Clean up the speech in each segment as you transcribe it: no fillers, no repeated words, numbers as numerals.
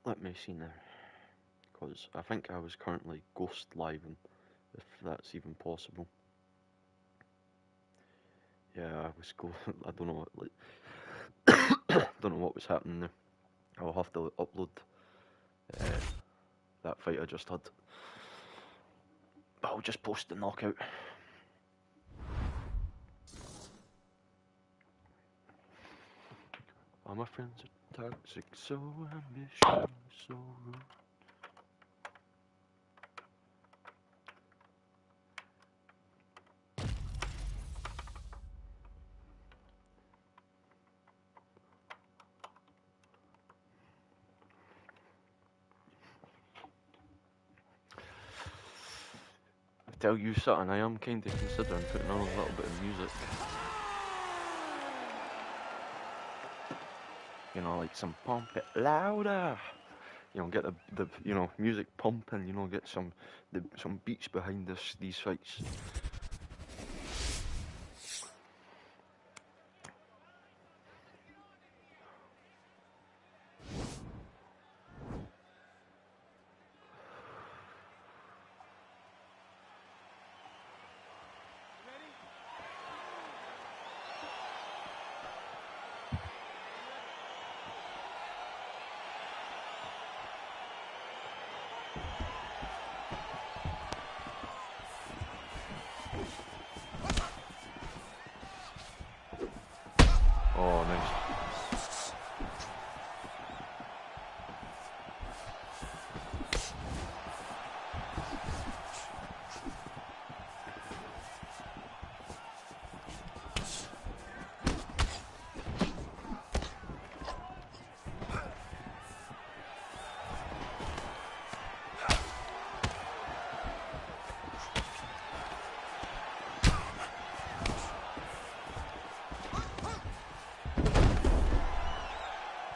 Let me see now, because I think I was currently ghost living, if that's even possible. Yeah, I was I don't know what, don't know what was happening there. I'll have to upload that fight I just had. But I'll just post the knockout. All my friends are toxic, so ambitious, so rude. I tell you something, I am kind of considering putting on a little bit of music. You know, like some pump it louder. You know, get the music pumping. You know, get some beats behind these fights. Oh, nice.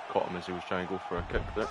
Caught him as he was trying to go for a kick there.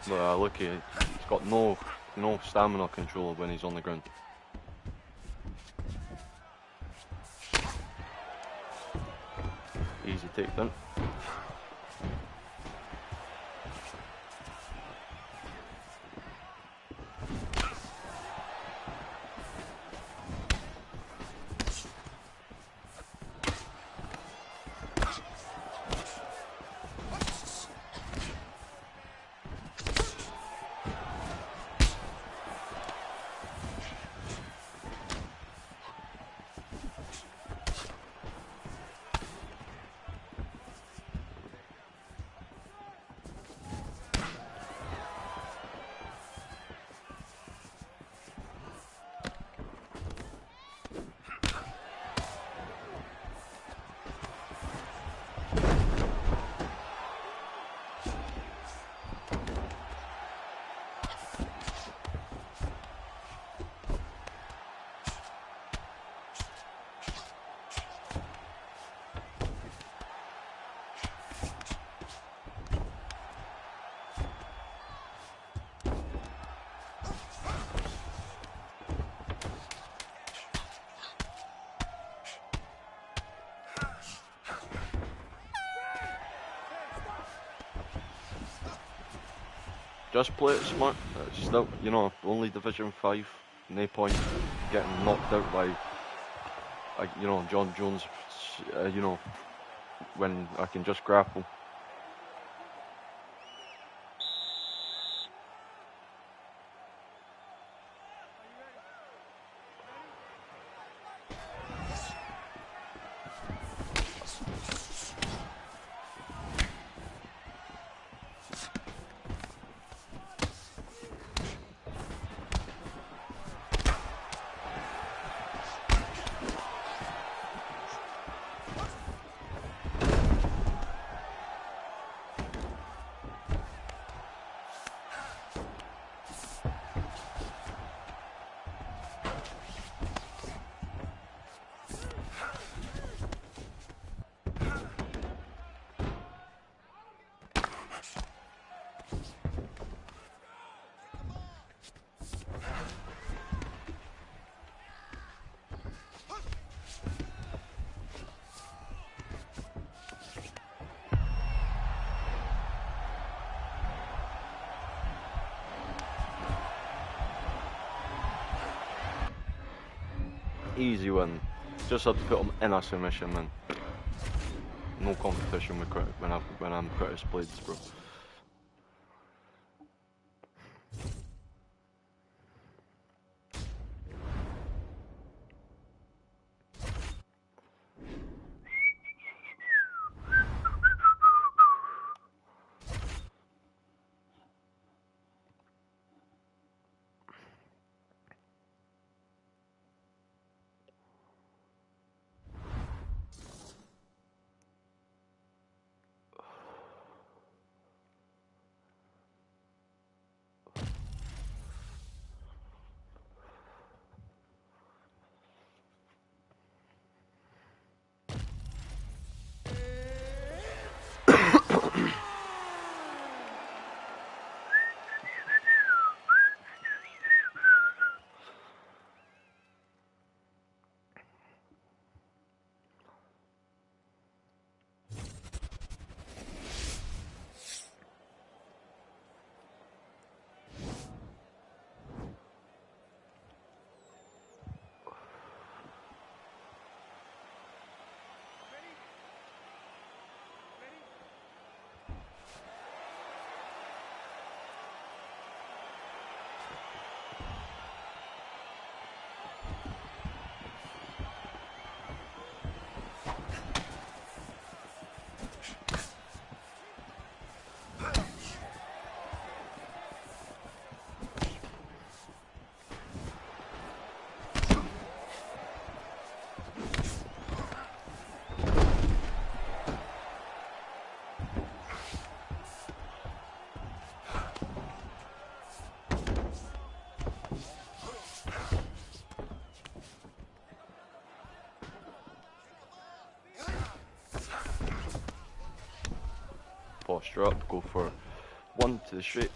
But look, he's got no stamina control when he's on the ground. Easy takedown. Just play it smart. It's still, only Division 5. No point getting knocked out by, John Jones, when I can just grapple. Easy win. Just had to put him in a submission, man. No competition with when I'm Curtis Blades, bro. Posture up, go for one to the straight.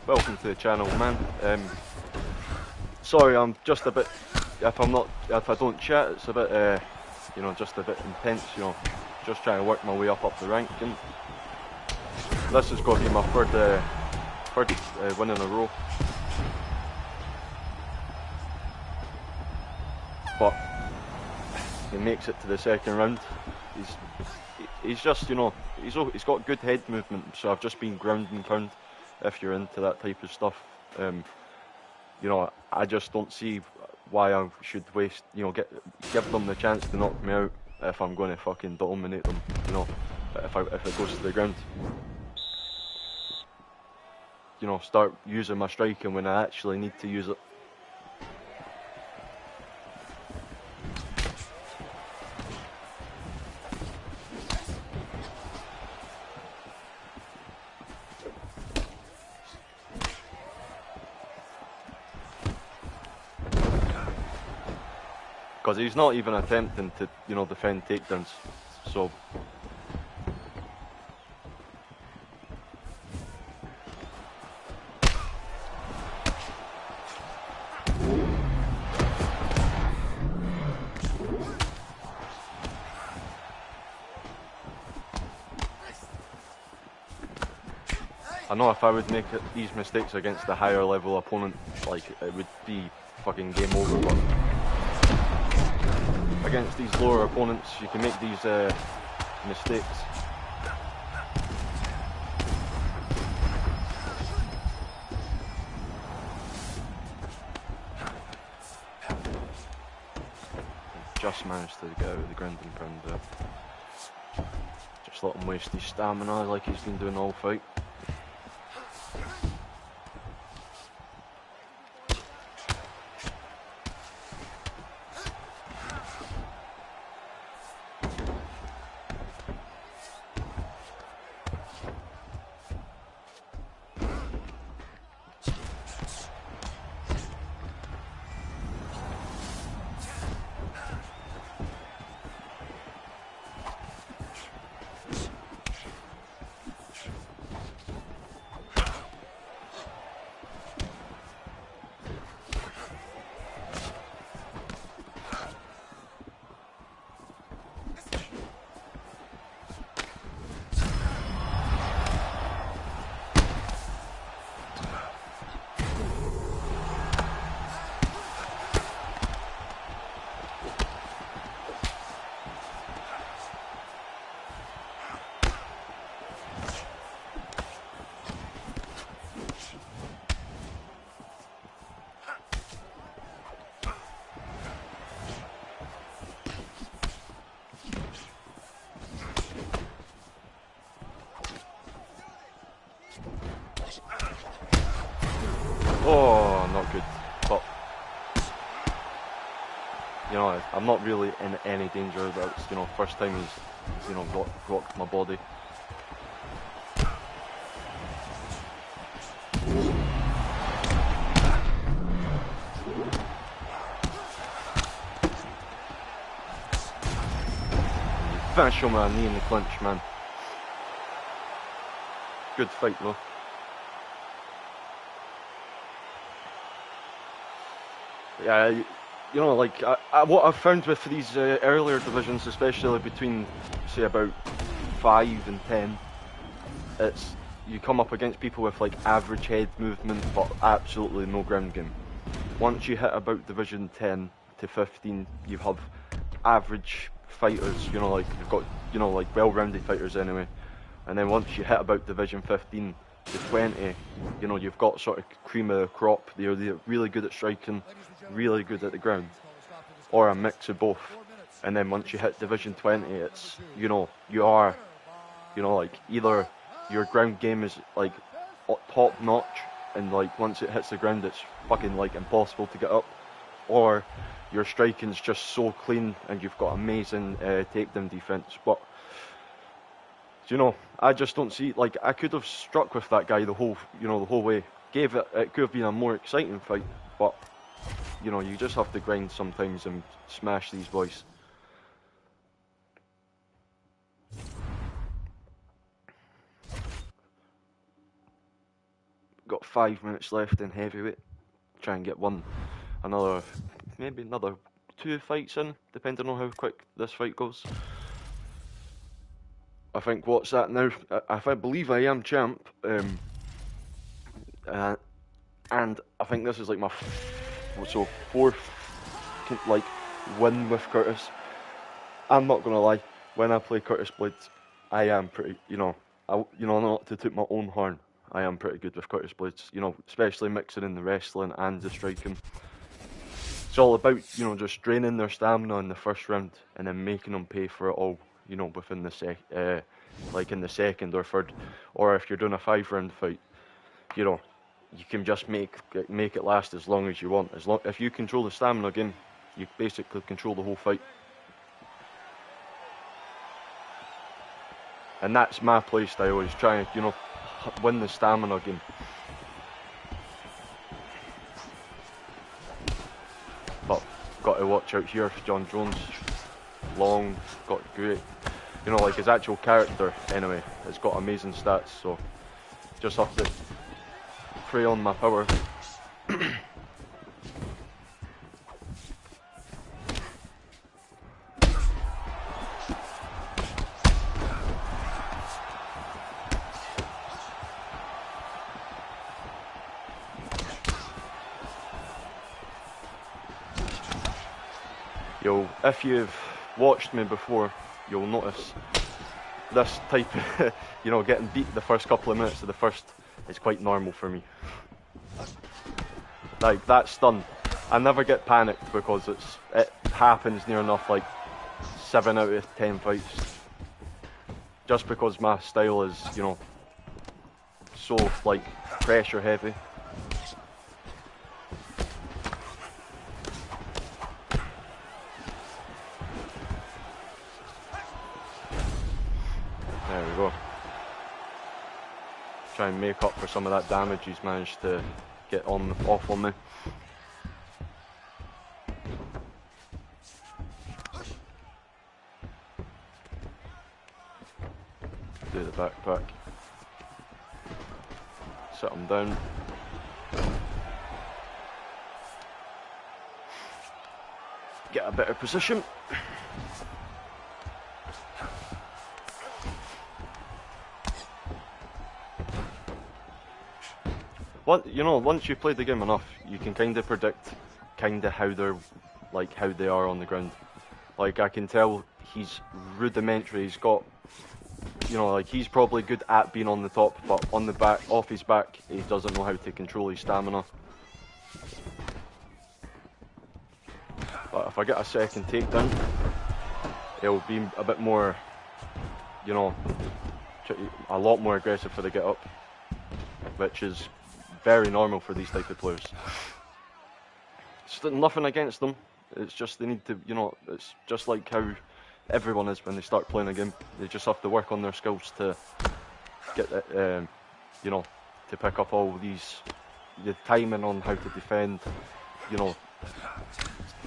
Welcome to the channel, man. Sorry, I'm just a bit. If I don't chat, it's a bit, you know, just a bit intense. You know, just trying to work my way up the ranking. This has got to be my third win in a row. But he makes it to the second round. He's just, you know, he's got good head movement. So I've just been ground and pound. If you're into that type of stuff, you know, I just don't see why I should waste, you know, give them the chance to knock me out if I'm going to fucking dominate them, you know, if it goes to the ground. You know, start using my striking when I actually need to use it. because he's not even attempting to, you know, defend takedowns. So I know if I would make these mistakes against the higher level opponent, like, it would be fucking game over, but against these lower opponents you can make these mistakes. Just managed to get out of the ground and pound there. Just let him waste his stamina like he's been doing all fight. Oh, not good. But you know, I'm not really in any danger. That's, you know, first time he's, you know, rocked my body. Finish him with a knee in the clinch, man. Good fight though. Yeah, you know, like what I've found with these earlier divisions, especially between, say, about 5 and 10, it's you come up against people with like average head movement, but absolutely no ground game. Once you hit about division 10 to 15, you have average fighters. You know, like you've got, you know, like well-rounded fighters anyway. And then once you hit about division 15 to 20, you know, you've got sort of cream of the crop. They're really good at striking, really good at the ground, or a mix of both. And then once you hit division 20, it's, you know, you are, you know, like either your ground game is like top notch, and like once it hits the ground it's fucking like impossible to get up, or your striking's just so clean and you've got amazing takedown defense. But you know, I just don't see, like, I could have struck with that guy the whole way. It could have been a more exciting fight, but you know, you just have to grind sometimes and smash these boys. Got 5 minutes left in heavyweight. Try and get maybe another 2 fights in, depending on how quick this fight goes. I think what's that now? If I believe I am champ, and I think this is like my fourth like win with Curtis. I'm not gonna lie, when I play Curtis Blades, I am pretty, you know, not to toot my own horn, I am pretty good with Curtis Blades. You know, especially mixing in the wrestling and the striking. It's all about, you know, just draining their stamina in the first round and then making them pay for it all, you know, within the like in the second or third, or if you're doing a 5-round fight, you know, you can just make it last as long as you want. If you control the stamina game, you basically control the whole fight. And that's my play style, is trying to, you know, win the stamina game. But got to watch out here for John Jones. Long, got great, you know, like his actual character anyway, has got amazing stats, so just have to prey on my power. If you've watched me before, you'll notice this type of, you know, getting beat the first couple of minutes of the first is quite normal for me. Like, that stun, I never get panicked because it happens near enough like 7 out of 10 fights. Just because my style is, you know, so like pressure heavy. There we go. Try and make up for some of that damage he's managed to get off on me. Do the backpack. Sit him down. Get a better position. You know, once you've played the game enough, you can kind of predict kind of how they are on the ground. Like, I can tell he's rudimentary. He's got, you know, like, he's probably good at being on the top, but on the back, off his back, he doesn't know how to control his stamina. But if I get a second takedown, it'll be a bit more, you know, a lot more aggressive for the get up, which is very normal for these type of players. It's nothing against them, it's just they need to, you know, it's just like how everyone is when they start playing a game. They just have to work on their skills to get it, you know, to pick up all these, the timing on how to defend, you know,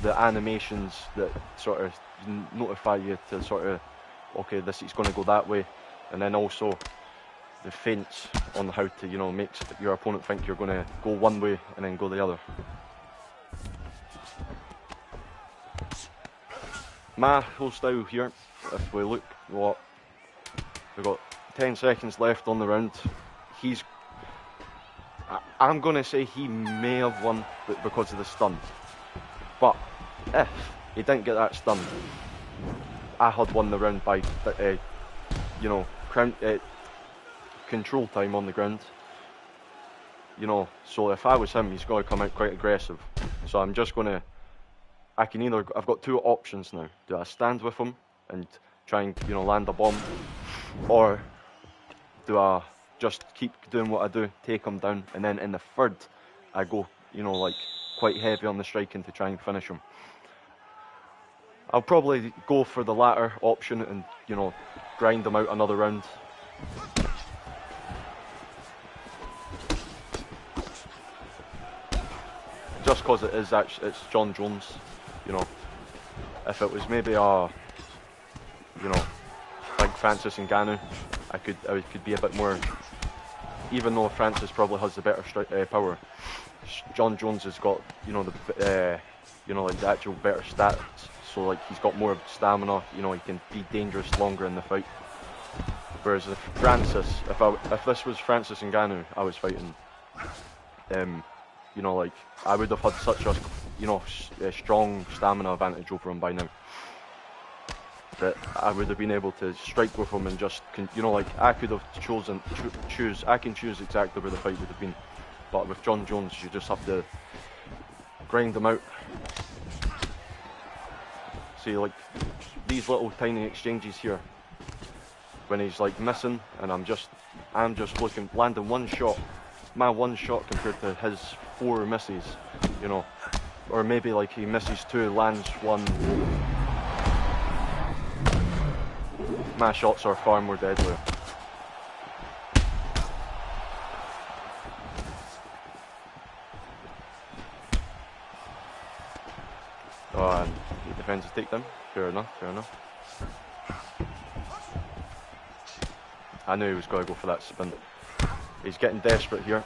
the animations that sort of notify you to sort of, okay, this is going to go that way, and then also the feints on how to, you know, make your opponent think you're going to go one way and then go the other. My whole style here, if we look, what we've got 10 seconds left on the round. I'm going to say he may have won because of the stun, but if he didn't get that stun, I had won the round by, you know, control time on the ground. You know, so if I was him, he's got to come out quite aggressive. So I'm just going to, I've got two options now. Do I stand with him and try and, you know, land a bomb, or do I just keep doing what I do, take him down, and then in the third I go, you know, like quite heavy on the striking to try and finish him. I'll probably go for the latter option and, you know, grind him out another round. Just because it's John Jones, you know. If it was maybe a, you know, like Francis Ngannou, I could be a bit more. Even though Francis probably has the better power, John Jones has got, you know, you know, like the actual better stats. So like he's got more stamina. You know, he can be dangerous longer in the fight. Whereas if this was Francis Ngannou I was fighting, you know, like I would have had such a, you know, a strong stamina advantage over him by now, that I would have been able to strike with him and just, you know, like I could have I can choose exactly where the fight would have been. But with John Jones, you just have to grind him out. See, like these little tiny exchanges here, when he's like missing, and I'm just looking, landing one shot. My one shot compared to his 4 misses, you know, or maybe like he misses 2, lands 1. My shots are far more deadly. Oh, and he defends his takedown. Fair enough, fair enough. I knew he was going to go for that spin. He's getting desperate here.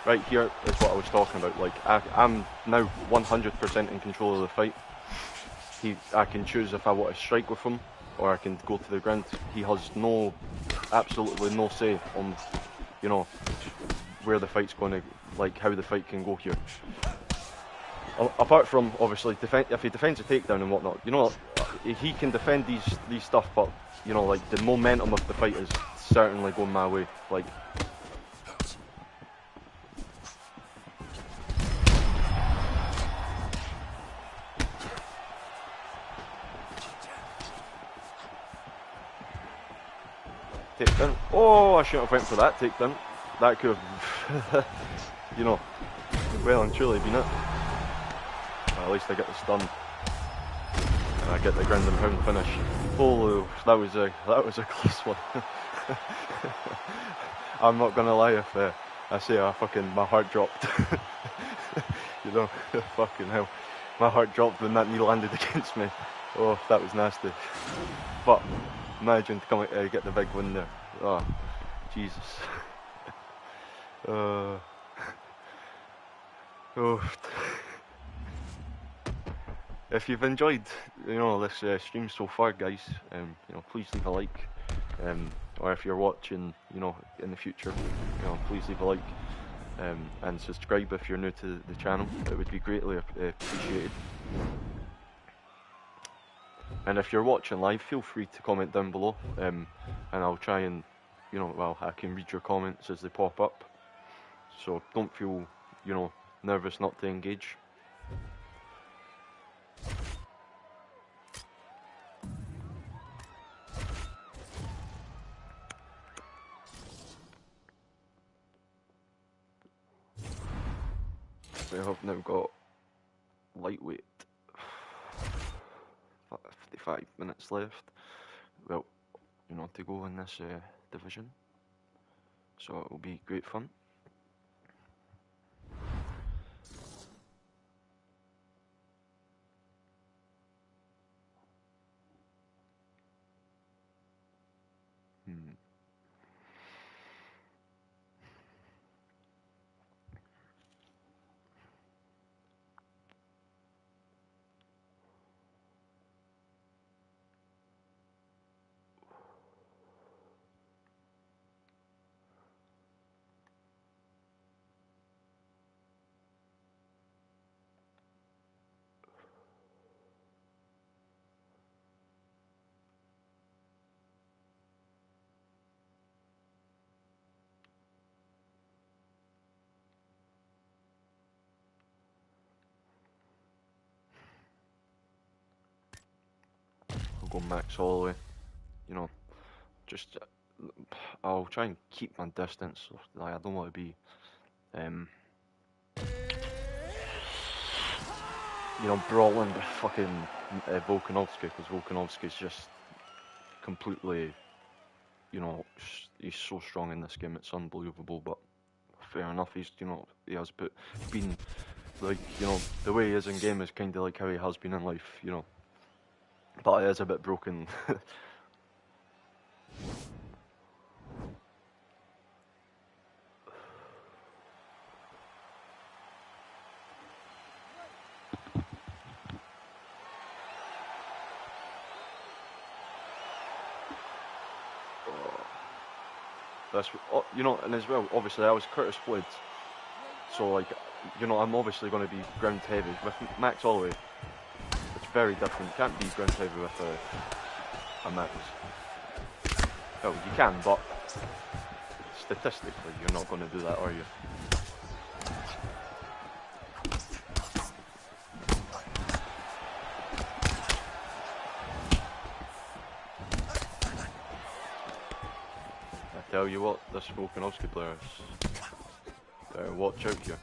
Right here is what I was talking about. Like I'm now 100% in control of the fight. I can choose if I want to strike with him or I can go to the ground. He has absolutely no say on, you know, where the fight's going to, like how the fight can go here. Apart from obviously if he defends a takedown and whatnot, you know, he can defend these stuff, but you know, like the momentum of the fight is certainly going my way. Like. Takedown. Oh, I shouldn't have went for that takedown. That could have, you know, well and truly been it. Well, at least I get the stun, and I get the ground and pound finish. Oh, that was a close one. I'm not gonna lie if I say my heart dropped. You know, fucking hell, my heart dropped when that knee landed against me. Oh, that was nasty. But imagine to come get the big win there. Oh, Jesus. Oh. If you've enjoyed, you know, this stream so far, guys, you know, please leave a like. Or if you're watching, you know, in the future, you know, please leave a like. And subscribe if you're new to the channel. It would be greatly appreciated. And if you're watching live, feel free to comment down below, and I'll try and, you know, well, I can read your comments as they pop up. So don't feel, you know, nervous not to engage. We have now got lightweight. 55 minutes left. Well, you know, to go in this division. So it will be great fun. I'll go Max Holloway. You know, just I'll try and keep my distance. Like, I don't want to be, you know, brawling with fucking Volkanovski, because Volkanovski's just completely, you know, he's so strong in this game. It's unbelievable. But fair enough. He's, you know, he has been like, you know, the way he is in game is kind of like how he has been in life. You know, but it is a bit broken. That's, you know, and as well, obviously I was Curtis Floyd, so like, you know, I'm obviously going to be ground heavy. With Max Holloway, it's very different. You can't be ground heavy with a Max. Well, you can, but statistically, you're not going to do that, are you? Tell you what, this Volkanovski player is, watch out here.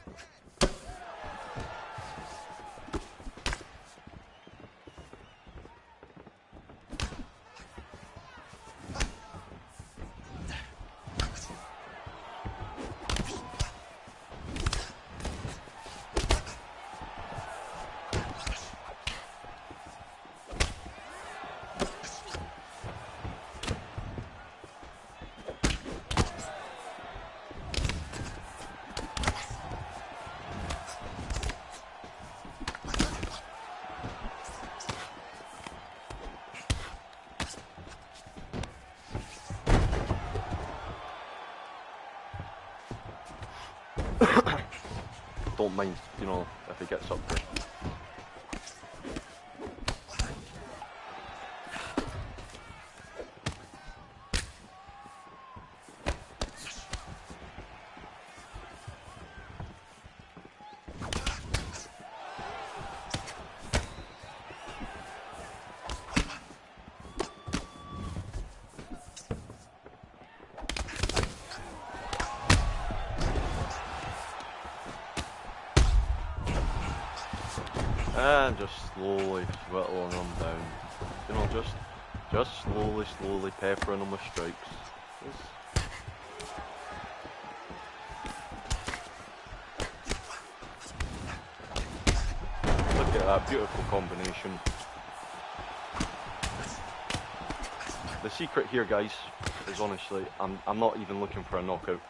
don't mind, you know, if he gets up there. And just slowly whittling them down. You know, just slowly peppering them with strikes. Look at that beautiful combination. The secret here, guys, is honestly, I'm not even looking for a knockout.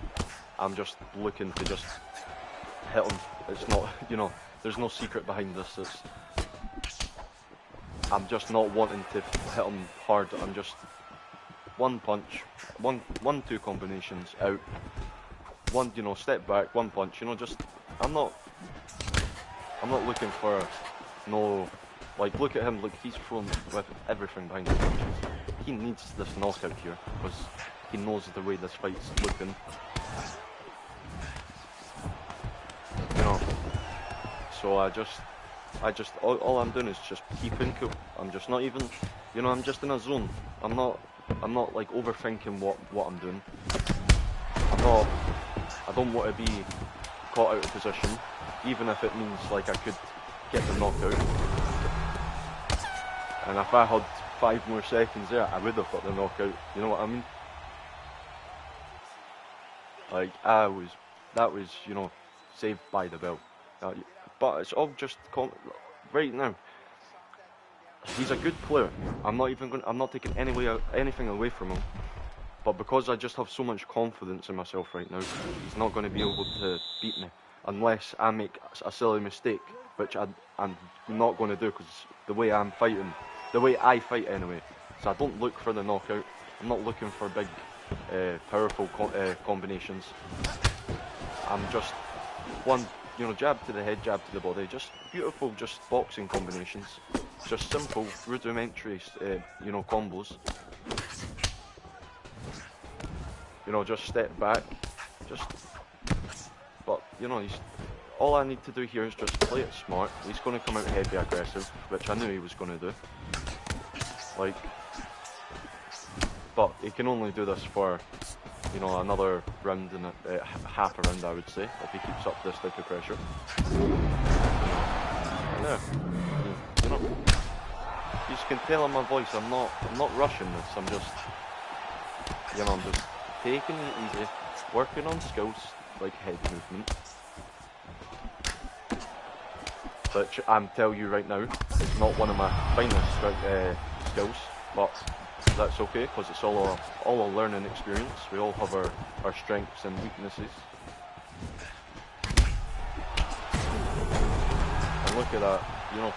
I'm just looking to just hit him. It's not, you know, there's no secret behind this. I'm just not wanting to hit him hard. I'm just one punch, two combinations out. One, you know, step back, one punch. You know, just I'm not looking for no. Like, look at him. Look, he's thrown with everything behind his punches. He needs this knockout here because he knows the way this fight's looking. You know, so I just all I'm doing is just keeping cool. I'm just not even, you know, I'm just in a zone. I'm not like overthinking what I'm doing. I don't want to be caught out of position, even if it means like I could get the knockout. And if I had 5 more seconds there, I would have got the knockout. You know what I mean? Like that was, you know, saved by the bell. But it's all just right now. He's a good player. I'm not taking anything away from him. But because I just have so much confidence in myself right now, he's not going to be able to beat me unless I make a silly mistake, which I'm not going to do because the way I'm fighting, the way I fight anyway. So I don't look for the knockout. I'm not looking for big, powerful combinations. I'm just one, you know, jab to the head, jab to the body. Just beautiful, just boxing combinations. Just simple, rudimentary, you know, combos. You know, just step back, but you know, all I need to do here is just play it smart. He's going to come out heavy aggressive, which I knew he was going to do. Like, but he can only do this for, you know, another round and half a round, I would say, if he keeps up this type of pressure. Yeah, you know, you can tell in my voice, I'm not rushing this. I'm just, you know, I'm just taking it easy, working on skills like head movement. Which I'm telling you right now, it's not one of my finest skills, but that's okay because it's all a learning experience. We all have our strengths and weaknesses. And look at that, you know,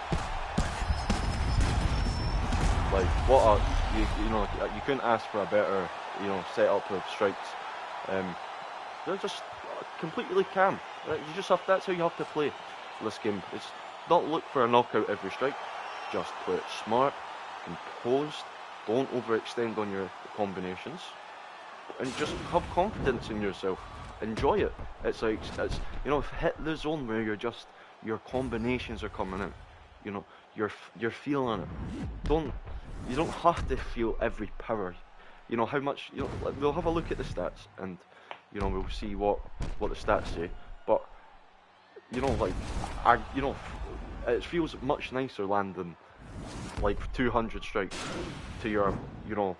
like what you know, you couldn't ask for a better, you know, setup of strikes. They're just completely calm. Right? You just that's how you have to play this game. It's not look for a knockout every strike. Just play it smart, composed. Don't overextend on your combinations, and just have confidence in yourself. Enjoy it. It's like you know, hit the zone where your combinations are coming out. You know, you're feeling it. You don't have to feel every power. You know how much. You know, we'll have a look at the stats, and you know we'll see what the stats say. But you know, like you know, it feels much nicer landing like 200 strikes to your, you know,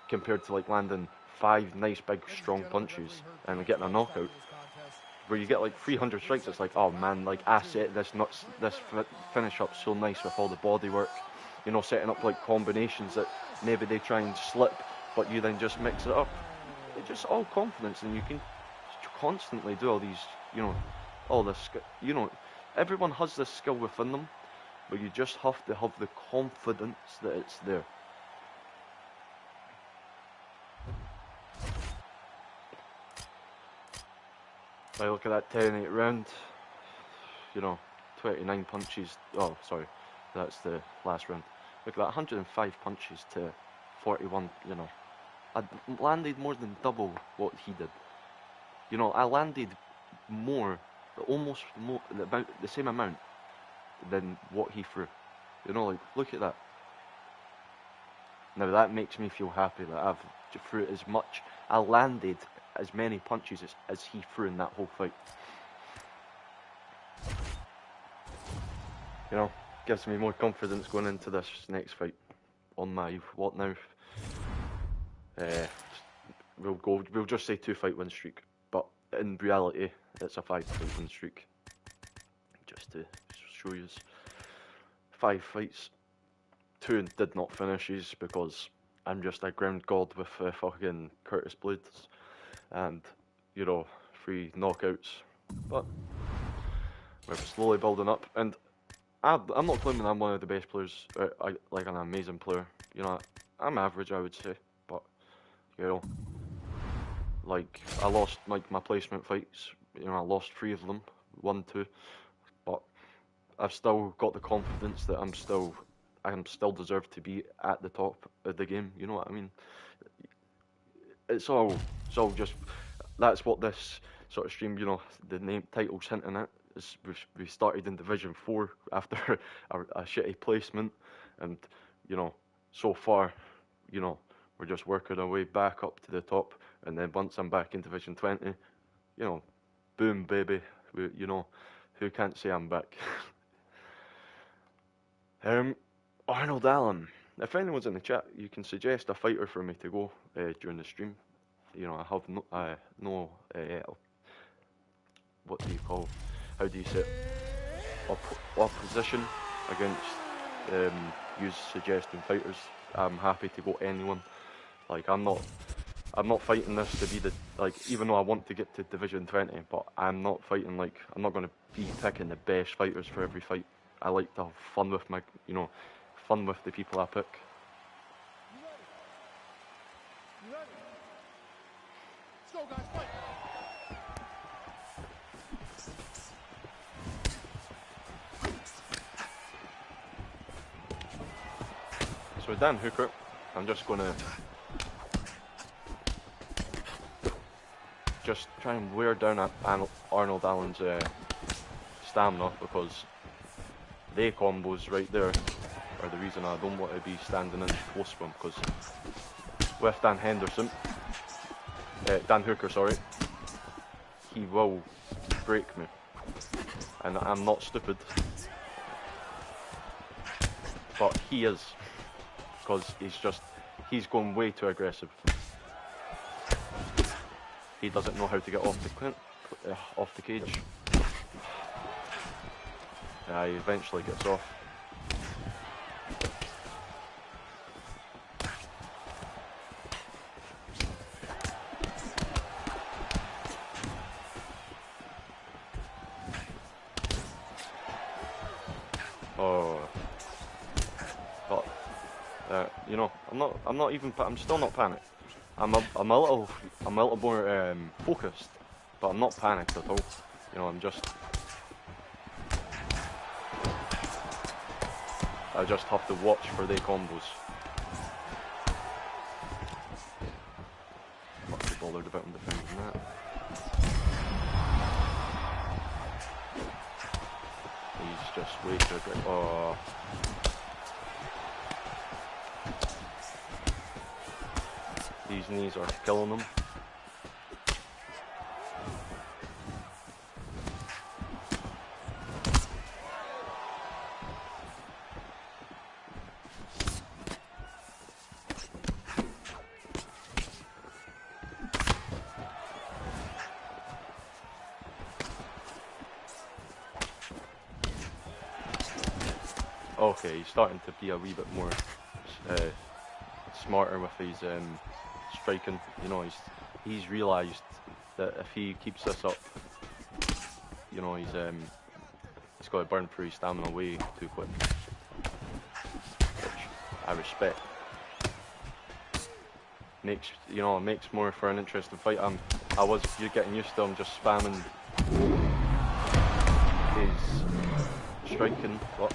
compared to like landing 5 nice big strong punches and getting a knockout. Where you get like 300 strikes, it's like, oh man, like I set this finish up so nice with all the body work, you know, setting up like combinations that maybe they try and slip, but you then just mix it up. It's just all confidence, and you can constantly do all these, you know, all this, you know, everyone has this skill within them, but you just have to have the confidence that it's there. Right, look at that 10-8 round. you know, 29 punches. Oh, sorry, that's the last round. Look at that, 105 punches to 41. You know, I landed more than double what he did. You know, I landed more, almost more, about the same amount than what he threw. You know, like, look at that. Now that makes me feel happy that I've threw as much. I landed as many punches as he threw in that whole fight. You know, gives me more confidence going into this next fight. On my what now? We'll just say 2-fight win streak, but in reality, it's a 5-fight win streak. Just to show you, 5 fights. 2 did not finishes because I'm just a ground god with fucking Curtis Blades, and you know, 3 knockouts. But we're slowly building up, and I'm not claiming I'm one of the best players, like an amazing player. You know, I'm average, I would say, but you know, like I lost like my placement fights. You know, I lost 3 of them, 1, 2, but I've still got the confidence that I'm still deserve to be at the top of the game. You know what I mean? It's all just, that's what this sort of stream, you know, the name title's hinting at. Is we started in Division 4 after a shitty placement, and you know, so far, you know, we're just working our way back up to the top, and then once I'm back in Division 20, you know, boom baby, you know, who can't say I'm back? Arnold Allen. If anyone's in the chat, you can suggest a fighter for me to go during the stream. You know, I have no what do you call? How do you say it? Opposition against you suggesting fighters. I'm happy to go anyone. Like I'm not fighting this to be the, like, even though I want to get to Division 20, but I'm not fighting like, I'm not going to be picking the best fighters for every fight. I like to have fun with my, you know, fun with the people I pick. You ready? Let's go, guys, fight! So Dan Hooker, I'm just going to just try and wear down Arnold Allen's stamina, because they combos right there are the reason I don't want to be standing in close to him, because with Dan Hooker, sorry, he will break me, and I'm not stupid, but he is, because he's going way too aggressive. He doesn't know how to get off the cage. Yeah, he eventually gets off. Oh, but you know, I'm still not panicked. I'm a little more focused, but I'm not panicked at all. You know, I just have to watch for their combos. Not too bothered about him defending that. He's just way too aggressive. Oh. These knees are killing him. Okay, he's starting to be a wee bit more smarter with his striking. You know, he's realised that if he keeps this up, you know, he's got to burn through his stamina way too quick, which I respect. Makes more for an interesting fight. You're getting used to him just spamming his striking, but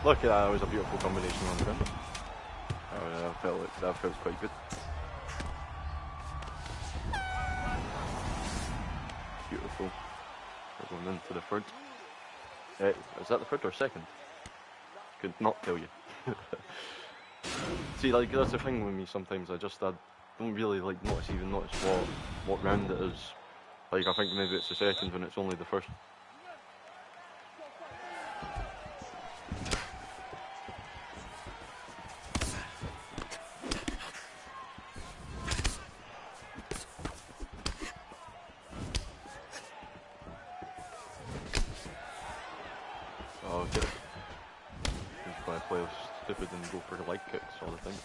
look at that, that was a beautiful combination on the ground. That felt quite good. Beautiful. We're going into the third. Is that the third or second? Could not tell you. See, like, that's the thing with me sometimes. I don't really like notice what round it is. Like, I think maybe it's the second when it's only the first. Oh, get it. That's why I play stupid and go for the leg kicks all the time.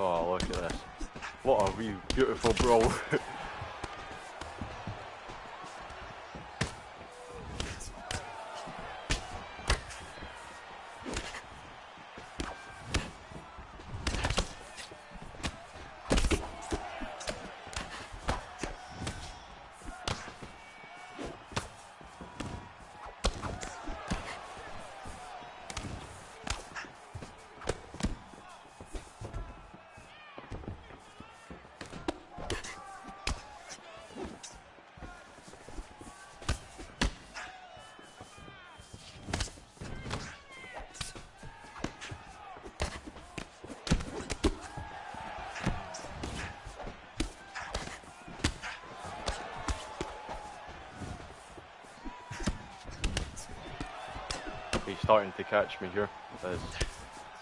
Oh, look at this. What a wee beautiful brawl. He's starting to catch me here, as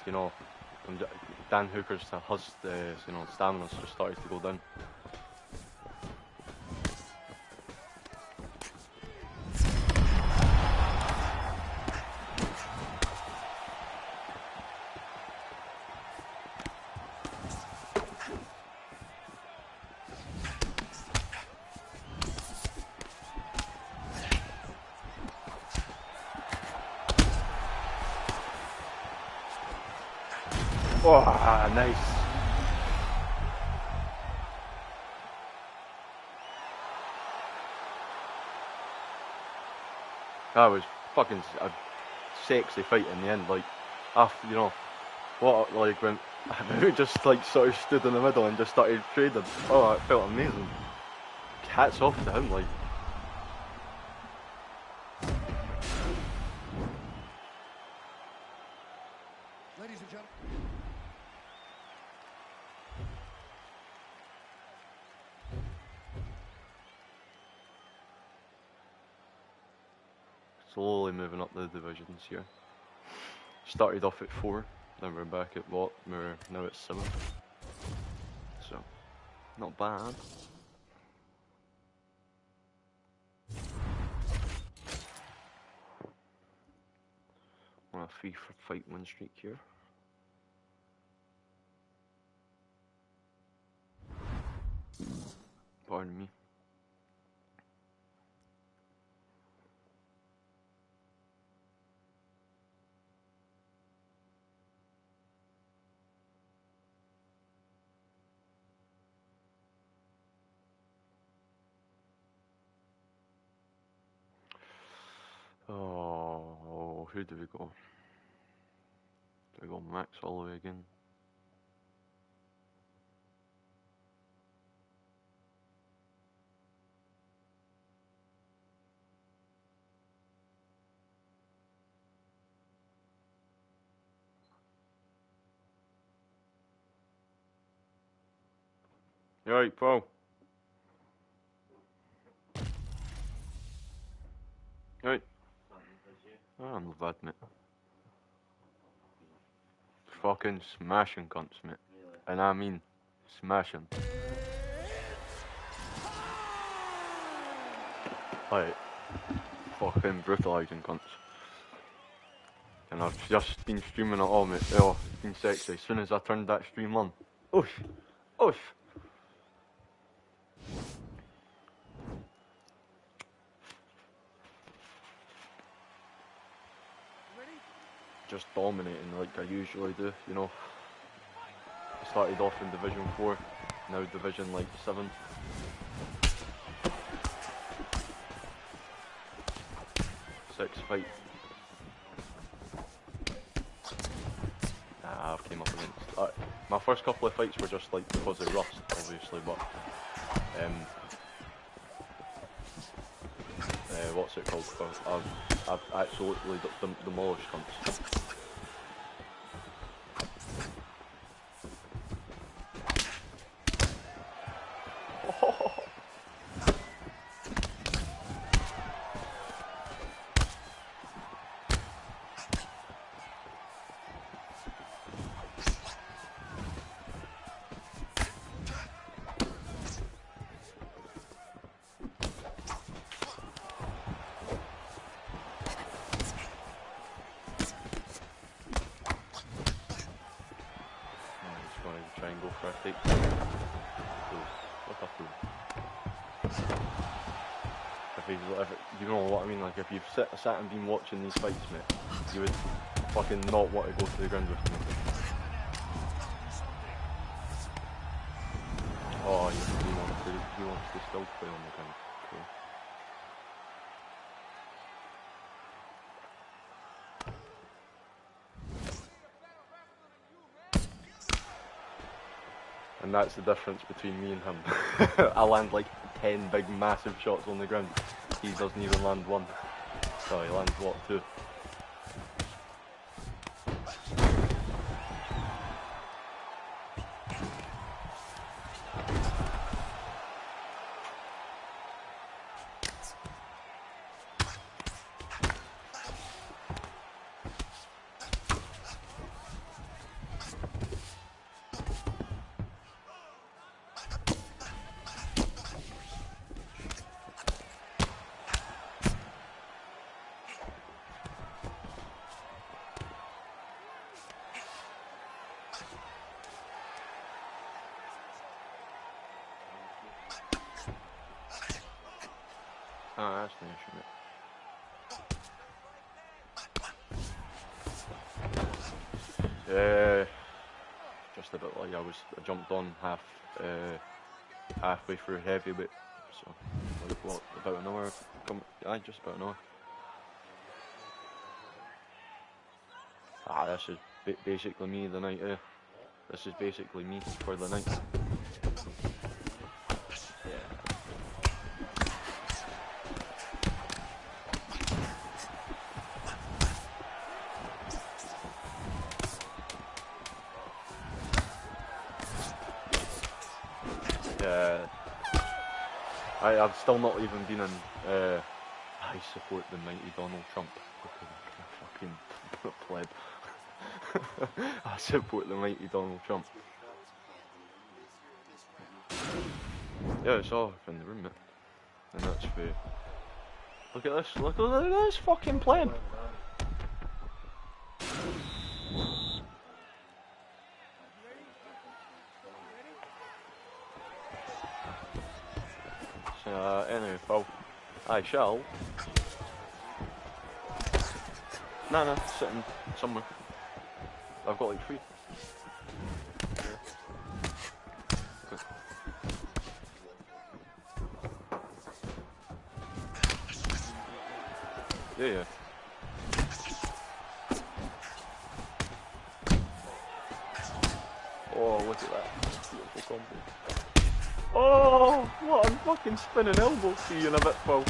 you know, Dan Hooker's stamina's just started to go down. Oh, nice. That was fucking a sexy fight in the end. Like, after, you know, what, like, when we just, like, sort of stood in the middle and just started trading. Oh, it felt amazing. Hats off to him, like. Ladies and gentlemen. Slowly moving up the divisions here. Started off at 4, then we're back at what? We're now at 7. So, not bad. On a 3 fight win streak here. Pardon me. Oh who do we go? Do we go Max Holloway again? You right, Paul? Right. Oh, I'm not bad, mate. Fucking smashing cunts, mate. And I mean, smashing. Like, fucking brutalising cunts. And I've just been streaming it all, mate. Oh, it's been sexy. As soon as I turned that stream on. Oosh! Oosh! Just dominating like I usually do, you know. I started off in Division 4, now Division like 7. Six fight. Nah, I've came up against... my first couple of fights were just like because of rust, obviously, but... what's it called? I've absolutely demolished cunts. Try and go for a take. What a fool. You know what I mean, like if you've sat and been watching these fights, mate, you would fucking not want to go to the ground with me. Oh, he wants to still play on the ground. Cool. And that's the difference between me and him. I land like 10 big massive shots on the ground. He doesn't even land one. So he lands what, 2? Ah, that's the issue, mate. Just a bit like I jumped on halfway through heavyweight, so like what, about an hour? Just about an hour. This is basically me the night. This is basically me for the night. I've still not even been in. I support the mighty Donald Trump. Fucking pleb. I support the mighty Donald Trump. Yeah, it's all in the room, mate. And that's fair. Look at this. Look at this fucking pleb. Anyway, pal, I shall. No, sitting somewhere. I've got like 3. Yeah. Look at that. Beautiful combo. Oh, what a fucking spinning elbow. See you in a bit, Paul.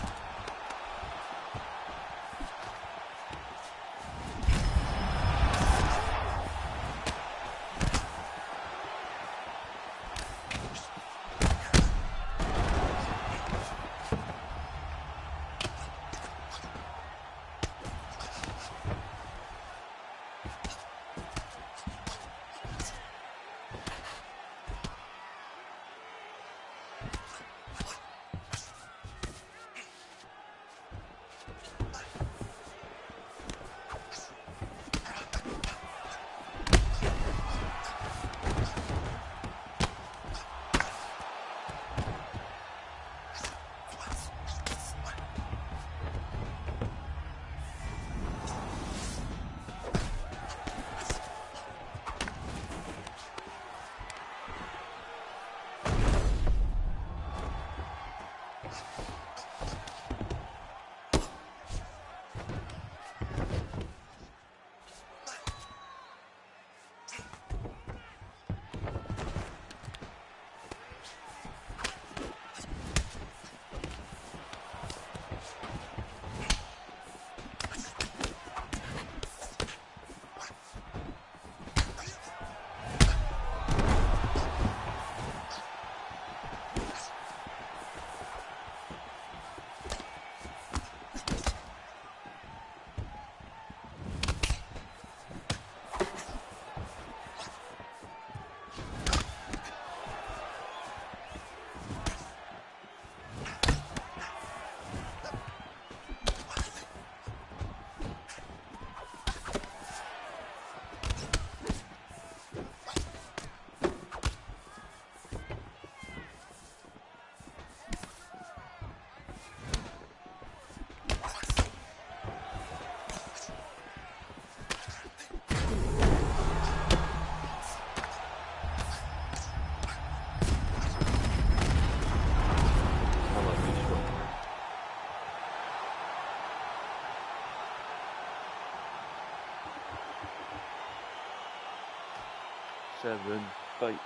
Seven fights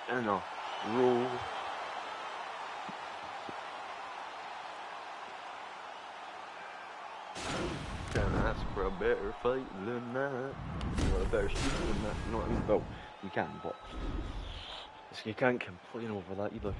in a row. Can't ask for a better fight than that. Or a better streak than that, you know what I mean? Well, you can, but you can't complain over that either.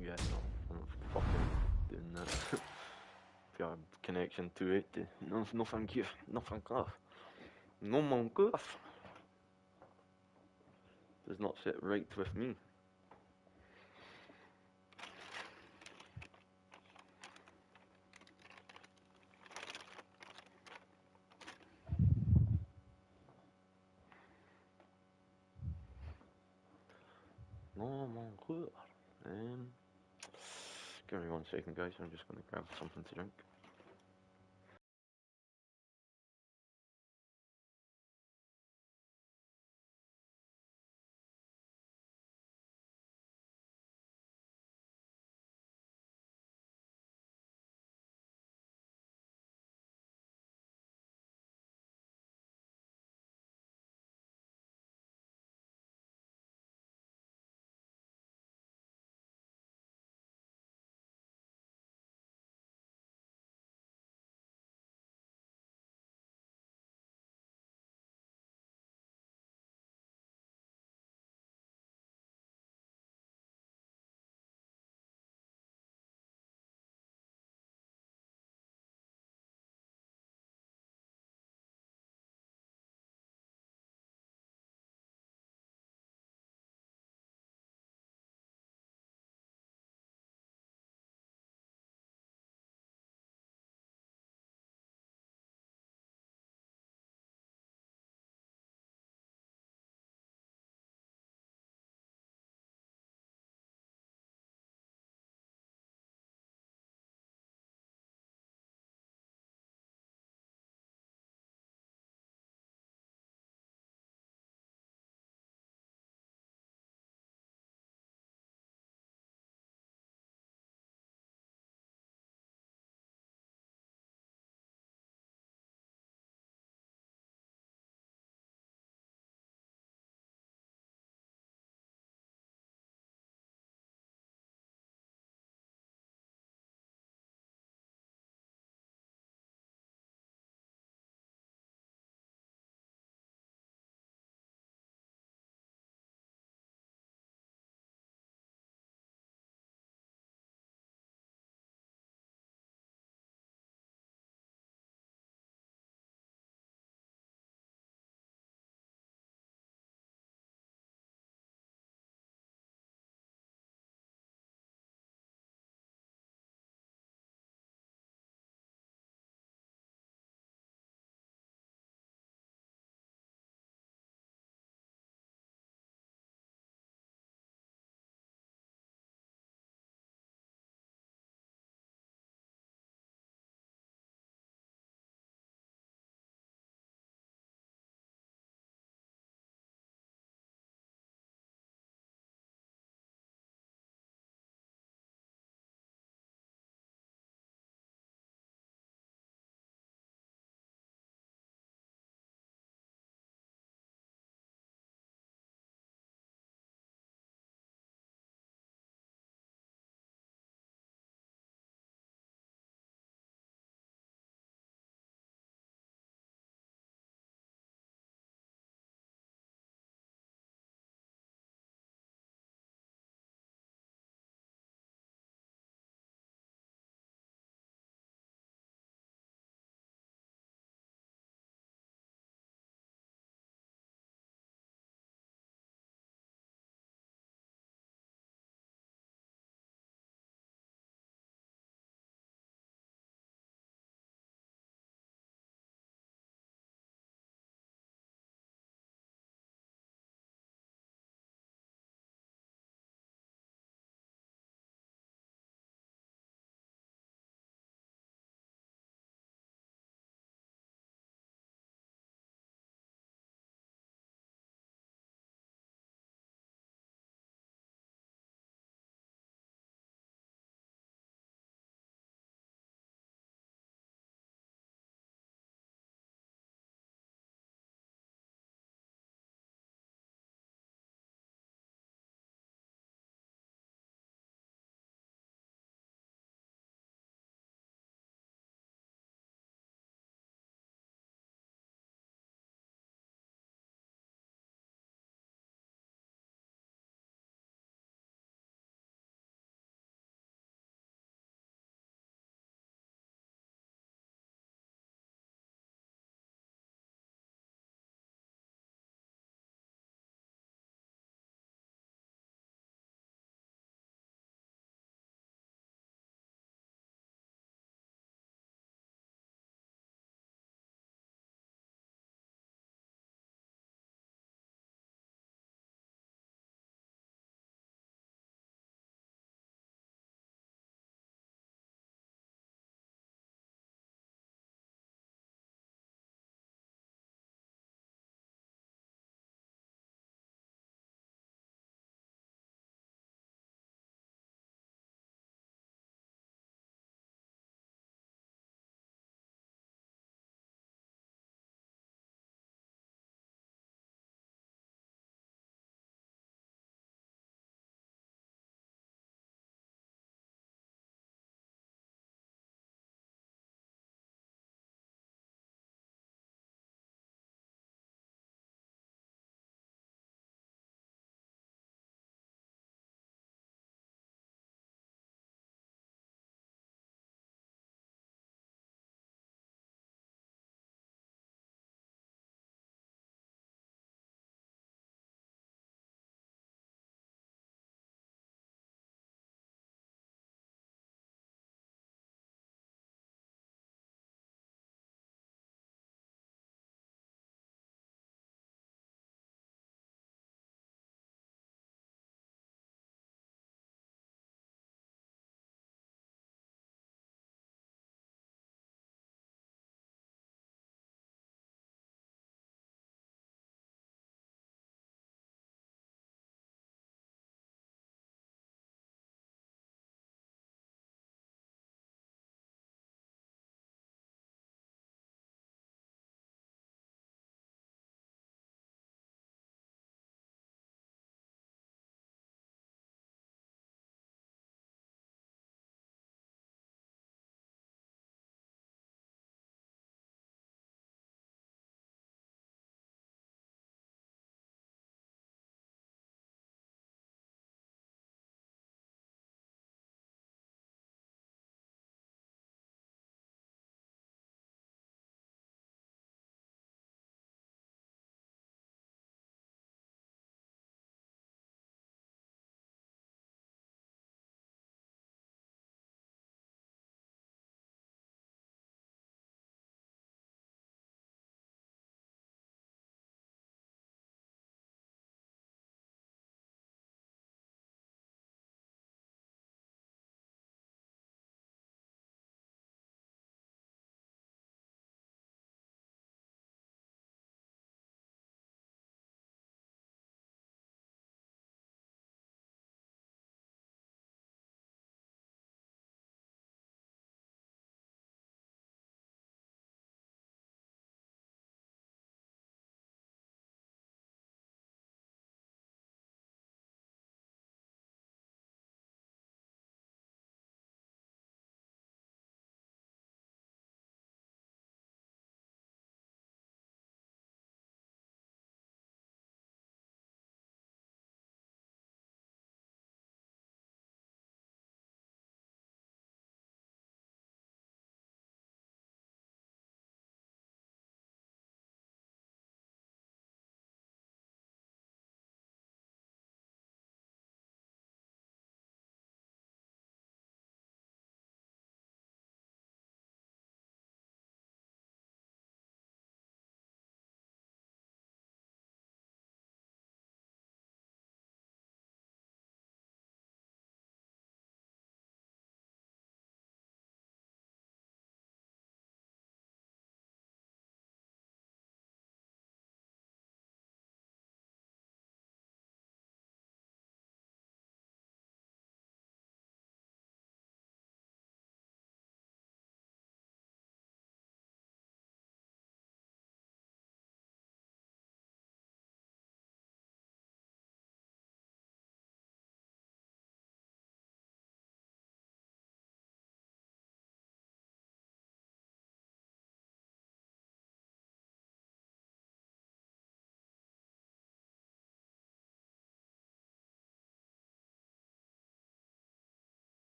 Yeah, no, I'm not fucking doing that. Got connection 280. No, no thank you. No thank you. No mon goof. Does not sit right with me. No mon goof. Give me 1 second, guys. I'm just gonna grab something to drink.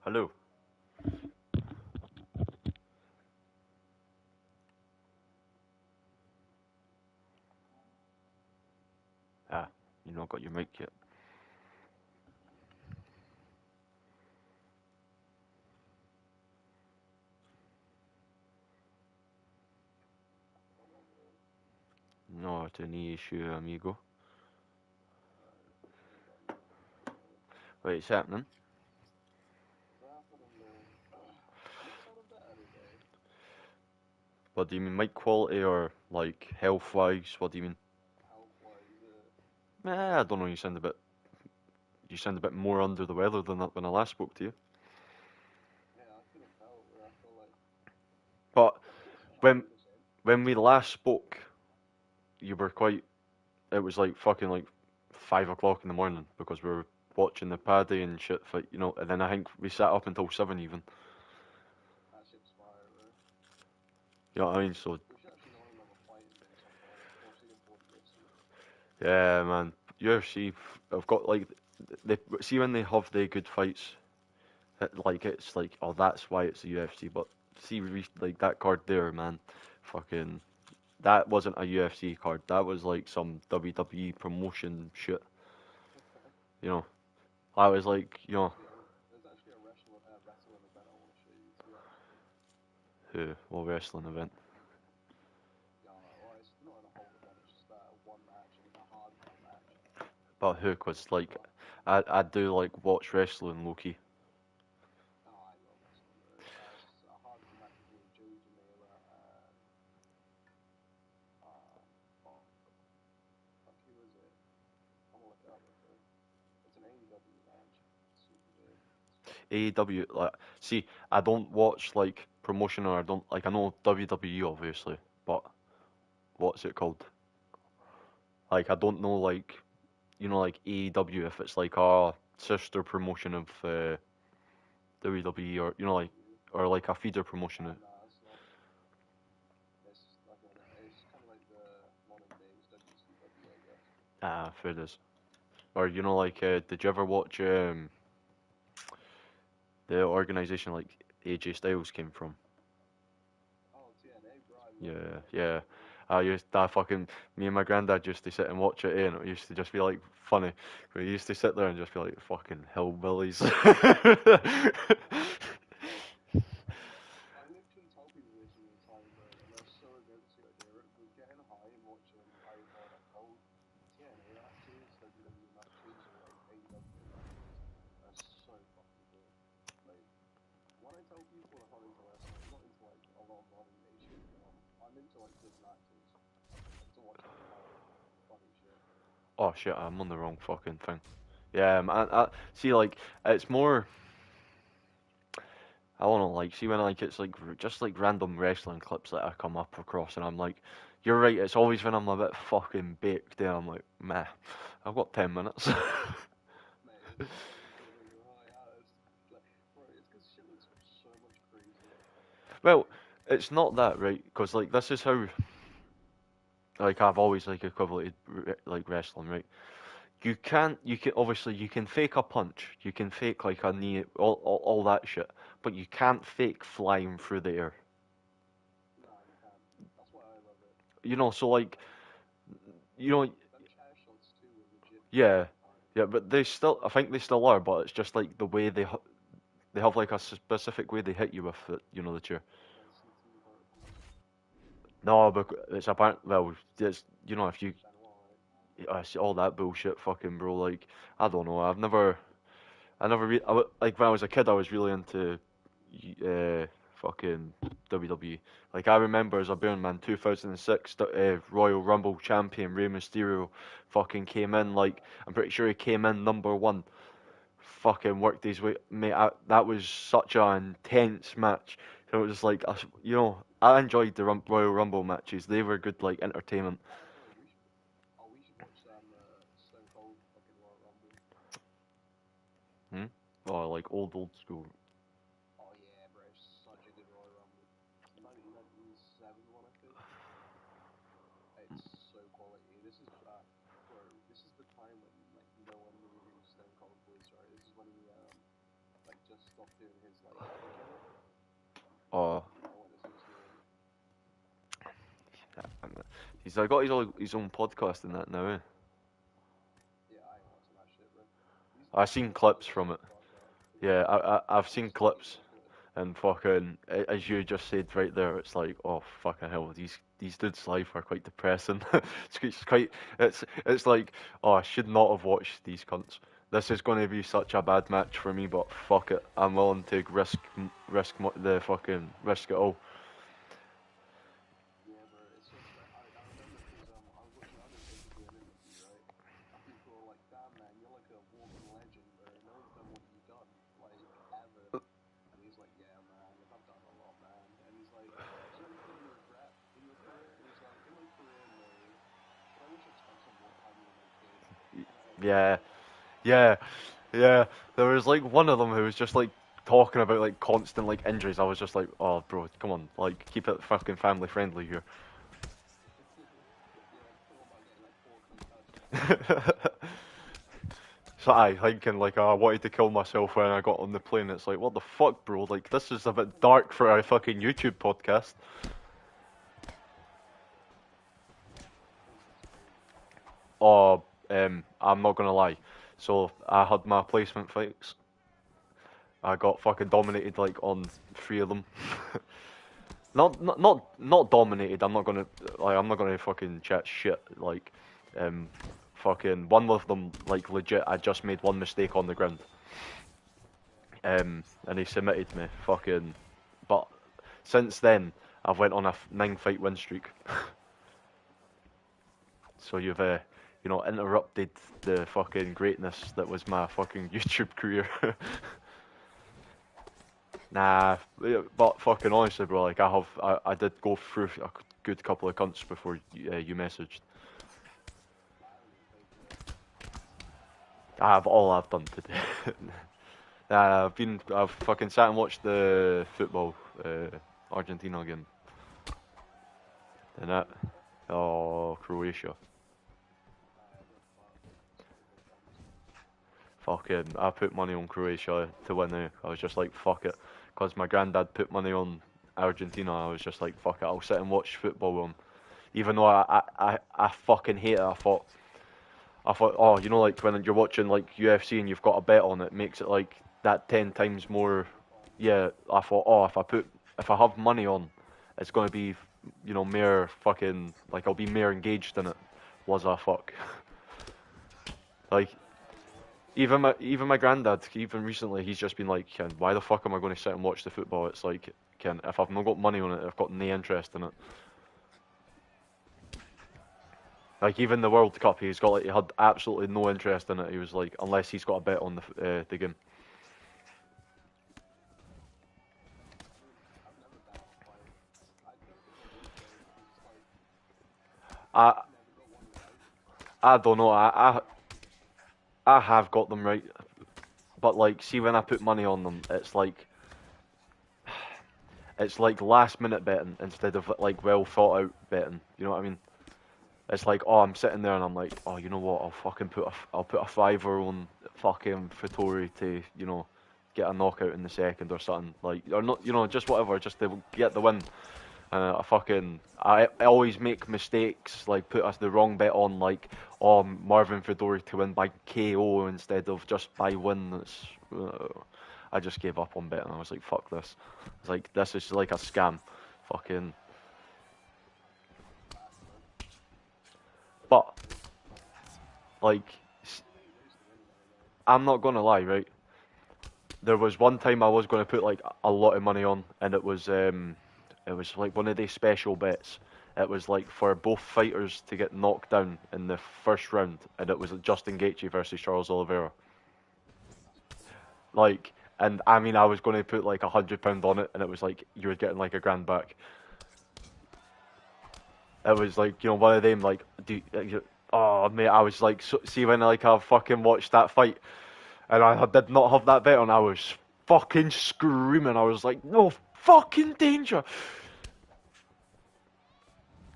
Hello. Ah, you not got your mic yet. Not any issue, amigo. Wait, it's happening. What do you mean, mic quality or like health wise? What do you mean? I don't know. You sound a bit more under the weather than that when I last spoke to you. But when we last spoke, you were quite. It was like fucking like 5 o'clock in the morning because we were watching the paddy and shit fight, you know. And then I think we sat up until 7 even. You know what I mean? So yeah, man. UFC. I've got like they see when they have the good fights. Like it's like, oh, that's why it's the UFC. But see, like that card there, man. Fucking, that wasn't a UFC card. That was like some WWE promotion shit. You know, I was like, you know, what wrestling event? But who? Cause like, I do like watch wrestling, Loki. AEW, like, see, I don't watch like promotion or I don't like. I know WWE obviously, but what's it called? Like, I don't know like, you know, like AEW if it's like a sister promotion of WWE, or you know, like, or like a feeder promotion. Ah, fair it is. Or you know, like, did you ever watch the organization like AJ Styles came from? Yeah, yeah. I fucking, me and my granddad used to sit and watch it, and it used to just be like funny. We used to sit there and just be like fucking hillbillies. Oh shit, I'm on the wrong fucking thing. Yeah, man. See, like, it's more. I don't know, like, see when like it's like just like random wrestling clips that I come up across, and I'm like, you're right. It's always when I'm a bit fucking baked, and I'm like, meh, I've got 10 minutes. Well, it's not that, right? Because like this is how like I've always like equated like wrestling, right? You can obviously you can fake a punch, you can fake like a knee, all that shit, but you can't fake flying through the air. You know, so like, you know, yeah, yeah, but they still, I think they still are, but it's just like the way they have like a specific way they hit you with it, you know, the chair. No, but it's apparent. Well, it's, you know, if you I see all that bullshit, fucking bro. Like, I don't know. I never like when I was a kid. I was really into uh, fucking WWE. Like, I remember as a Burn Man, 2006 Royal Rumble champion Rey Mysterio fucking came in. Like, I'm pretty sure he came in number 1. Fucking worked his way, mate. That was such an intense match. So it was like, you know, I enjoyed the Royal Rumble matches. They were good, like, entertainment. Hmm? Oh, like old school. Oh, he's got his own podcast and that now. Eh? I've seen clips from it. Yeah, I've seen clips, and fucking as you just said right there, it's like, oh fucking hell, these dudes' life are quite depressing. It's quite it's like, oh, I should not have watched these cunts. This is going to be such a bad match for me, but fuck it, I'm willing to risk it all. Yeah, yeah, yeah. There was like one of them who was just like talking about like constant like injuries. I was just like, oh, bro, come on, like keep it fucking family friendly here. So I thinking like I wanted to kill myself when I got on the plane. It's like, what the fuck, bro? Like this is a bit dark for a fucking YouTube podcast. Oh, I'm not gonna lie. So I had my placement fights. I got fucking dominated like on 3 of them. Not dominated. I'm not gonna fucking chat shit. Like, um, fucking one of them like legit. I just made one mistake on the ground. And he submitted me. Fucking, but since then I've went on a 9 fight win streak. So you've interrupted the fucking greatness that was my fucking YouTube career. Nah, but fucking honestly, bro, like I did go through a good couple of cunts before you messaged. I have all I've done today. Nah, I've fucking sat and watched the football Argentina game, and that, oh, Croatia. Fucking, I put money on Croatia to win now. I was just like, fuck it, because my granddad put money on Argentina. I was just like, fuck it, I'll sit and watch football with him. Even though I fucking hate it. I thought, oh, like when you're watching like UFC and you've got a bet on it, makes it like that 10 times more. Yeah, I thought, oh, if I have money on, it's gonna be, more fucking like I'll be more engaged in it. Was a fuck. Like even my granddad, even recently, he's just been like, Ken, why the fuck am I going to sit and watch the football? It's like, Ken, if I've not got money on it, I've got no interest in it. Like even the World Cup, he had absolutely no interest in it. He was like, unless he's got a bet on the game. I I don't know. I have got them right, but like, see when I put money on them, it's like last minute betting instead of like well thought out betting. You know what I mean? It's like, oh, I'm sitting there and I'm like, oh, you know what? I'll put a fiver on fucking Fattori to, get a knockout in the second or something, like, or not, just whatever, just to get the win. And I always make mistakes, like put us the wrong bet on, like, oh, Marvin Fattori to win by KO instead of just by win. I just gave up on betting. I was like, fuck this. It's like, this is like a scam. Fucking. But like, I'm not gonna lie, right? There was one time I was gonna put like a lot of money on, and it was like one of these special bets. It was like for both fighters to get knocked down in the first round, and it was Justin Gaethje versus Charles Oliveira. Like, and I mean, I was going to put like £100 on it, and it was like you were getting like a grand back. It was like, one of them like, oh mate, I was like, see when like I fucking watched that fight, and I did not have that bet on, I was fucking screaming. I was like, no fucking danger.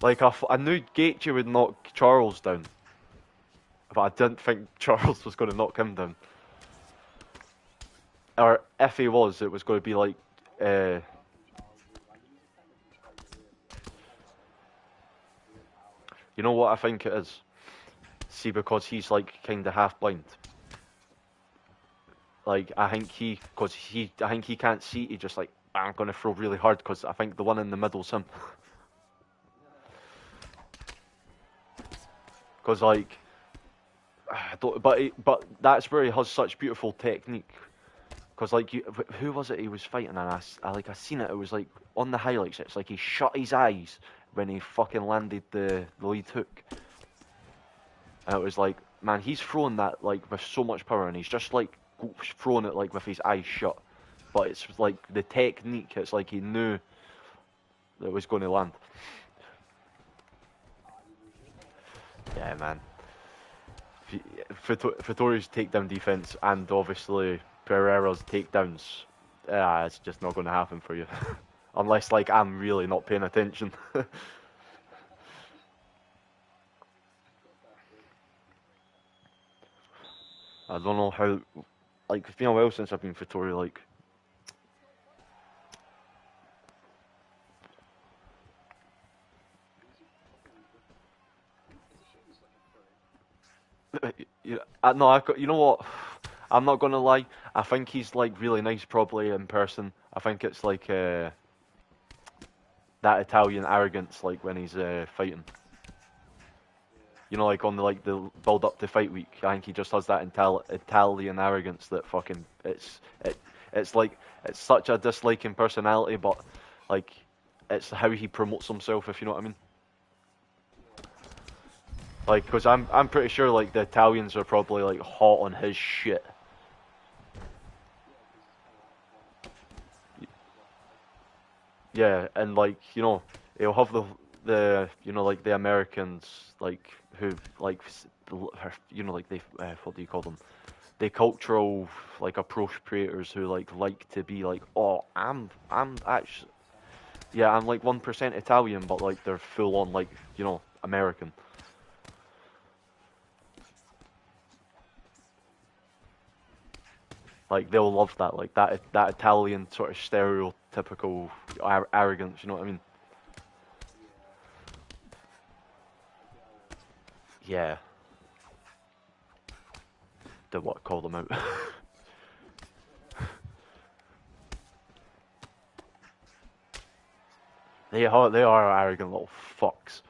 Like I knew Gaethje would knock Charles down, but I didn't think Charles was going to knock him down. or if he was, it was going to be like, uh, you know what I think it is? See, because he's like kind of half blind. Like I think I think he can't see. He just like I'm going to throw really hard because I think the one in the middle's him. Because like, I don't, but that's where he has such beautiful technique. Because like, who was it he was fighting? And I seen it. It was like on the highlights. It's like he shut his eyes when he fucking landed the lead hook. And it was like, man, he's throwing that like with so much power, and he's just like throwing it like with his eyes shut. But it's like the technique. It's like he knew that it was going to land. Yeah, man. Fittori's takedown defense and obviously Pereira's takedowns. It's just not going to happen for you, unless like I'm really not paying attention. I don't know how. Like it's been a while since I've been Fittori. Like. No, you know what? I'm not gonna lie. I think he's like really nice, probably in person. I think it's like that Italian arrogance, like when he's fighting. You know, like on the build up to fight week. I think he just has that Italian arrogance that fucking it's like it's such a disliking personality, but like it's how he promotes himself. If you know what I mean. Like, cause I'm pretty sure like the Italians are probably like hot on his shit. Yeah, and like you know he'll have the you know like the Americans like who like you know like they what do you call them? The cultural like appropriators who like to be like, oh, I'm actually, yeah, I'm like 1% Italian, but like they're full on like you know American. Like they'll love that, like that Italian sort of stereotypical arrogance. You know what I mean? Yeah. The what? Call them out. They are arrogant little fucks.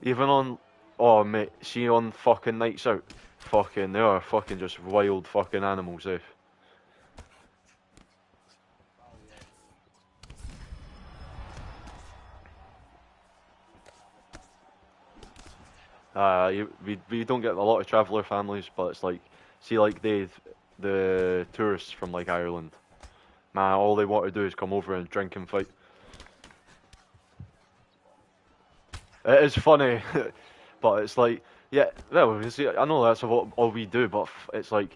Even on, oh mate, see on fucking nights out, fucking they are fucking just wild fucking animals, eh? We don't get a lot of traveller families, but it's like, see like the tourists from like Ireland, man, all they want to do is come over and drink and fight. It is funny, but it's like, yeah, well, you see, I know that's what all we do, but it's like,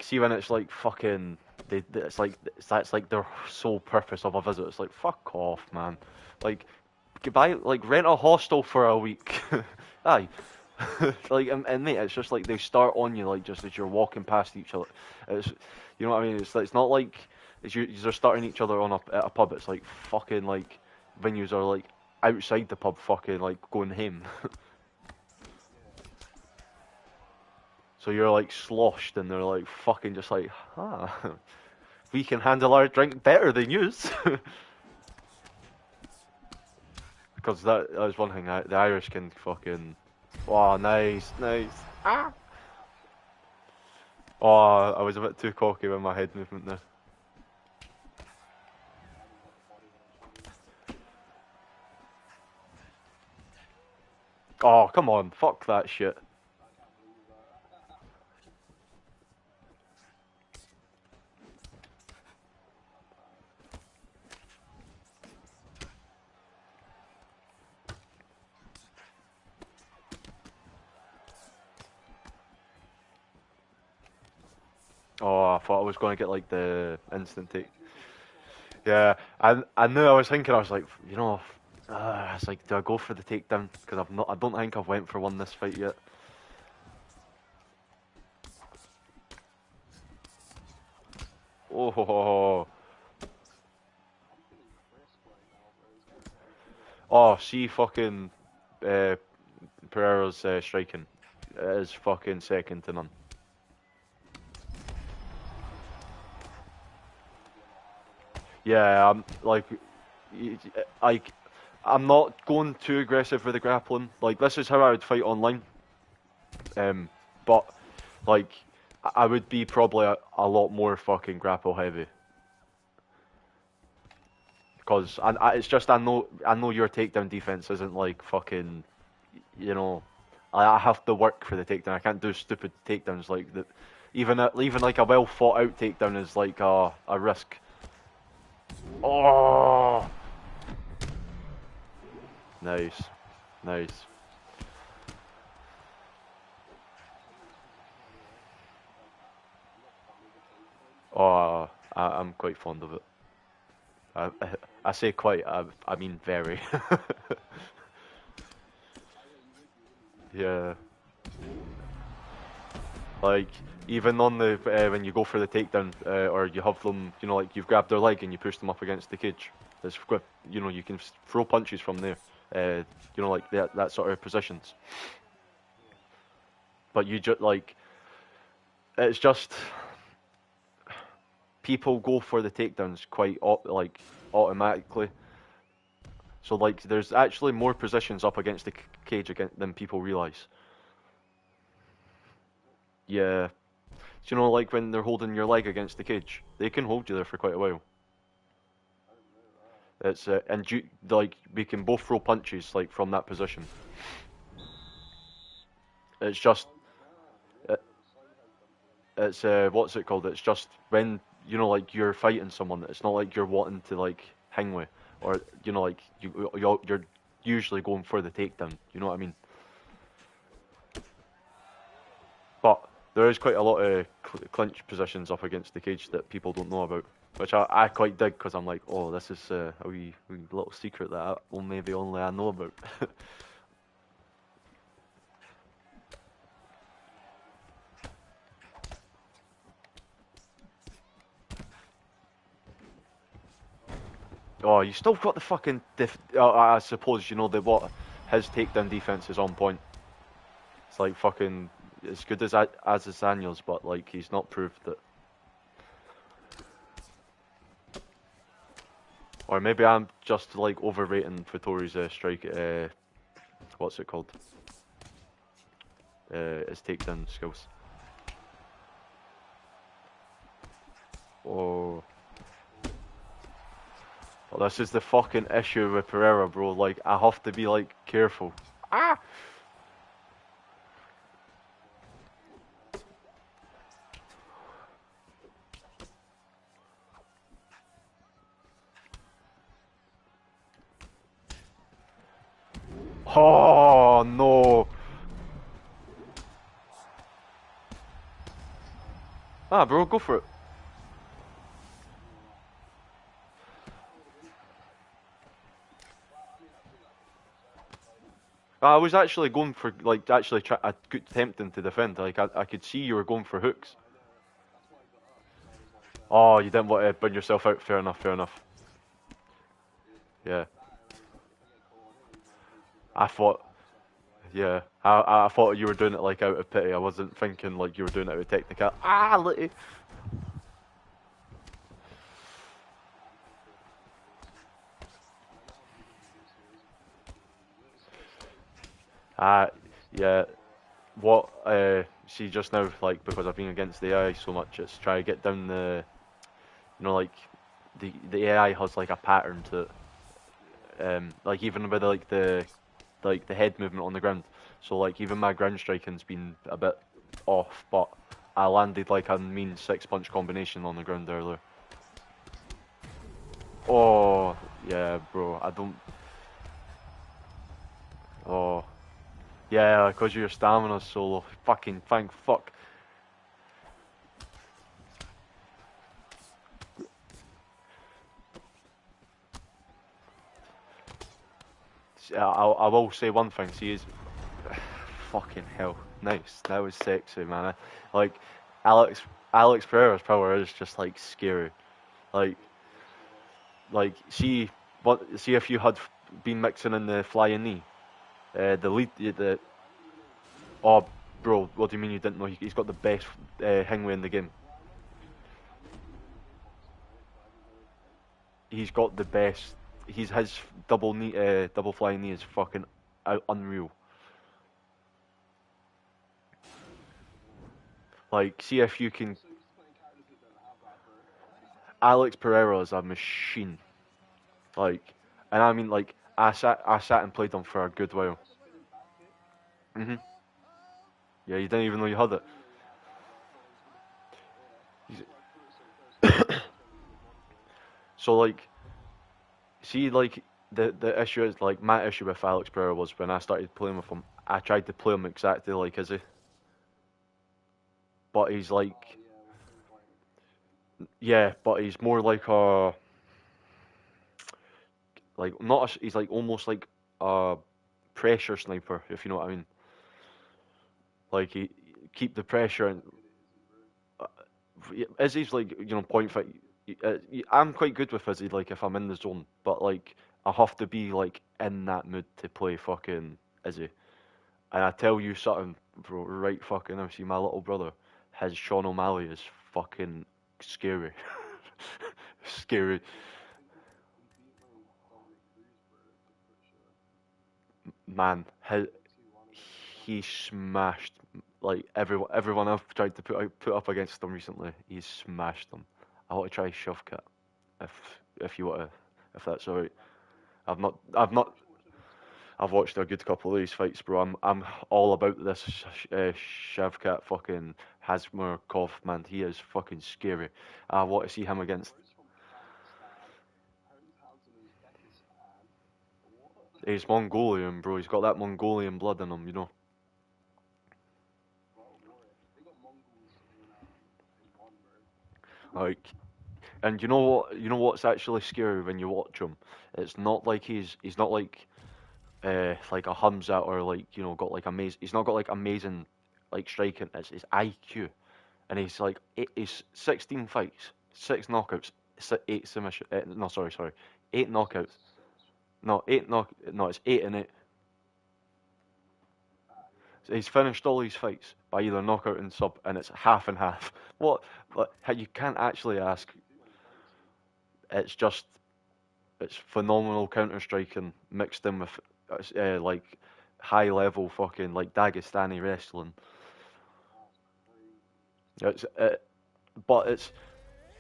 see when it's like fucking, it's like that's like their sole purpose of a visit. It's like fuck off, man. Like, buy like rent a hostel for a week. Aye. Like and mate, it's just like they start on you like just as you're walking past each other. It's you know what I mean. It's not like you're starting each other on at a pub. It's like fucking like when you are like outside the pub, fucking like going home. So you're like sloshed, and they're like fucking just like, we can handle our drink better than yous. Because that is one thing the Irish can fucking. Oh, nice, nice. Ah. Oh, I was a bit too cocky with my head movement there. Oh, come on, fuck that shit. Oh, I thought I was going to get like the instant take. Yeah, I knew I was thinking. I was like, you know, it's like, do I go for the takedown? Because I've not. I don't think I've went for one this fight yet. Oh, oh, see fucking uh, Pereira's striking. It is fucking second to none. Yeah, I'm like, like, I'm not going too aggressive with the grappling. Like, this is how I would fight online. But like, I would be probably a lot more fucking grapple heavy. Because it's just I know your takedown defense isn't like fucking, you know, I have to work for the takedown. I can't do stupid takedowns like that. Even like a well thought out takedown is like a risk. Oh, nice, nice. Oh, I'm quite fond of it. I, I say quite, I mean very. Yeah. Like even on the when you go for the takedown or you have them, you know, like you've grabbed their leg and you push them up against the cage. It's good. You know, you can throw punches from there. You know, like that sort of positions. But you just like it's just people go for the takedowns quite like automatically. So like there's actually more positions up against the cage than people realize. Yeah. So, you know, like when they're holding your leg against the cage, they can hold you there for quite a while. It's and like we can both throw punches like from that position. It's just it, it's what's it called? It's just when you know like you're fighting someone. It's not like you're wanting to like hang with or you know like you're usually going for the takedown. You know what I mean? But there is quite a lot of clinch positions up against the cage that people don't know about, which I quite dig because I'm like, oh, this is a wee little secret that well, maybe only I know about. Oh, you still got the fucking. I suppose you know the what his takedown defense is on point. It's like fucking as good as his Daniels, but like he's not proved that. Or maybe I'm just like overrating Vittori's strike. What's it called? His takedown skills. Oh. Well, this is the fucking issue with Pereira, bro. Like I have to be like careful. Ah. Oh no. Ah, bro, go for it. I was actually going for like actually attempting to defend. Like I could see you were going for hooks. Oh, you didn't want to burn yourself out. Fair enough. Fair enough. Yeah. I thought. Yeah. I thought you were doing it like out of pity. I wasn't thinking like you were doing it out of technical. Ah, litty. Yeah. What? See, just now, like because I've been against the AI so much, it's try to get down the. You know, like the AI has like a pattern to it. Like even with like the head movement on the ground. So like even my ground striking's been a bit off, but I landed like a mean 6 punch combination on the ground earlier. Oh yeah, bro. I don't. Oh yeah, because your stamina's so low. Fucking thank fuck. I will say one thing. See, is fucking hell. Nice. That was sexy, man. Like Alex Alex Pereira's power is just like scary. Like, see see if you had been mixing in the flying knee, the lead, the oh, bro, what do you mean you didn't know? He's got the best Hingway in the game. He's got the best. His double knee, double flying knee is fucking unreal. Like, see if you can. Alex Pereira is a machine. Like, and I mean, like, I sat and played him for a good while. Mhm. Yeah, you didn't even know you had it. So like, see, like the issue is like my issue with Alex Pereira was when I started playing with him. I tried to play him exactly like Izzy, but he's like, yeah, but he's more like a like not a, he's like almost like a pressure sniper, if you know what I mean. Like he keep the pressure and Izzy's like point fight. I'm quite good with Izzy like if I'm in the zone, but like I have to be like in that mood to play fucking Izzy. And I tell you something, bro, right fucking now, see my little brother, his Sean O'Malley is fucking scary. Scary. Man, he smashed like everyone I've tried to put up against him recently, he's smashed them. I want to try shove cat if you want to, if that's alright. I've not I've watched a good couple of these fights, bro. I'm all about this Shavkat fucking Hazmarkov, man. He is fucking scary. I want to see him against. He's Mongolian, bro. He's got that Mongolian blood in him, you know. Like, and you know what? You know what's actually scary when you watch him? It's not like he's not like a Hamza or like got like amazing. He's not got like amazing like striking. It's his IQ. And he's like he's 16 fights, 6 knockouts, 8 submission. No, sorry, 8 knockouts. No, No, it's 8 and 8. So he's finished all these fights by either knockout and sub, and it's half and half. What? But you can't actually ask. It's just it's phenomenal counter striking mixed in with like high level fucking like Dagestani wrestling. It's but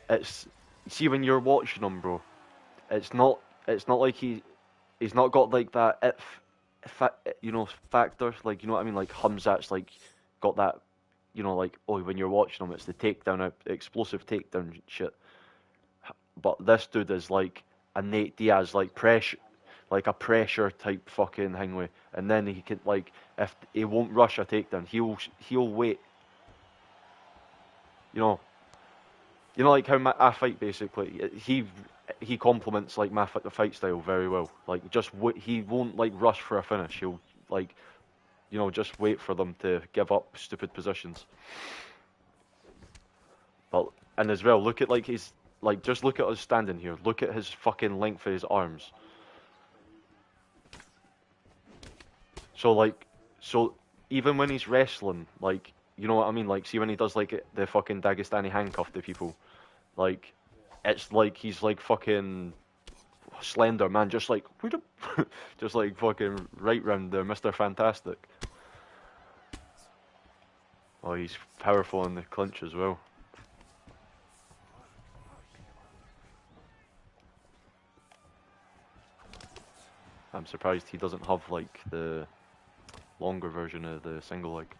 it's see when you're watching him, bro. It's not like he's not got like that factor, like what I mean, like Hamzat's like got that, like, oh, when you're watching him it's the takedown, explosive takedown shit, but this dude is like a Nate Diaz, like pressure, like a pressure type fucking thing with, and then he can, like, if he won't rush a takedown, he'll wait, you know like how I fight basically. He complements like my fight style very well. Like he won't like rush for a finish. He'll like just wait for them to give up stupid positions. But and as well, look at like his like just look at us standing here. Look at his fucking length of his arms. So like so even when he's wrestling, like you know what I mean. Like see when he does like the fucking Dagestani handcuff to people. Like, it's like he's like fucking slender, man. Just like, just like fucking right round there, Mr. Fantastic. Oh, he's powerful in the clinch as well. I'm surprised he doesn't have like the longer version of the single leg.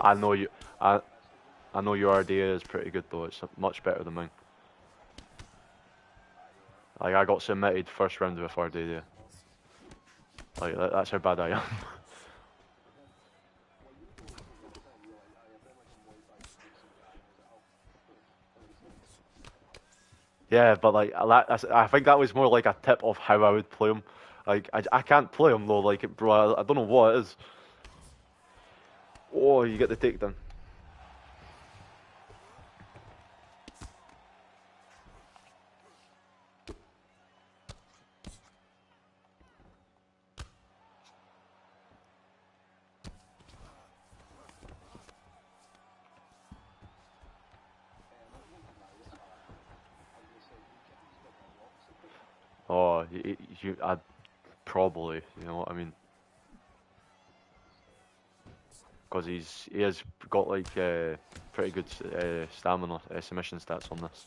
I know you. I know your idea is pretty good though. It's much better than mine. Like I got submitted first round with RDA. Like that's how bad I am. Yeah, but like I think that was more like a tip of how I would play him. Like, I can't play him though, like, bro, I don't know what it is. Oh, you get the takedown. Oh, I'd probably, you know what I mean? Because he has got like pretty good stamina, submission stats on this.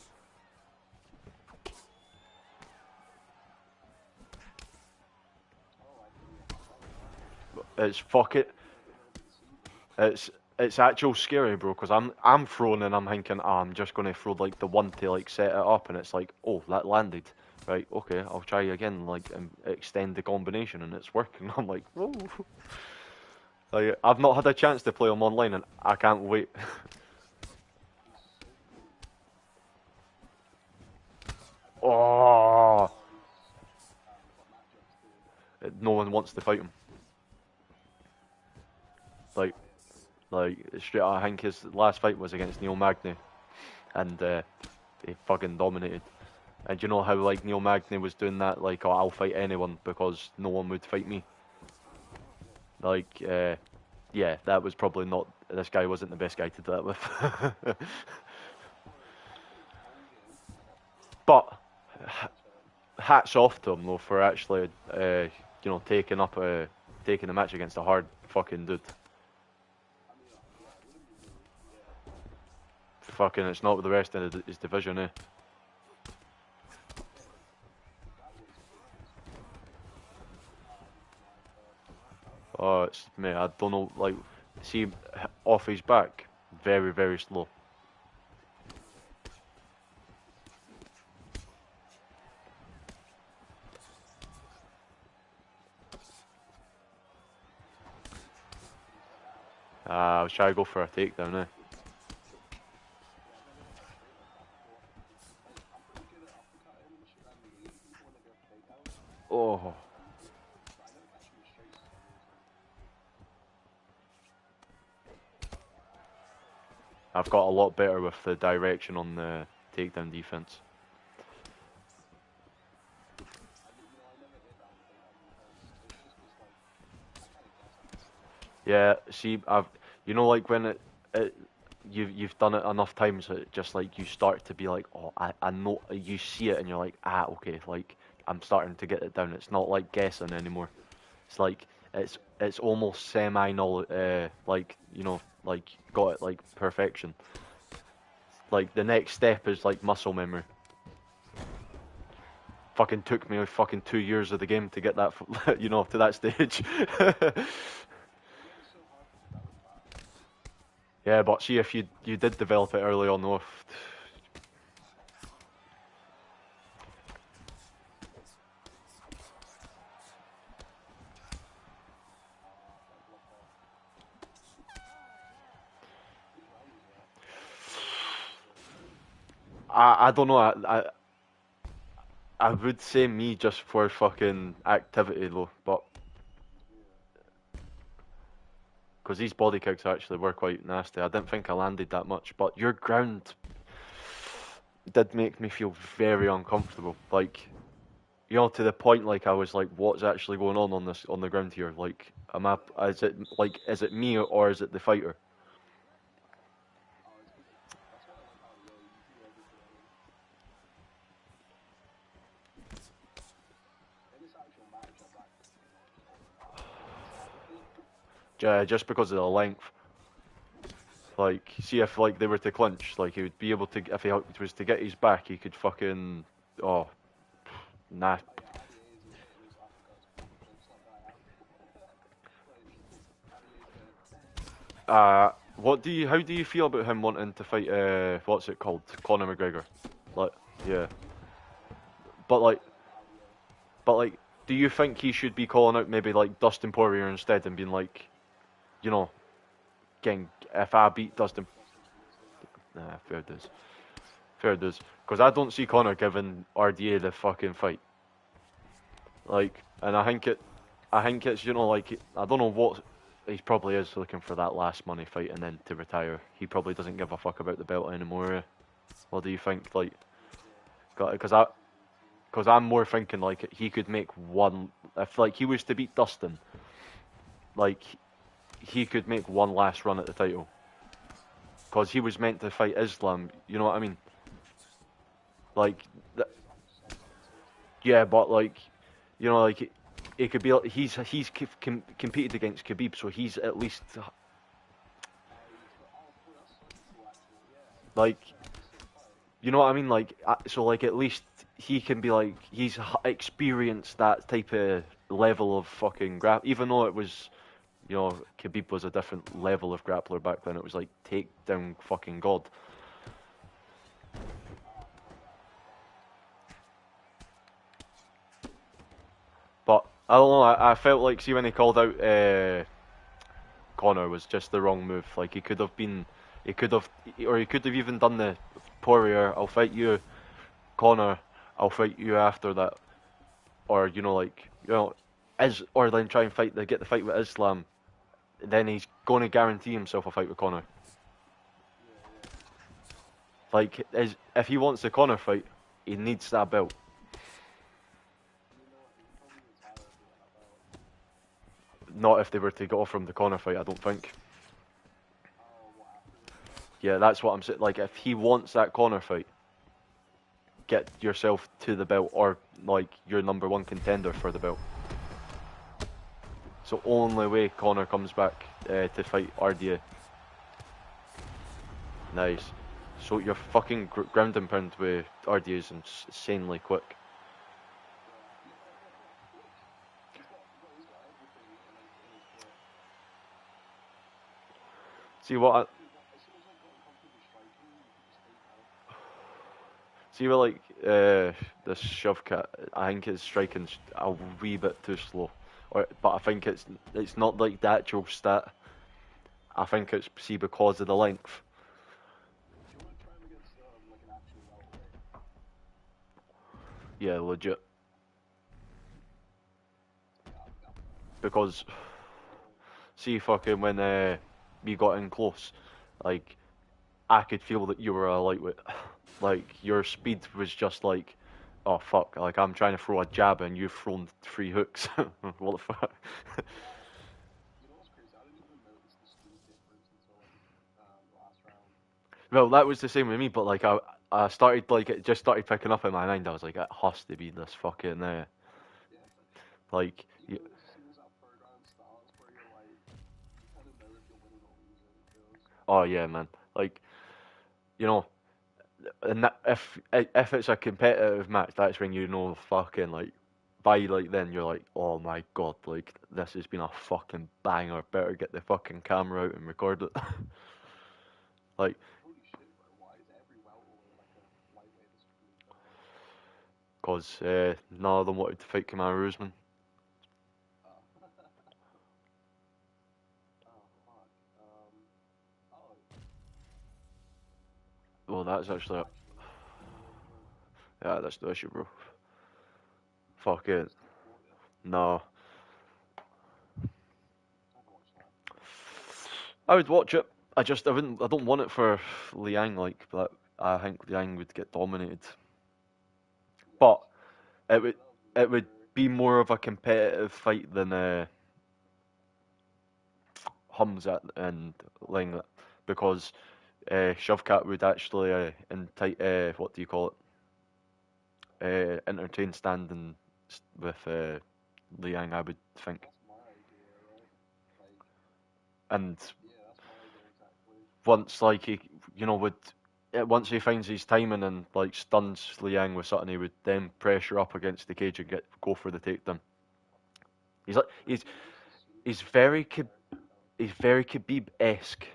It's fuck it. It's actual scary, bro. Because I'm throwing and I'm thinking, I'm just gonna throw like the one to like set it up, and it's like, oh, that landed. Right, okay, I'll try again, like, and extend the combination, and it's working. I'm like, whoa. Like, I've not had a chance to play them online, and I can't wait. Oh, no one wants to fight him. Like, straight. I think his last fight was against Neil Magny, and he fucking dominated. And you know how like Neil Magny was doing that, like, oh, I'll fight anyone because no one would fight me. Like, yeah, that was probably not. This guy wasn't the best guy to do that with. But hats off to him though for actually, taking the match against a hard fucking dude. Fucking, it's not with the rest of his division, eh? Oh, it's mate, I don't know. Like, see, off his back, very very slow. I was trying to go for a takedown, eh? Oh. I've got a lot better with the direction on the takedown defense. Yeah, see, like when you've done it enough times, it just like you start to be like, oh, I know. You see it and you're like, okay, like I'm starting to get it down. It's not like guessing anymore. It's like it's almost semi knowledge, like like got it like perfection. Like the next step is like muscle memory. Fucking took me fucking 2 years of the game to get that, to that stage. Yeah, but see if you did develop it early on though. I don't know. I would say me just for fucking activity though, but because these body kicks actually were quite nasty. I didn't think I landed that much, but your ground did make me feel very uncomfortable. Like, to the point like I was like, what's actually going on the ground here? Like, is it me or is it the fighter? Just because of the length. Like, see if like they were to clinch, like he would be able to. If he was to get his back, he could fucking. Oh, nah. What do you? How do you feel about him wanting to fight? What's it called? Conor McGregor. Like, yeah. But like, do you think he should be calling out maybe like Dustin Poirier instead and being like, you know, getting if I beat Dustin. Nah, fair dues. Fair dues. Because I don't see Conor giving RDA the fucking fight. Like, And I think it's like I don't know what he probably is looking for that last money fight and then to retire. He probably doesn't give a fuck about the belt anymore. What do you think? Like, because I'm more thinking like he could make one if like he was to beat Dustin, like he could make one last run at the title. Because he was meant to fight Islam. You know what I mean? Like, yeah, but like, like it could be like he's competed against Khabib, so he's at least like, you know what I mean? Like, so like at least he can be like he's experienced that type of level of fucking even though it was, Khabib was a different level of grappler back then. It was like take down fucking God. But I don't know. I felt like see when he called out Connor was just the wrong move. Like he could have been, he could have, or he could have even done the Poirier. I'll fight you, Connor. I'll fight you after that, or or then try and get the fight with Islam. Then he's going to guarantee himself a fight with Connor. Like, if he wants the Connor fight, he needs that belt. Not if they were to get off from the Connor fight, I don't think. Yeah, that's what I'm saying. Like, if he wants that Connor fight, get yourself to the belt, or like your number one contender for the belt. So only way Connor comes back to fight RDA. Nice. So your fucking ground and pound with RDA is insanely quick. See what? See what like this shove cat. I think his striking's a wee bit too slow, but I think it's not like the actual stat. I think it's because of the length. Yeah, legit. Because see, fucking when we got in close, like I could feel that you were a lightweight. Like your speed was just like, oh fuck, like I'm trying to throw a jab and you've thrown 3 hooks. What the fuck? Well, that was the same with me, but like I started like it just started picking up in my mind. I was like, it has to be this fucking like. Oh yeah, man. Like, you know, and if it's a competitive match, that's when you know fucking like by like then you're like, oh my god, like this has been a fucking banger. Better get the fucking camera out and record it. Like, cause none of them wanted to fight Kamaru Usman. Well, that's actually yeah, that's the issue, bro. Fuck it. No, I would watch it. I wouldn't. I don't want it for Liang, like, but I think Liang would get dominated. But it would it would be more of a competitive fight than Humza and Ling, because Shovkat would actually what do you call it? Entertain standing with Liang, I would think. And once like he, would once he finds his timing and like stuns Liang with something, he would then pressure up against the cage and go for the takedown. He's like he's very he's very Khabib-esque,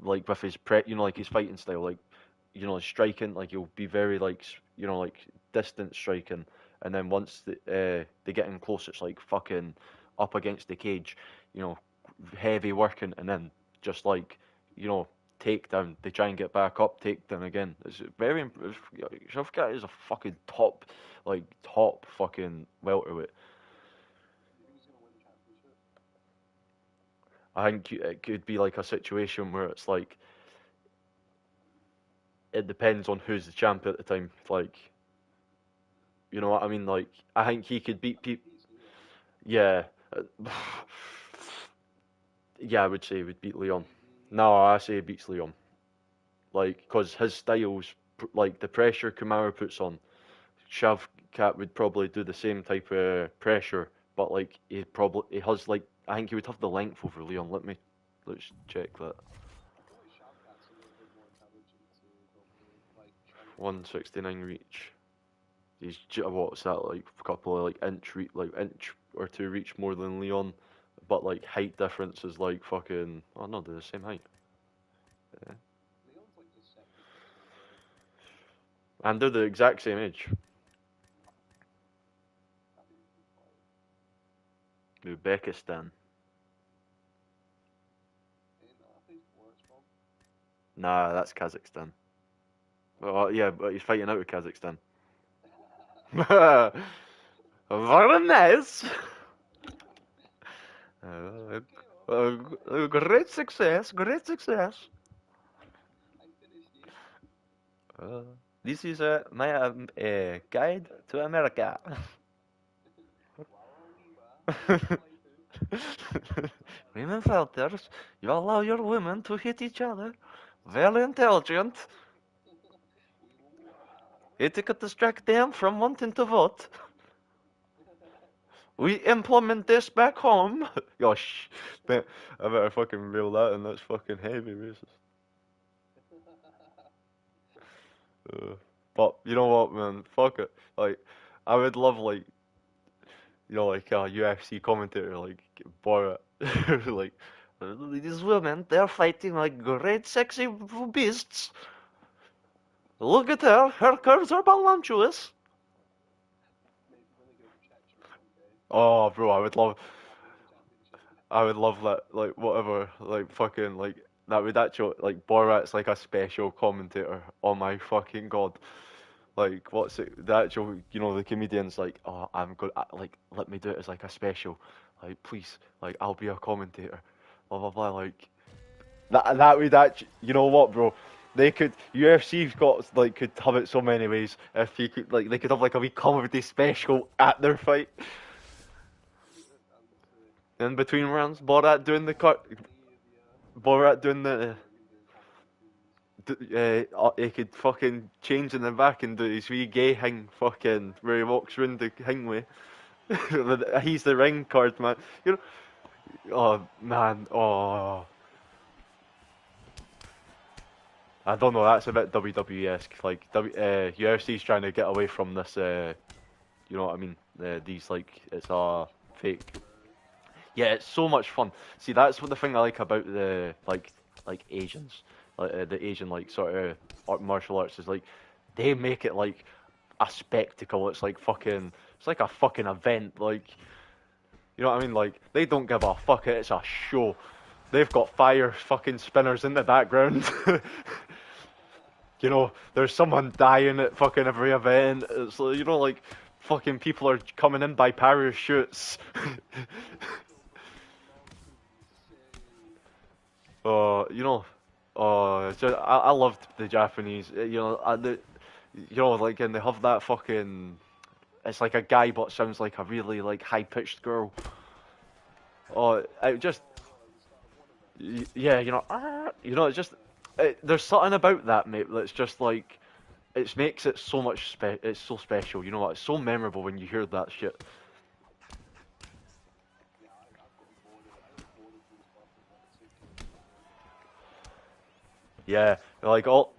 like with his like his fighting style, like striking, like he'll be very like like distant striking, and then once they get in close, it's like fucking up against the cage, you know, heavy working, and then just like you know takedown. They try and get back up, takedown again. It's very Shavkat is a fucking top fucking welterweight. I think it could be like a situation where it's like it depends on who's the champ at the time. Like, you know what I mean? Like, I think he could beat people. Yeah, yeah, I would say he would beat Leon. No, I say he beats Leon. Like, because his styles, like the pressure Kamaru puts on, Shavkat would probably do the same type of pressure, but like he has like I think he would have the length over Leon. Let's check that. 169 reach. He's what's that like? A couple of like inch or two reach more than Leon, but like height difference is like fucking. Oh no, they're the same height. Yeah. And they're the exact same age. Uzbekistan. Nah, that's Kazakhstan. Well, yeah, but he's fighting out of Kazakhstan. Very nice. Great success, great success. This is my guide to America. Women fighters, you allow your women to hit each other. Very intelligent. It could distract them from wanting to vote. We implement this back home. Gosh, I better fucking reel that in. That's fucking heavy racist. But you know what, man? Fuck it. Like, I would love like, you know, like a UFC commentator like Borat, like these women, they're fighting like great sexy beasts. Look at her. Her curves are voluptuous. Oh, bro, I would love that. Like, whatever. Like, fucking, like, that would actually, like, Borat's like a special commentator. Oh my fucking god. Like, what's it? The actual, you know, the comedian's like, oh, I'm good. Like, let me do it as like a special. Like, please, like, I'll be a commentator. Blah blah blah. Like, that would actually, you know what, bro? They could UFC's got like could have it so many ways. If you could like, they could have like a wee comedy special at their fight. In between rounds, Borat doing the. He could fucking change in the back and do his wee gay thing, fucking where he walks round the thing with. He's the ring card man. You know, oh man, oh. I don't know. That's a bit WWE-esque. Like UFC's trying to get away from this. You know what I mean? These like it's a fake. Yeah, it's so much fun. See, that's what the thing I like about the like Asians, like the Asian like sort of martial arts is like they make it like a spectacle. It's like fucking, it's like a fucking event. Like you know what I mean? Like they don't give a fuck. It's a show. They've got fire fucking spinners in the background. You know, there's someone dying at fucking every event. It's like, you know, like fucking people are coming in by parachutes. You know, I loved the Japanese. You know, you know, like, and they have that fucking. It's like a guy, but sounds like a really like high pitched girl. Oh, it just, yeah, you know, it's just, there's something about that, mate. That's just like, it makes it so much it's so special. You know what? It's so memorable when you hear that shit. Yeah, like all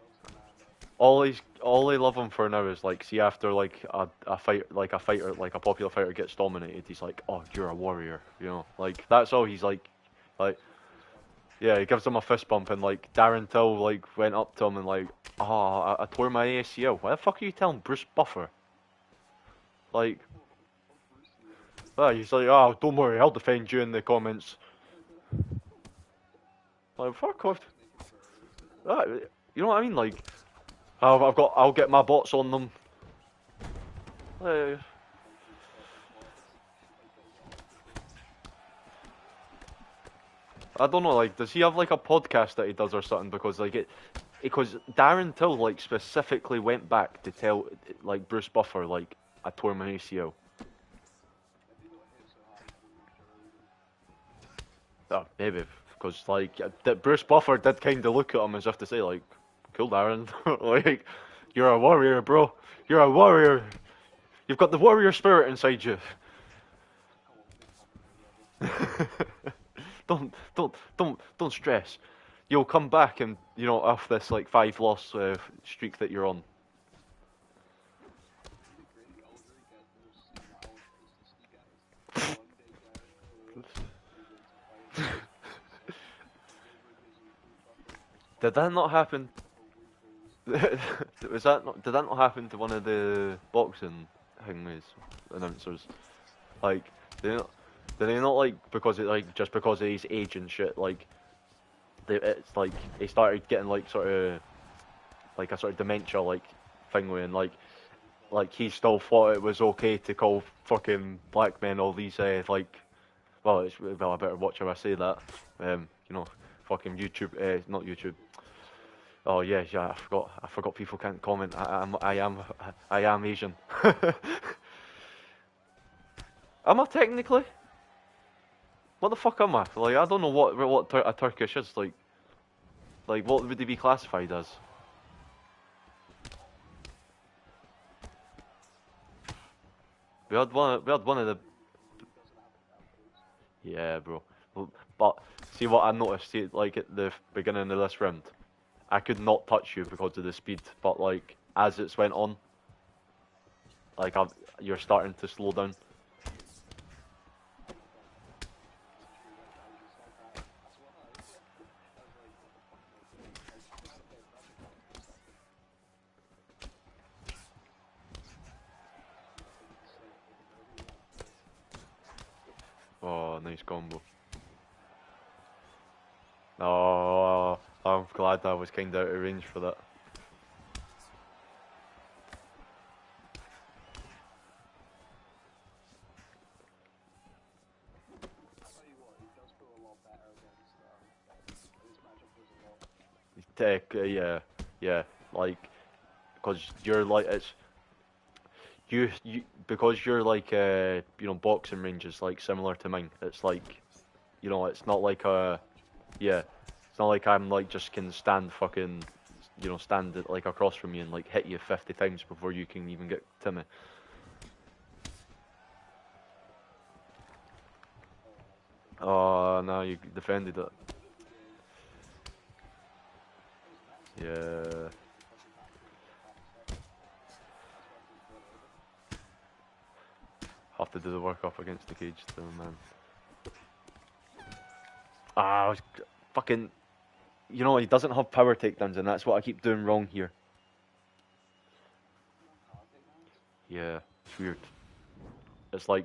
they love him for now is like, see, after like a fight, like a fighter, like a popular fighter gets dominated, he's like, oh, you're a warrior, you know, like that's all he's like, yeah, he gives him a fist bump, and like Darren Till like went up to him and like, oh, I tore my ACL. Why the fuck are you telling Bruce Buffer? Like, he's like, oh, don't worry, I'll defend you in the comments. Like, fuck off. You know what I mean? Like, I'll get my bots on them. Uh, I don't know. Like, does he have like a podcast that he does or something? Because Darren Till like specifically went back to tell like Bruce Buffer like I tore my ACL. Oh, maybe because like that Bruce Buffer did kind of look at him as if to say like, "Cool, Darren, like you're a warrior, bro. You're a warrior. You've got the warrior spirit inside you." Don't stress. You'll come back and off this like 5 loss streak that you're on. Did that not happen? Did that not happen to one of the boxing thingies announcers? Like, did they not like because it like just because of his age and shit? Like, it's like he started getting like sort of like a sort of dementia like thing and like he still thought it was okay to call fucking black men all these well I better watch how I say that fucking YouTube not YouTube. Oh yeah, I forgot people can't comment. I am Asian. Am I technically? What the fuck am I? Like I don't know what a Turkish is like what would they be classified as? We had one of the yeah, bro. But see what I noticed, see, like at the beginning of this round, I could not touch you because of the speed. But like as it's went on, like you're starting to slow down. Oh, nice combo. Oh, I'm glad I was kind of out of range for that. Tech, yeah, like, because you're like it's you because you're like boxing range is like similar to mine. It's like it's not like yeah, it's not like I'm like just can stand fucking stand it like across from you and like hit you 50 times before you can even get to me. Oh no, you defended it. Yeah. Have to do the work up against the cage too, man. I was fucking. He doesn't have power takedowns, and that's what I keep doing wrong here. Yeah, it's weird. It's uh,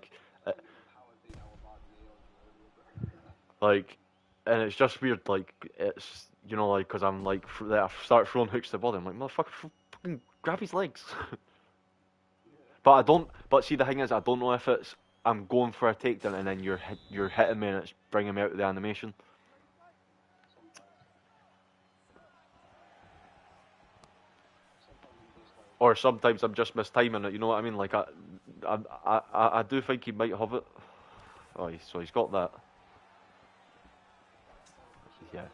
like, and it's just weird. Like, it's like, cause I'm like, I start throwing hooks to the body. I'm like, motherfucker, fucking grab his legs. But I don't. But see, the thing is, I don't know if it's I'm going for a takedown and then you're hitting me and it's bringing me out of the animation. Or sometimes I'm just mistiming it. You know what I mean? Like I do think he might have it. Oh, so he's got that. Yeah.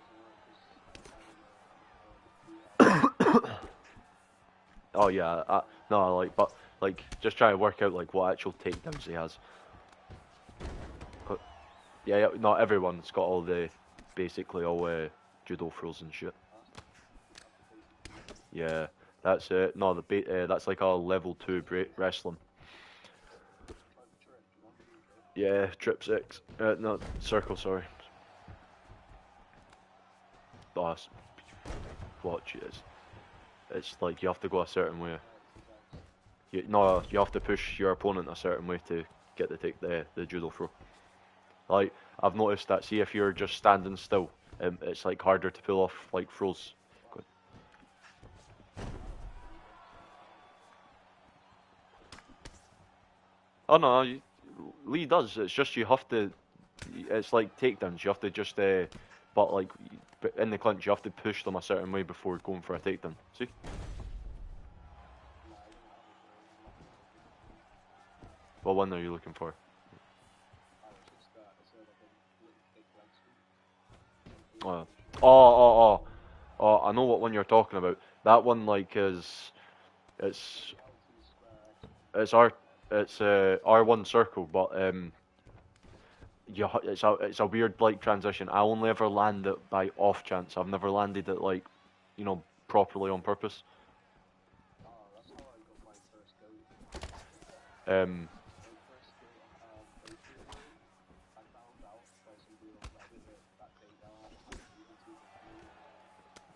Oh yeah. No, but like just trying to work out like what actual takedowns he has. Yeah, not everyone's got all the basically all judo throws and shit. Yeah, that's no that's like a level 2 wrestling. Yeah, trip 6. No, circle, sorry. Oh, watch it. It's like you have to go a certain way. No, you have to push your opponent a certain way to get the judo throw. Like I've noticed that. See, if you're just standing still, it's like harder to pull off like throws Oh no, Lee does. It's just you have to. It's like takedowns. You have to just, but like, in the clinch, you have to push them a certain way before going for a takedown. See? What one are you looking for? Oh, I know what one you're talking about. That one, like, it's it's R it's R1 circle, but it's a weird like transition. I only ever land it by off chance. I've never landed it like, properly on purpose. Um,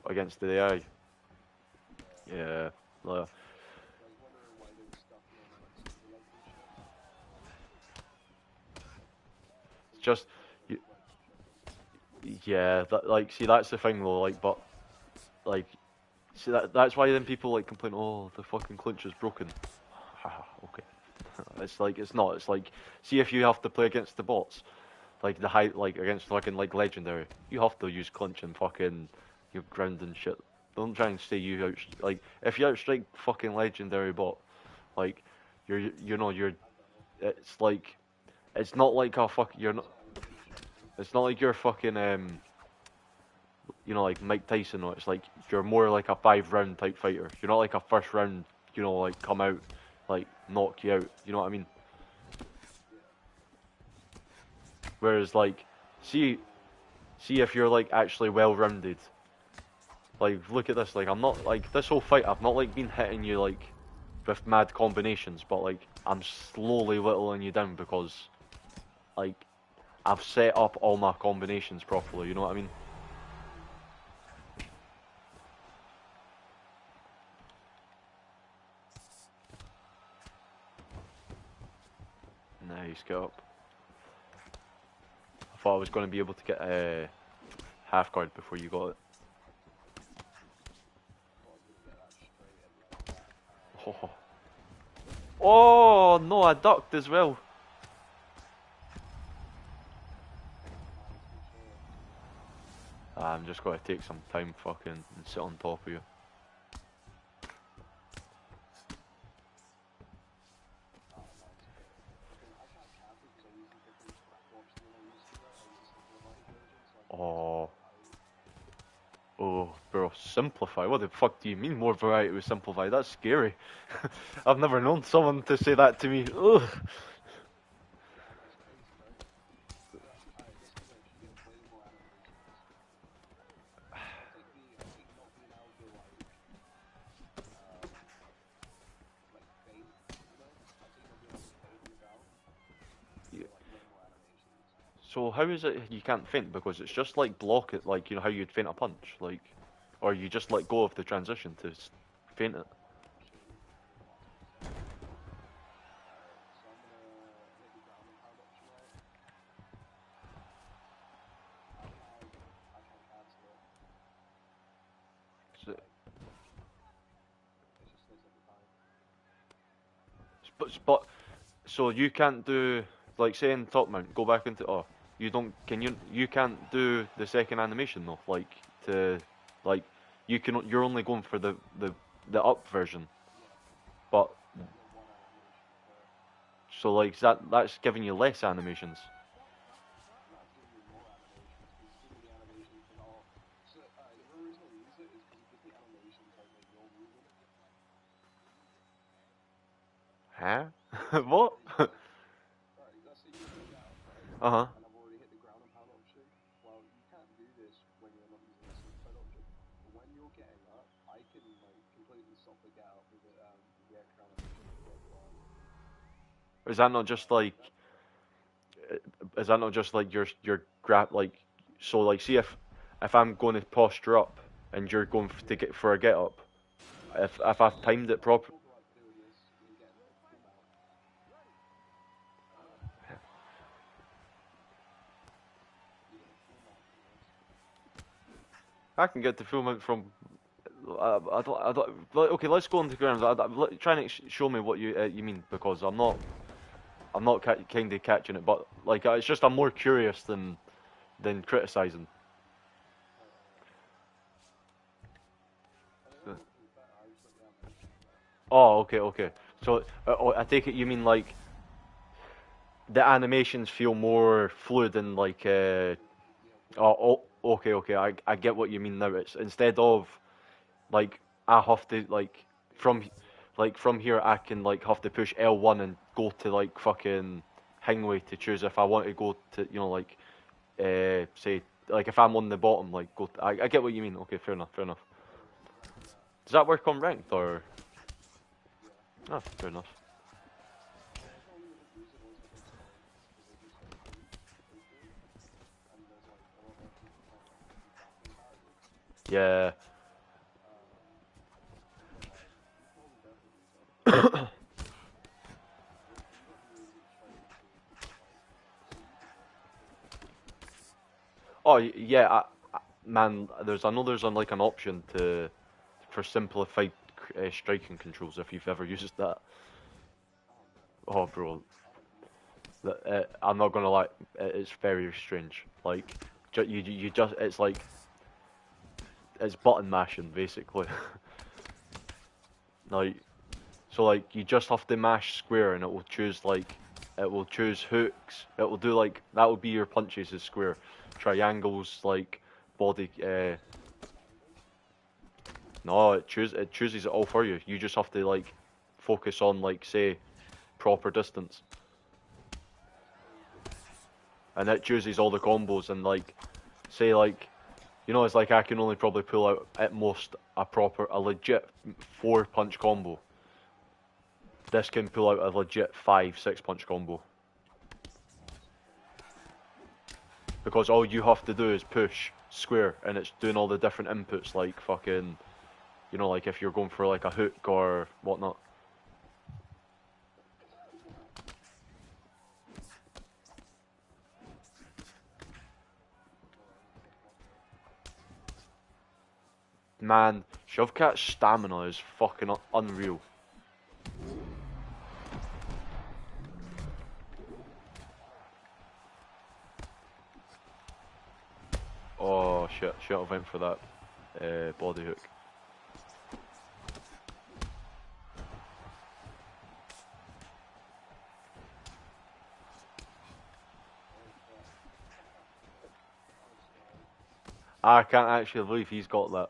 Against the AI. Yeah. uh, It's just, yeah. Like, see, that's the thing though. Like, but like, see that's why then people like complain. Oh, the fucking clinch is broken. Haha, okay. It's like it's not. It's like, see if you have to play against the bots, like the high, like against fucking like legendary, you have to use clinch and fucking your ground and shit. Don't try and say you out like if you outstrike fucking legendary bot, like you're it's like it's not like a fuck you're not it's not like you're fucking like Mike Tyson. Or it's like you're more like a 5 round type fighter. You're not like a first round, like come out, like knock you out. You know what I mean? Whereas like, see see if you're like actually well rounded. Like look at this. Like I'm not like this whole fight. I've not like been hitting you like with mad combinations, but like I'm slowly whittling you down because like I've set up all my combinations properly. You know what I mean? Nice, get up. I thought I was going to be able to get a half guard before you got it. Oh, oh no, I ducked as well. I'm just going to take some time fucking and sit on top of you. Oh. Oh, bro, simplify. What the fuck do you mean more variety with simplify? That's scary. I've never known someone to say that to me. Ugh. So how is it you can't feint? Because it's just like block it, like how you'd feint a punch, like, or you just let go of the transition to feint it. So, but so you can't do like say in top mount, go back into you don't can you can't do the second animation though, like to like you're only going for the up version, but so like that's giving you less animations. Huh? What? Uh-huh. Is that not just like is that not just like your grab like so like see if I'm going to posture up and you're going to get for a get up, if I've timed it proper. I can get the full mount from. I don't. Okay, let's go on the ground. Try and show me what you mean because I'm not. I'm not kind of catching it, but like it's just I'm more curious than criticizing. Oh, okay, okay. So I take it you mean like the animations feel more fluid and like okay, okay. I get what you mean now. It's instead of like I have to from here I can like have to push L1 and go to like fucking Hingway to choose if I want to go to like say like if I'm on the bottom like go to, I get what you mean. Okay, fair enough, fair enough. Does that work on ranked or? Oh, fair enough. Yeah. Oh yeah, man. There's like an option to for simplified striking controls if you've ever used that. Oh, bro, I'm not gonna lie, it's very strange. Like, you just it's like it's button mashing basically. Like, so like you just have to mash square and it will choose hooks. It will do like that will be your punches is square, triangles like body. No, it chooses it all for you. You just have to like focus on like say proper distance, and it chooses all the combos and like say like it's like I can only probably pull out at most a legit 4 punch combo. This can pull out a legit 5, 6 punch combo because all you have to do is push square and it's doing all the different inputs like fucking like if you're going for like a hook or whatnot. Man, Shovkat's stamina is fucking unreal. Oh shit, I went for that body hook. I can't actually believe he's got that.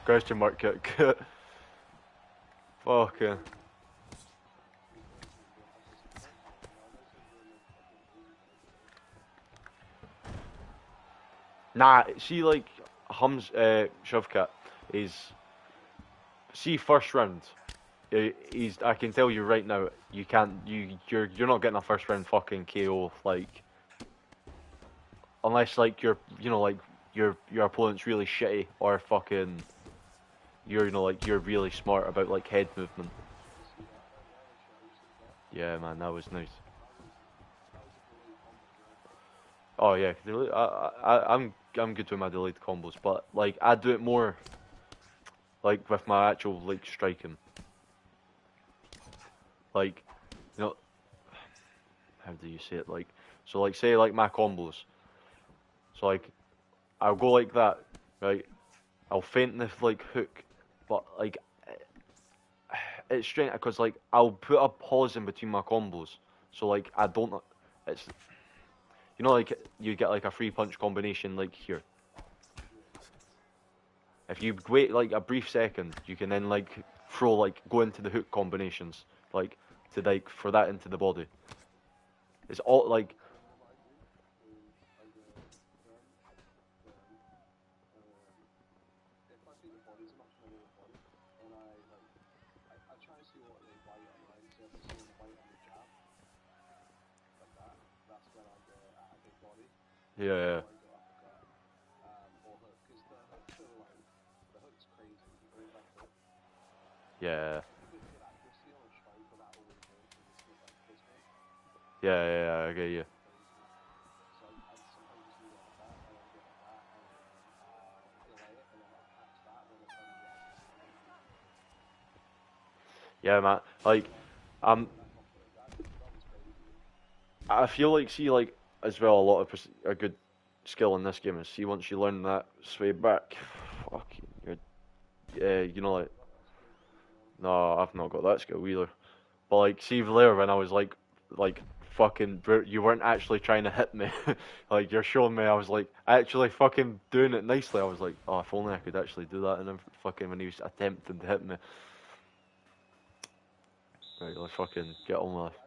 Question mark kick. Fucking. Nah, see like Shovkat is see first round. I can tell you right now, you can't you're not getting a first round fucking KO like unless like like your opponent's really shitty or fucking like you're really smart about like head movement. Yeah, man, that was nice. Oh yeah, I'm good with my delayed combos, but like I do it more like with my actual like striking. Like, you know, how do you say it? Like, so like say like my combos. So like I'll go like that, right? I'll feint the like hook, but like it's strange because like I'll put a pause in between my combos, so like I don't. It's like you get like a 3 punch combination like here. If you wait like a brief second, you can then like throw like go into the hook combinations like to like for that into the body. It's all like yeah, yeah, yeah, I get you. Yeah, man. Like Um, I feel like, see, like, as well, a lot of a good skill in this game is, see, once you learn that sway back, fucking, you know, like, no, I've not got that skill either. But, like, see, there, when I was, like, fucking, you weren't actually trying to hit me. Like, you're showing me, I was, like, actually fucking doing it nicely. I was like, oh, if only I could actually do that. And then fucking, when he was attempting to hit me, right, let's fucking get on with it.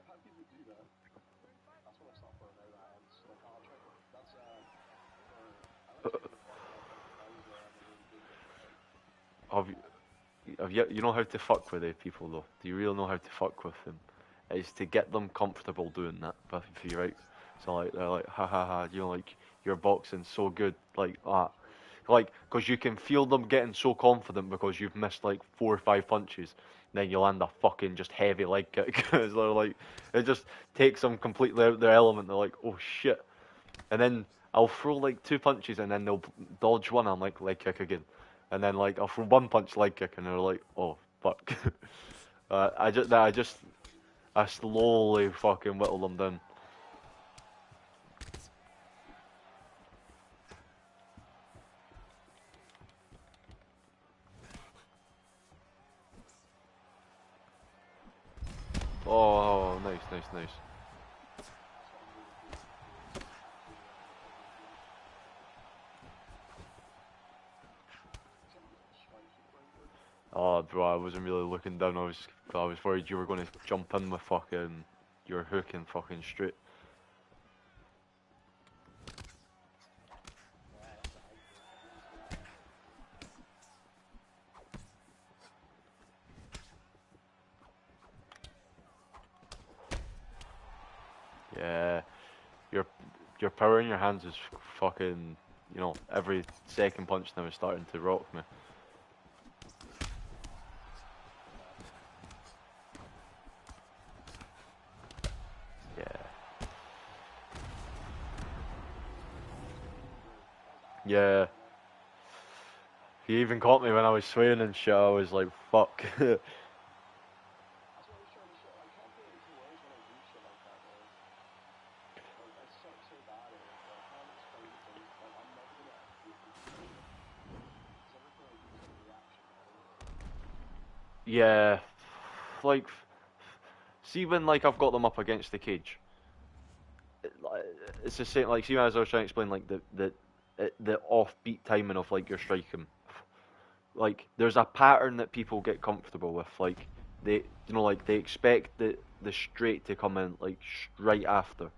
Have you know how to fuck with people though? Do you really know how to fuck with them? It's to get them comfortable doing that for you, right? So like they're like, ha ha ha, you know, like your boxing's so good, like that, like because you can feel them getting so confident because you've missed like 4 or 5 punches, then you land a fucking just heavy leg kick. Because they're like, it just takes them completely out their element. They're like, oh shit, and then I'll throw like 2 punches and then they'll dodge one. I'm like leg kick again, and then like I'll throw one punch leg kick and they're like, oh fuck. I slowly fucking whittle them down. Oh, nice, nice, nice. Oh, bro, I wasn't really looking down. I was worried you were going to jump in with fucking your hook and fucking straight. Yeah, your your power in your hands is fucking. You know, every second punch now is starting to rock me. Yeah. Yeah. He even caught me when I was swaying and shit. I was like, fuck. Yeah. Like, see when like I've got them up against the cage. It's the same. Like, see, as I was trying to explain, like the offbeat timing of like your striking. Like, there's a pattern that people get comfortable with. Like, like they expect the straight to come in like right after.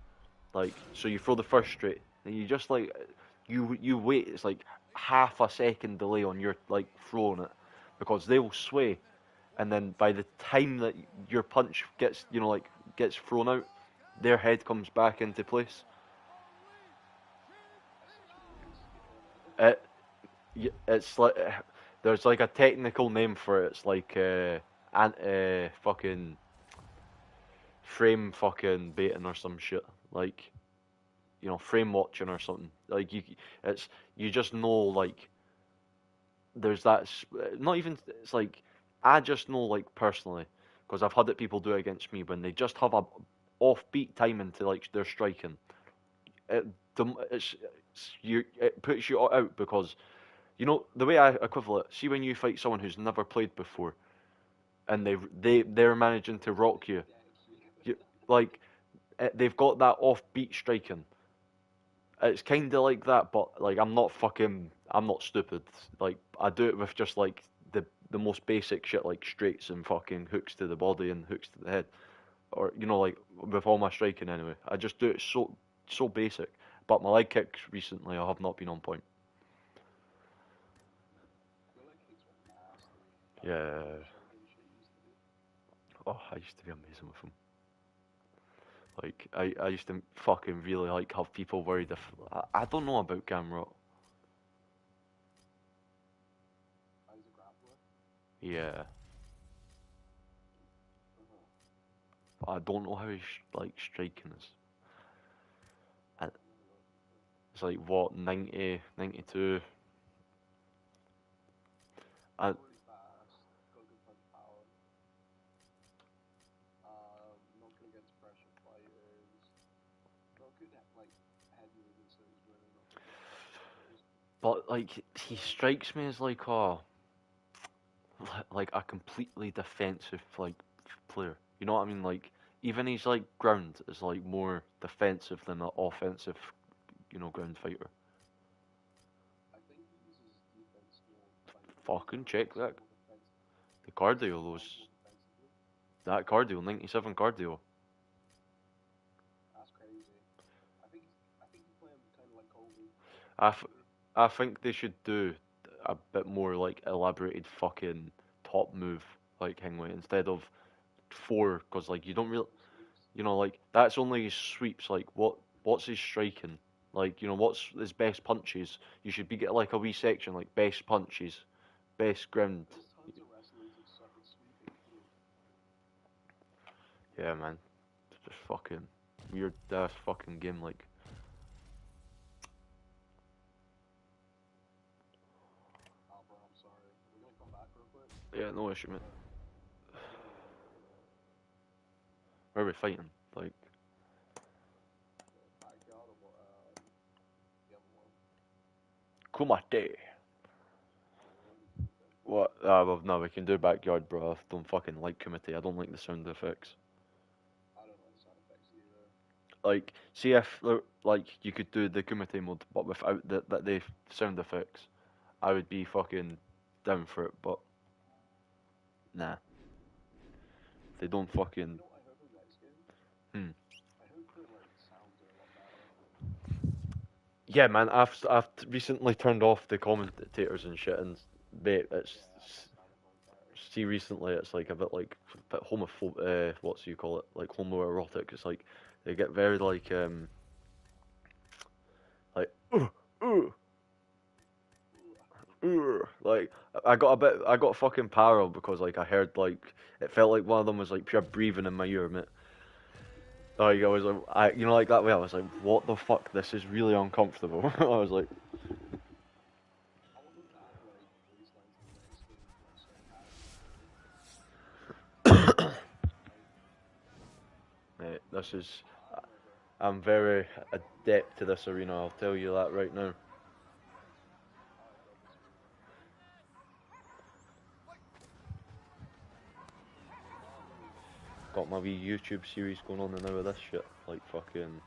Like, so you throw the first straight, and you just like you wait. It's like half a second delay on your like throwing it, because they will sway, and then by the time that your punch gets like gets thrown out, their head comes back into place. It, it's like there's like a technical name for it. It's like fucking frame fucking baiting or some shit. Like, frame watching or something. Like you just know, like, there's that. Not even, it's like, I just know, like, personally, because I've had it people do it against me when they just have a offbeat timing to like their striking. It it puts you out because the way I equivalent. See, when you fight someone who's never played before and they're managing to rock you, like, they've got that offbeat striking. It's kind of like that, but like I'm not stupid. Like, I do it with just like the most basic shit, like straights and fucking hooks to the body and hooks to the head, or like with all my striking anyway. I just do it so basic. But my leg kicks recently, I have not been on point. Yeah. Oh, I used to be amazing with them. Like, I used to fucking really like have people worried if I don't know about Gamrot. Yeah, but I don't know how he's like striking is. It's like what 90, 92. I But like he strikes me as like a completely defensive like player. You know what I mean? Like even his like ground is like more defensive than an offensive, ground fighter. I think he uses his defense more Fucking check that. more defensively. The cardio those More defensively. that cardio 97 cardio. That's crazy. I think he's playing kind of like Kobe. I, f- I think they should do a bit more like elaborated fucking top move like Hingway instead of four because like you don't really Sweeps. like that's only his sweeps. Like what's his striking? Like what's his best punches? You should be getting like a wee section like best punches, best ground. There's tons of wrestlers that suck at sweeping too. Yeah, man, it's just fucking weird ass fucking game. Like Oh, bro, I'm sorry. We're gonna come back real quick. yeah, no issue, man. We're gonna Where are we fighting? Like backyard or the other one. Kumate. What do you think then? What? Well, no, we can do backyard, bro. I don't fucking like Kumite. I don't like the sound effects. I don't like sound effects either. Like, see if like you could do the Kumite mode, but without the sound effects, I would be fucking down for it. But nah, they don't You fucking. know what I heard from next game? Hmm. I heard the like sounds are a lot better. Yeah, man. I've recently turned off the commentators and shit, and mate, it's Yeah, the sound is much better. see recently it's like a bit homophobic. What's you call it? Like homoerotic. It's like they get very like like I got fucking parallel because like I heard like it felt like one of them was like pure breathing in my ear, mate. Like I was like like that way I was like, what the fuck? This is really uncomfortable. I was like, I want them to add like voice lines in the next game, like sarcasm. mate, this is Oh my god. I'm very adept to this arena. I'll tell you that right now. Alright, bro, peace be. Got my wee YouTube series going on now with this shit, like fucking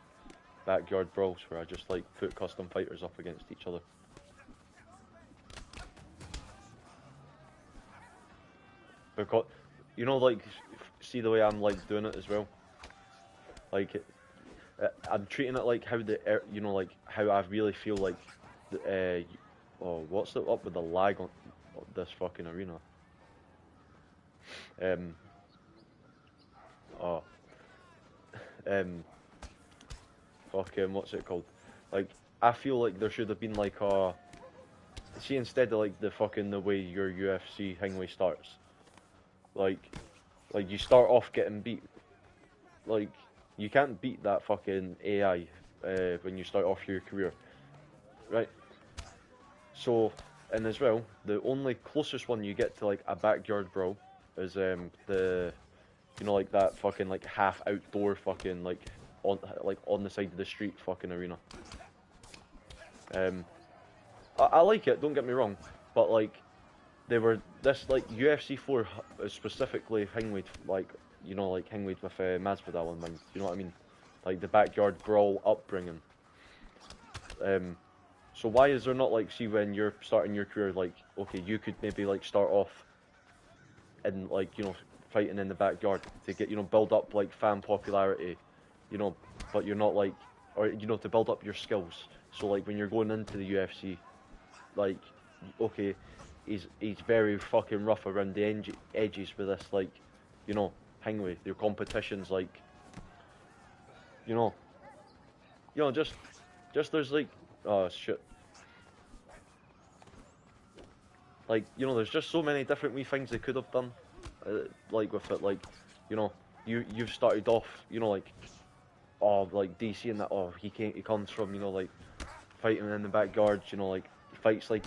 backyard brawls where I just like put custom fighters up against each other. Because like see the way I'm like doing it as well. Like I'm treating it like how like how I really feel like oh what's up with the lag on this fucking arena? Oh fucking what's it called? Like I feel like there should have been like a see instead of like the way your UFC hangway starts, like you start off getting beat. Like you can't beat that fucking AI when you start off your career, right? So and as well, the only closest one you get to like a backyard brawl is the like that fucking like half outdoor fucking like on the side of the street fucking arena. I like it. Don't get me wrong, but like they were this like UFC 4 is specifically Hingweed like like Hingweed with Masvidal in mind. You know what I mean? Like the backyard brawl upbringing. So why is there not like see when you're starting your career like okay you could maybe like start off in like fighting in the backyard to get build up like fan popularity, but you're not like or to build up your skills. So like when you're going into the UFC, like okay, he's very fucking rough around the edges with this like hangway. Your competition's like just there's like oh shit. Like there's just so many different wee things they could have done, like with it. Like you've started off like oh like DC and that oh he comes from like fighting in the backyard. Like he fights like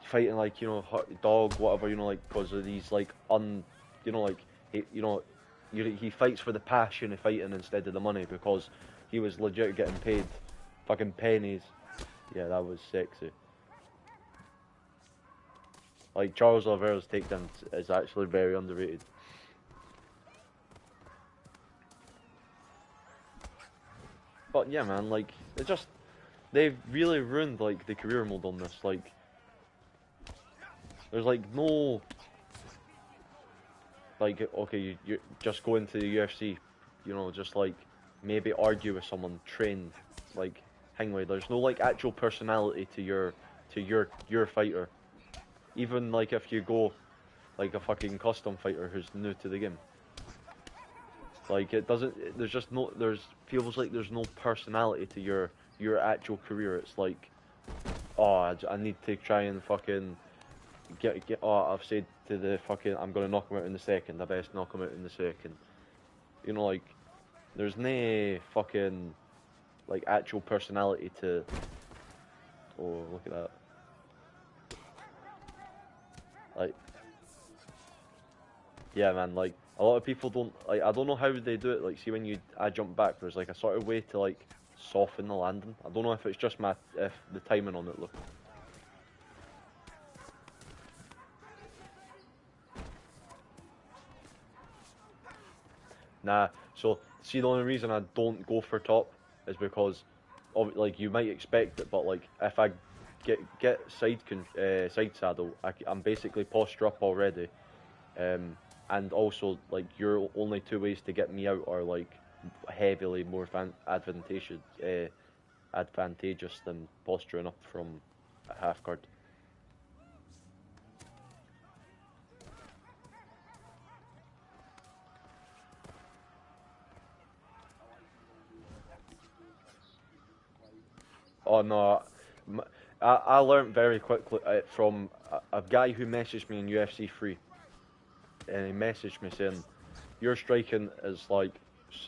fighting like dog whatever like because of these like like he fights for the passion of fighting instead of the money because he was legit getting paid fucking pennies. Yeah, that was sexy. Like, Charles Oliveira's takedown is actually very underrated. But yeah, man, like, it just, they've really ruined, like, the career mode on this. Like, there's, like, no, like, okay, you just go into the UFC, you know, just, like, maybe argue with someone, train, like, hang with. There's no, like, actual personality to your fighter. Even, like, if you go, like, a fucking custom fighter who's new to the game. Like, it doesn't, there's just no, feels like there's no personality to your actual career. It's like, oh, I need to try and fucking oh, I've said to the fucking, I'm gonna knock him out in the second, I best knock him out in the second. You know, like, there's no fucking, like, actual personality to, oh, look at that. Like, yeah, man, like, a lot of people don't, like, I don't know how they do it, like, see when I jump back, there's, like, a sort of way to, like, soften the landing. I don't know if it's just if the timing on it, look. Nah, so, see, the only reason I don't go for top is because, like, you might expect it, but, like, if I get side saddle, I'm basically posture up already. And also, like, your only two ways to get me out are, like, heavily more advantageous than posturing up from a half guard. Oh no, I learned very quickly from a guy who messaged me in UFC 3, and he messaged me saying, your striking is, like,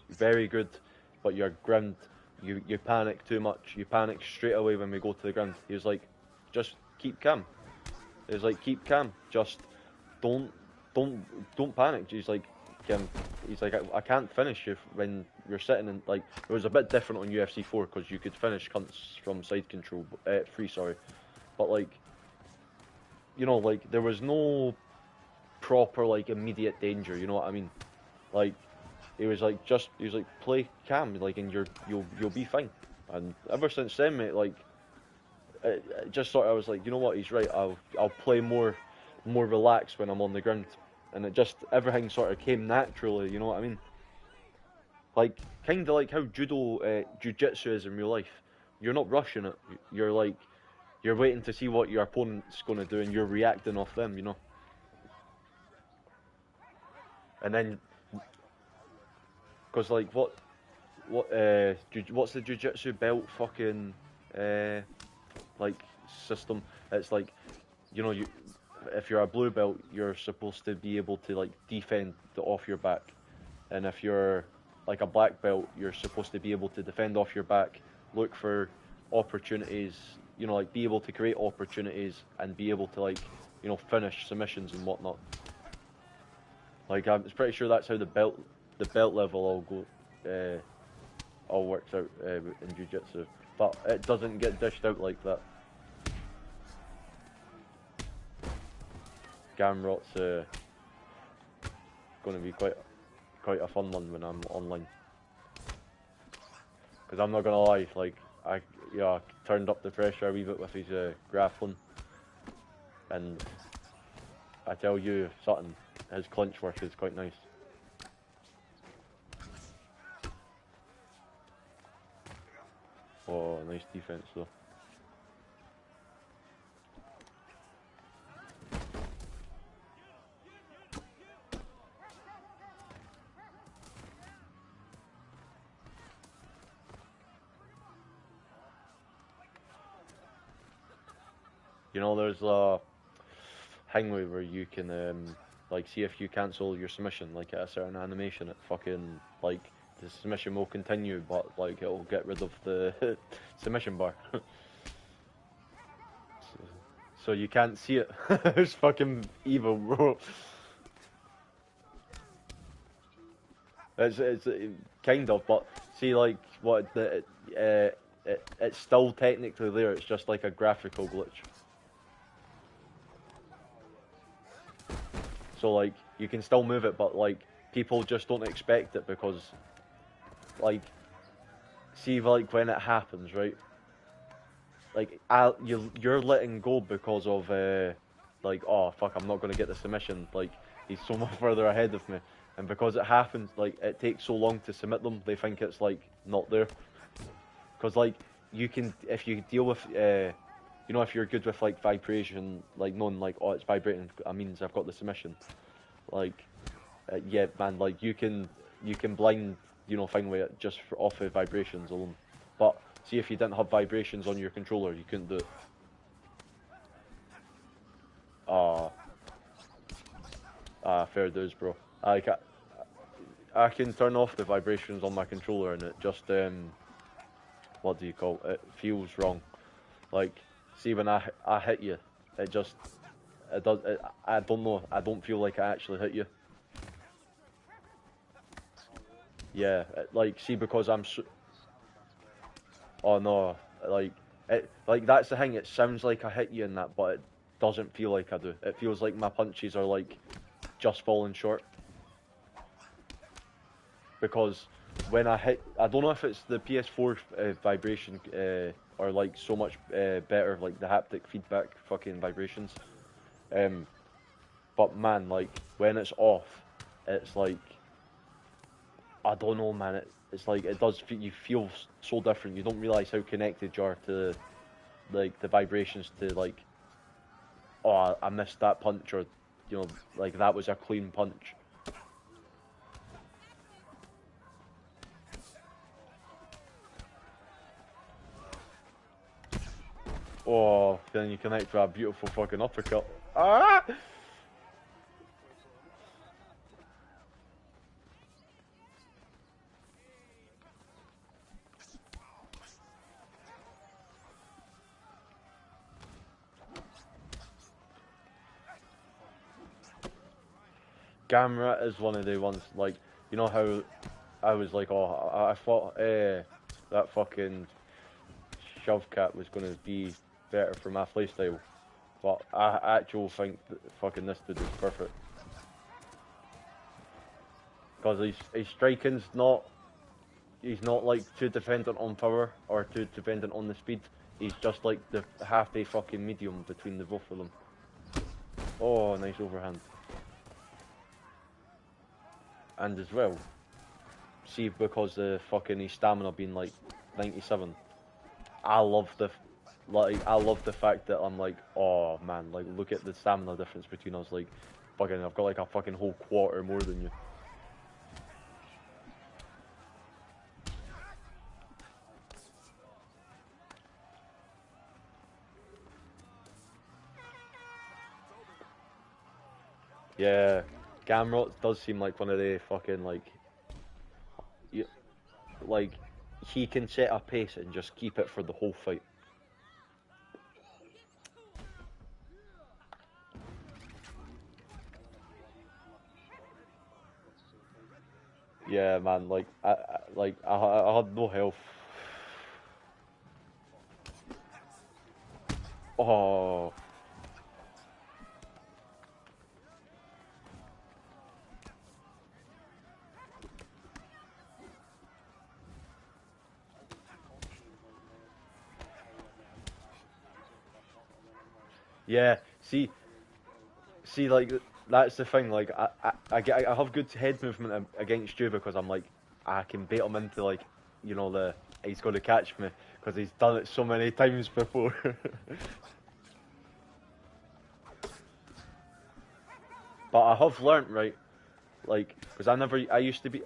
very good, but your ground, you panic too much. You panic straight away when we go to the ground. He was like, just keep calm. He was like, keep calm. Just don't panic. He's like, I can't finish you when you're sitting in, like, it was a bit different on UFC 4 because you could finish cunts from side control, 3, sorry. But, like, you know, like, there was no proper, like, immediate danger, you know what I mean? Like, he was like, play calm, like, and you'll be fine. And ever since then, mate, like, it just sort of, I was like, you know what, he's right, I'll play more relaxed when I'm on the ground. And it just, everything sort of came naturally, you know what I mean? Like, kind of like how jiu-jitsu is in real life. You're not rushing it, you're like, you're waiting to see what your opponent's going to do and you're reacting off them, you know? And then, because, like, what's the jiu-jitsu belt fucking, like, system? It's like, you know, if you're a blue belt, you're supposed to be able to, like, defend off your back. And if you're, like, a black belt, you're supposed to be able to defend off your back, look for opportunities, you know, like, be able to create opportunities and be able to, like, you know, finish submissions and whatnot. Like, I'm pretty sure that's how the belt level all works out in jiu-jitsu. But it doesn't get dished out like that. Gamrot's going to be quite a fun one when I'm online. Because I'm not going to lie, like, I turned up the pressure a wee bit with his grappling. And I tell you something, his clinch work is quite nice. Oh, nice defense though. You know, there's a hangway where you can like, see if you cancel your submission, like, at a certain animation, it fucking, like, the submission will continue, but, like, it'll get rid of the submission bar. So you can't see it. It's fucking evil, bro. It's kind of, but see, like, what it's still technically there. It's just like a graphical glitch. So like you can still move it, but like people just don't expect it because, like, see, like when it happens, right? Like you're letting go because of like, oh fuck, I'm not gonna get the submission. Like he's so much further ahead of me, and because it happens, like it takes so long to submit them, they think it's like not there. Because like you can, if you deal with you know, if you're good with like vibration, like knowing like, oh, it's vibrating, that means I've got the submission. Like yeah, man, like you can blind, you know, thing with it just off of vibrations alone. But see, if you didn't have vibrations on your controller, you couldn't do it. Fair dues, bro. I can turn off the vibrations on my controller, and it just what do you call it? It feels wrong. Like, see, when I hit you, it just it does. I don't know. I don't feel like I actually hit you. Yeah, like, see, because I'm so... Oh no, like that's the thing. It sounds like I hit you in that, but it doesn't feel like I do. It feels like my punches are like just falling short. Because when I hit, I don't know if it's the PS4 vibration or like so much better, like the haptic feedback fucking vibrations. But man, like when it's off, it's like, I don't know, man. It's like it does. You feel so different. You don't realize how connected you are to like the vibrations to like, oh, I missed that punch, or you know, like that was a clean punch. Oh, then you connect to a beautiful fucking uppercut. Ah! Gamera is one of the ones, like, you know how I was like, oh, I thought that fucking shove cat was going to be better for my playstyle, but I actually think that fucking this dude is perfect. Because his striking's not, he's not like too dependent on power or too dependent on the speed. He's just like the half a fucking medium between the both of them. Oh, nice overhand. And as well, see, because the fucking his stamina being like 97, I love the fact that I'm like, oh man, like look at the stamina difference between us. Like, fucking, I've got like a fucking whole quarter more than you. Yeah, Gamrot does seem like one of the fucking like he can set a pace and just keep it for the whole fight. Yeah, man. Like I had no health. Oh. Yeah, see, like that's the thing. Like I have good head movement against you because I'm like, I can bait him into like, you know, he's going to catch me because he's done it so many times before. But I have learnt, right, like, because I used to be,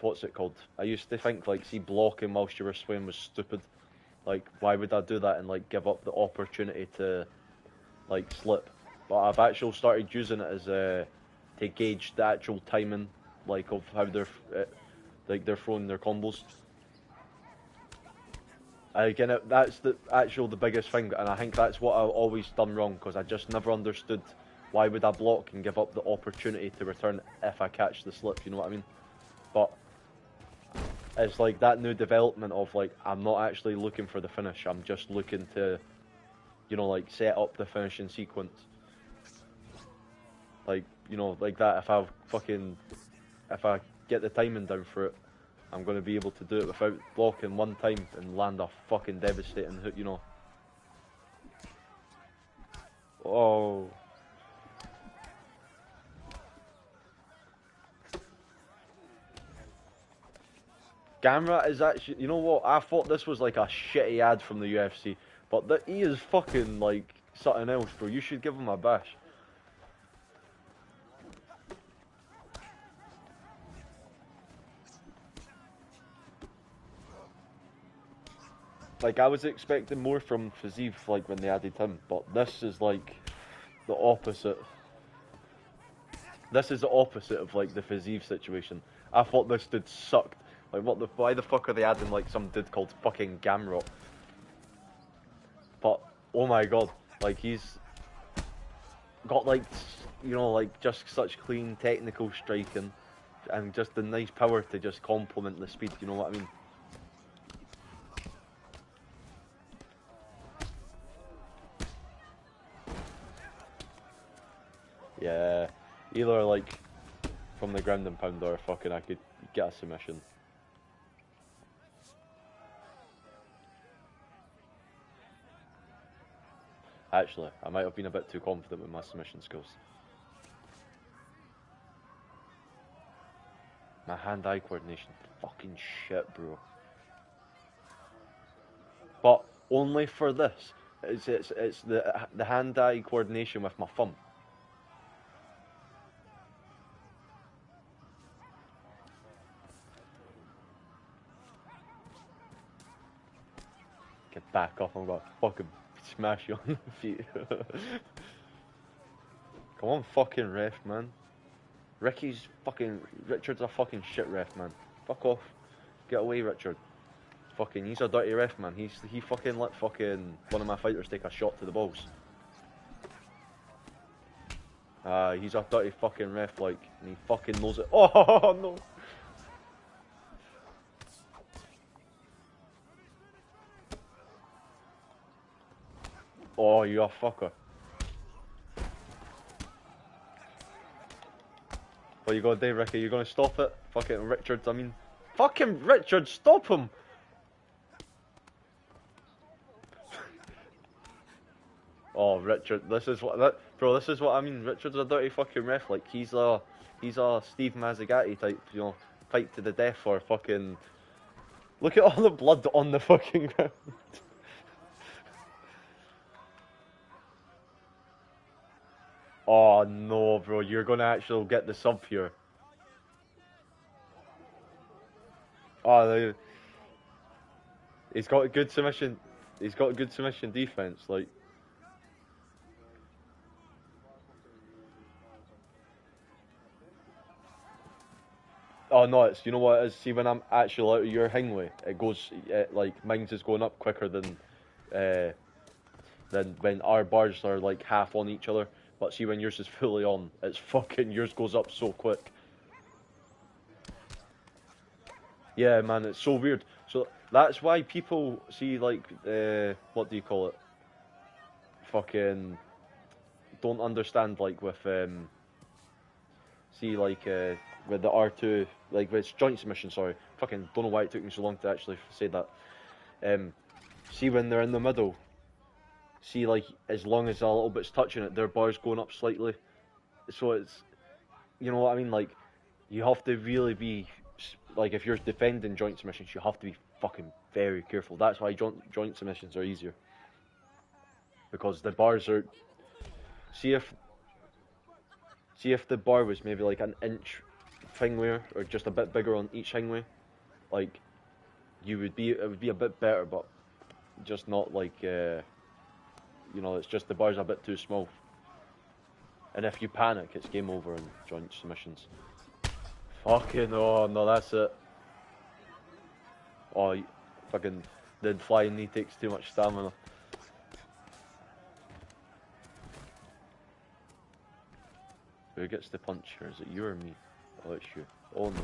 what's it called? I used to think like, see, blocking whilst you were swinging was stupid. Like, why would I do that and like give up the opportunity to like slip? But I've actually started using it as to gauge the actual timing, like of how they're throwing their combos. Again, that's the biggest thing, and I think that's what I've always done wrong because I just never understood why would I block and give up the opportunity to return if I catch the slip. You know what I mean? But it's like that new development of like, I'm not actually looking for the finish, I'm just looking to, you know, like set up the finishing sequence. Like, you know, like that, if I get the timing down for it, I'm going to be able to do it without blocking one time and land a fucking devastating hook, you know. Oh. Gamera is actually, you know what, I thought this was like a shitty ad from the UFC, but he is fucking like something else, bro. You should give him a bash. Like, I was expecting more from Fazeev, like, when they added him, but this is like the opposite. This is the opposite of like the Fazeev situation. I thought this dude sucked. Like, why the fuck are they adding like some dude called fucking Gamrot? But oh my god, like he's got like, you know, like just such clean technical striking and just the nice power to just complement the speed. You know what I mean? Yeah, either like from the ground and pound or fucking I could get a submission. Actually, I might have been a bit too confident with my submission skills. My hand-eye coordination, fucking shit, bro. But only for this. It's the hand-eye coordination with my thumb. Get back up, I'm gonna fucking smash you on the feet. Come on, fucking ref, man. Richard's a fucking shit ref, man. Fuck off. Get away, Richard. Fucking, he's a dirty ref, man. He fucking let fucking one of my fighters take a shot to the balls. He's a dirty fucking ref, like, and he fucking knows it. Oh, no. Oh, you a fucker. What you gonna do, Ricky? You gonna stop it? Fucking Richard, I mean... Fucking Richard, stop him! Oh, Richard, this is what I mean. Richard's a dirty fucking ref. Like, he's a Steve Mazzagatti type, you know, fight to the death or fucking... Look at all the blood on the fucking ground. Oh no, bro, you're gonna actually get the sub here. Oh, he's got a good submission. He's got a good submission defense. Like, oh no, it's, you know what it is. See, when I'm actually out of your hingway, like mine's is going up quicker uh, than when our bars are like half on each other. But see, when yours is fully on, it's fucking, yours goes up so quick. Yeah, man, it's so weird. So that's why people see, like, what do you call it? Fucking don't understand, like, with see, like, with the R2, like with joint submission. Sorry, fucking don't know why it took me so long to actually say that. See, when they're in the middle, see, like, as long as a little bit's touching it, their bar's going up slightly. So it's, you know what I mean? Like, you have to really be, like, if you're defending joint submissions, you have to be fucking very careful. That's why joint submissions are easier. Because the bars are, see if the bar was maybe like an inch hingway or just a bit bigger on each hingway, like, it would be a bit better, but just not like, you know, it's just the bar's a bit too small. And if you panic, it's game over in joint submissions. Fucking, oh no, that's it. Oh, fucking, the flying knee takes too much stamina. Who gets the punch here? Is it you or me? Oh, it's you. Oh no.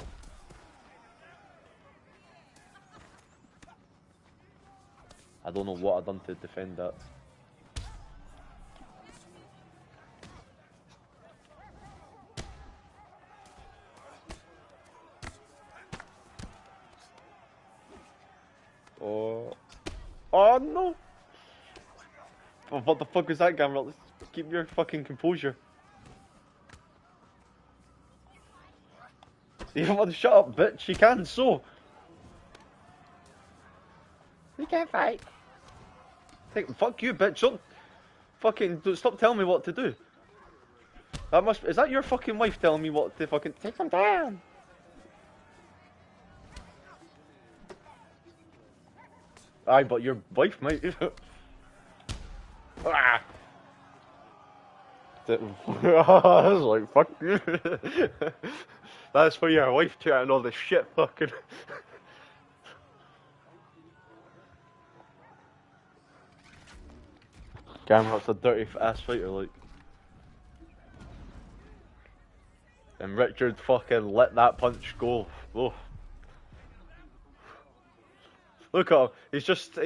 I don't know what I done to defend that. Oh. Oh no! What the fuck was that, Gamrot? Let's keep your fucking composure. You don't want to shut up, bitch. You can, so. You can't fight. Fuck you, bitch. Don't stop telling me what to do. Is that your fucking wife telling me what to fucking take him down? Aye, but your wife might. Ah. I was like, fuck you. That's for your wife chatting all this shit, fucking. Gamrot's a dirty ass fighter, like. And Richard fucking let that punch go. Oh. Look at him. He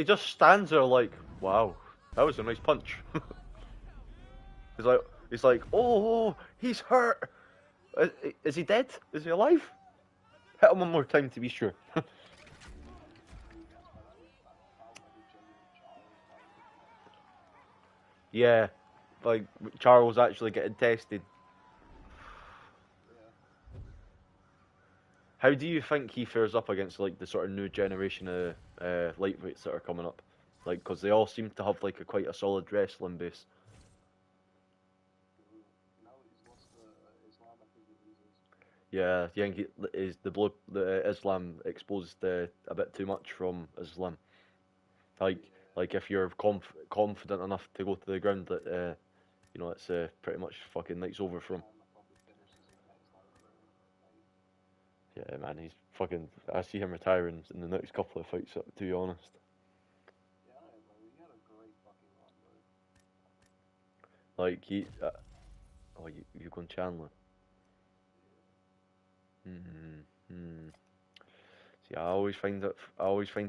just stands there like, wow, that was a nice punch. he's like, oh, he's hurt. Is he dead? Is he alive? Hit him one more time to be sure. Yeah, like Charles actually getting tested. How do you think he fares up against like the sort of new generation of lightweights that are coming up? Like, because they all seem to have like quite a solid wrestling base. Yeah, I think the Islam exposed a bit too much from Islam. Like if you're confident enough to go to the ground, that you know, it's pretty much fucking night's over for him. Yeah, man, he's fucking. I see him retiring in the next couple of fights. To be honest. Like oh, you gone Chandler. See, I always find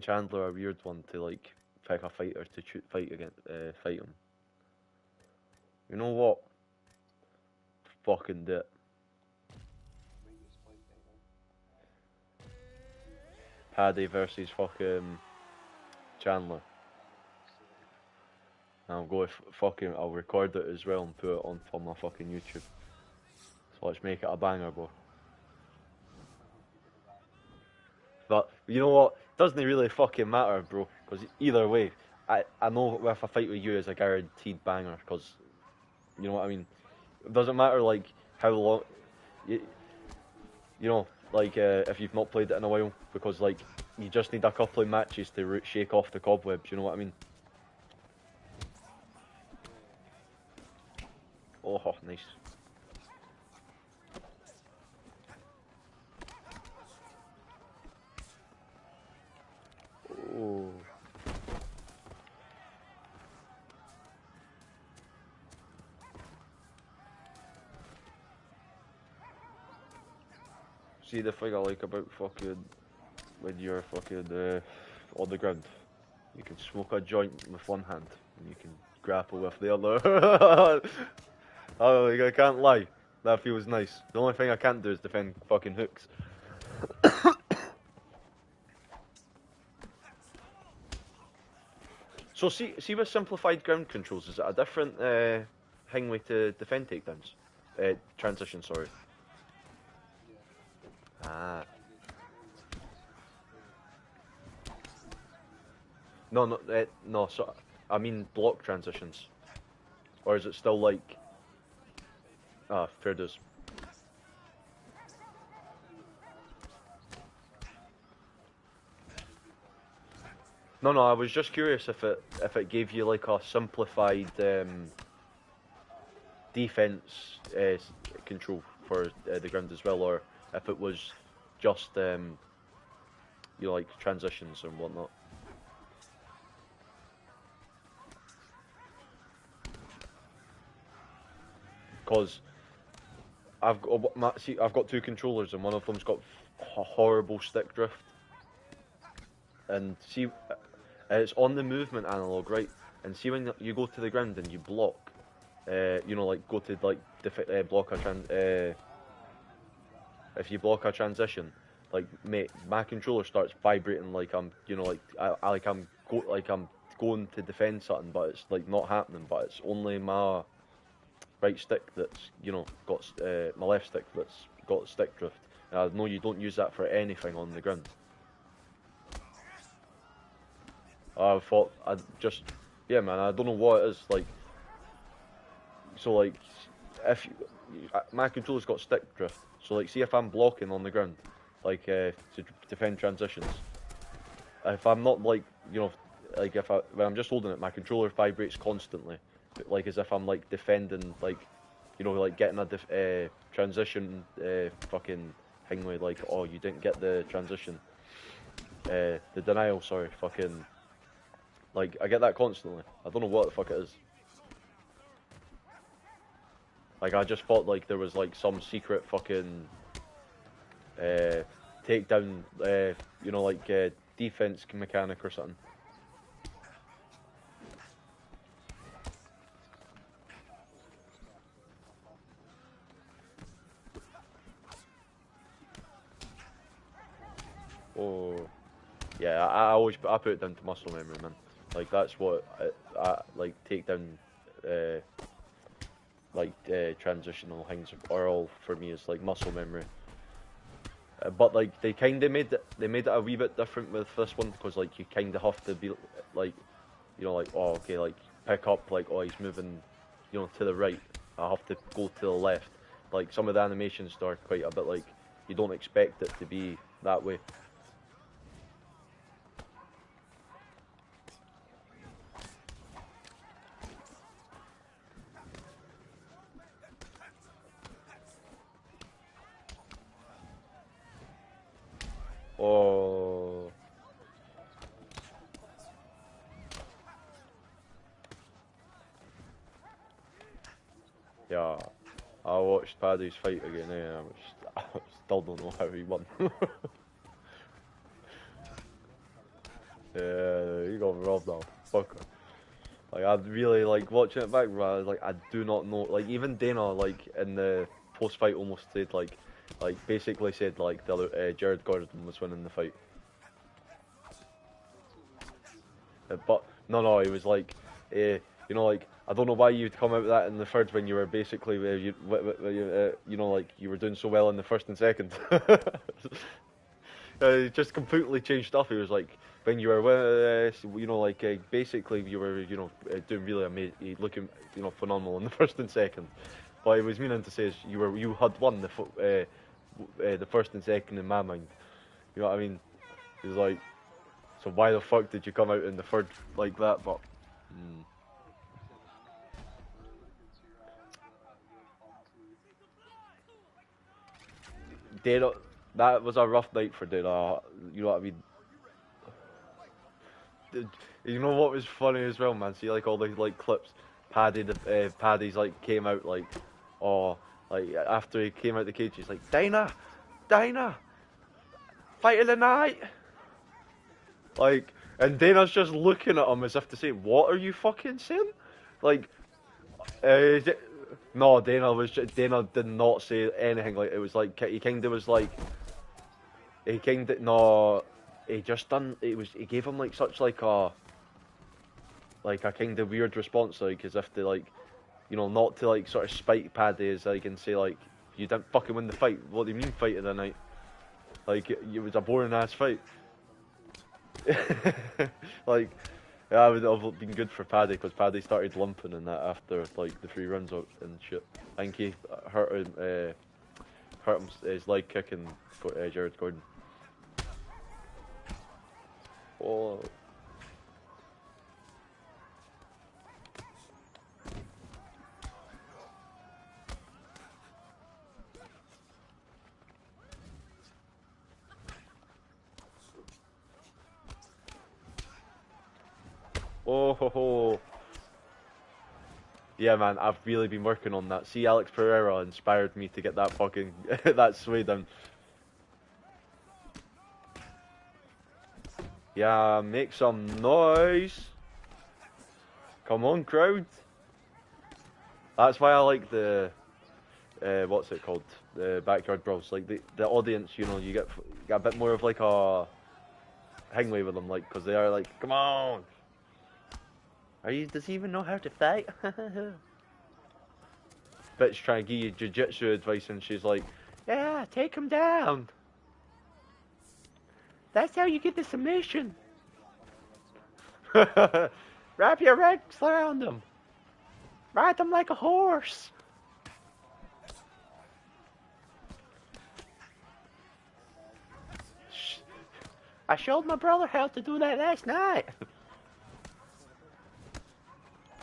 Chandler a weird one to like pick a fighter to fight him. You know what? Fucking do it. Paddy versus fucking Chandler. And I'll go with fucking. I'll record it as well and put it on my fucking YouTube. So let's make it a banger, bro. But you know what? Doesn't really fucking matter, bro. Because either way, I know if I fight with you is a guaranteed banger. Because you know what I mean. It doesn't matter like how long. You know, like if you've not played it in a while, because like you just need a couple of matches to shake off the cobwebs. You know what I mean? Oh, nice. Oh. See the thing I like about fucking when you're fucking on the ground, you can smoke a joint with one hand and you can grapple with the other. Oh, I can't lie, that feels nice. The only thing I can't do is defend fucking hooks. So see with simplified ground controls, is it a different thing way to defend takedowns? Transition, sorry. Ah. No. So I mean block transitions, or is it still like? Ah, fair dues. No, I was just curious if it gave you like a simplified defense control for the ground as well, or if it was just you know, like transitions and whatnot. Because I've got two controllers and one of them's got horrible stick drift, and see It's on the movement analog, right? And see when you go to the ground and you block, you know, like go to like block if you block a transition, like mate, my controller starts vibrating like I'm, you know, like I'm going to defend something, but it's like not happening. But it's only my right stick that's, you know, got my left stick that's got stick drift. And I know you don't use that for anything on the ground. I thought yeah, man, I don't know what it is like. So like, if my controller's got stick drift, so like, see if I'm blocking on the ground, like to defend transitions. If I'm not like, you know, like when I'm just holding it, my controller vibrates constantly, like as if I'm like defending, like, you know, like getting a transition fucking thing with like, oh, you didn't get the transition, the denial, sorry, fucking, like I get that constantly. I don't know what the fuck it is. Like I just thought like there was like some secret fucking takedown, you know, like defense mechanic or something. Oh, yeah. I always put it down to muscle memory, man. Like that's what I like takedown, transitional things are all for me is like muscle memory. But like they kind of made it a wee bit different with this one because like you kind of have to be like, you know, like, oh, okay, like pick up, like, oh, he's moving, you know, to the right. I have to go to the left. Like some of the animations are quite a bit like you don't expect it to be that way. Oh. Yeah, I watched Paddy's fight again, I still don't know how he won. Yeah, he got robbed now. Fucker. Like, I'd really like watching it back, but I was like, I do not know. Like, even Dana, like, in the post fight almost said, like basically said, like, the other, Jared Gordon was winning the fight. But, no, he was like, you know, like, I don't know why you'd come out with that in the third when you were basically, you know, like, you were doing so well in the first and second. It just completely changed stuff. He was like, when you were, you know, like, basically you were, you know, doing really amazing, looking, you know, phenomenal in the first and second. What I was meaning to say is you had won the first and second in my mind. You know what I mean? He was like, so why the fuck did you come out in the third like that? But Dana, that was a rough night for Dana. You know what I mean? You know what was funny as well, man? See, like all the like clips, Paddy's like came out like, oh, like after he came out the cage, he's like, Dana, fight of the night. Like, and Dana's just looking at him as if to say, what are you fucking saying? Like, no, Dana did not say anything. Like, it was like he kind of was like, he kind of no, he just done. He gave him like such like a kind of weird response, like as if to like, you know, not to like sort of spite Paddy as like and say like, you didn't fucking win the fight. What do you mean fight of the night? Like it was a boring ass fight. Like, yeah, I would have been good for Paddy because Paddy started limping and that after like the 3 rounds out and shit. I think he hurt his leg kicking for Jared Gordon. Oh. Oh ho ho. Yeah, man, I've really been working on that. See, Alex Pereira inspired me to get that fucking that sway down. Yeah, make some noise. Come on, crowd. That's why I like the what's it called? The backyard brawls. Like the audience, you know, you get a bit more of like a hangway with them, like, because they are like, come on. Does he even know how to fight? Bitch trying to give you jiu-jitsu advice, and she's like, yeah, take him down. That's how you get the submission. Wrap your legs around him. Ride them like a horse. I showed my brother how to do that last night.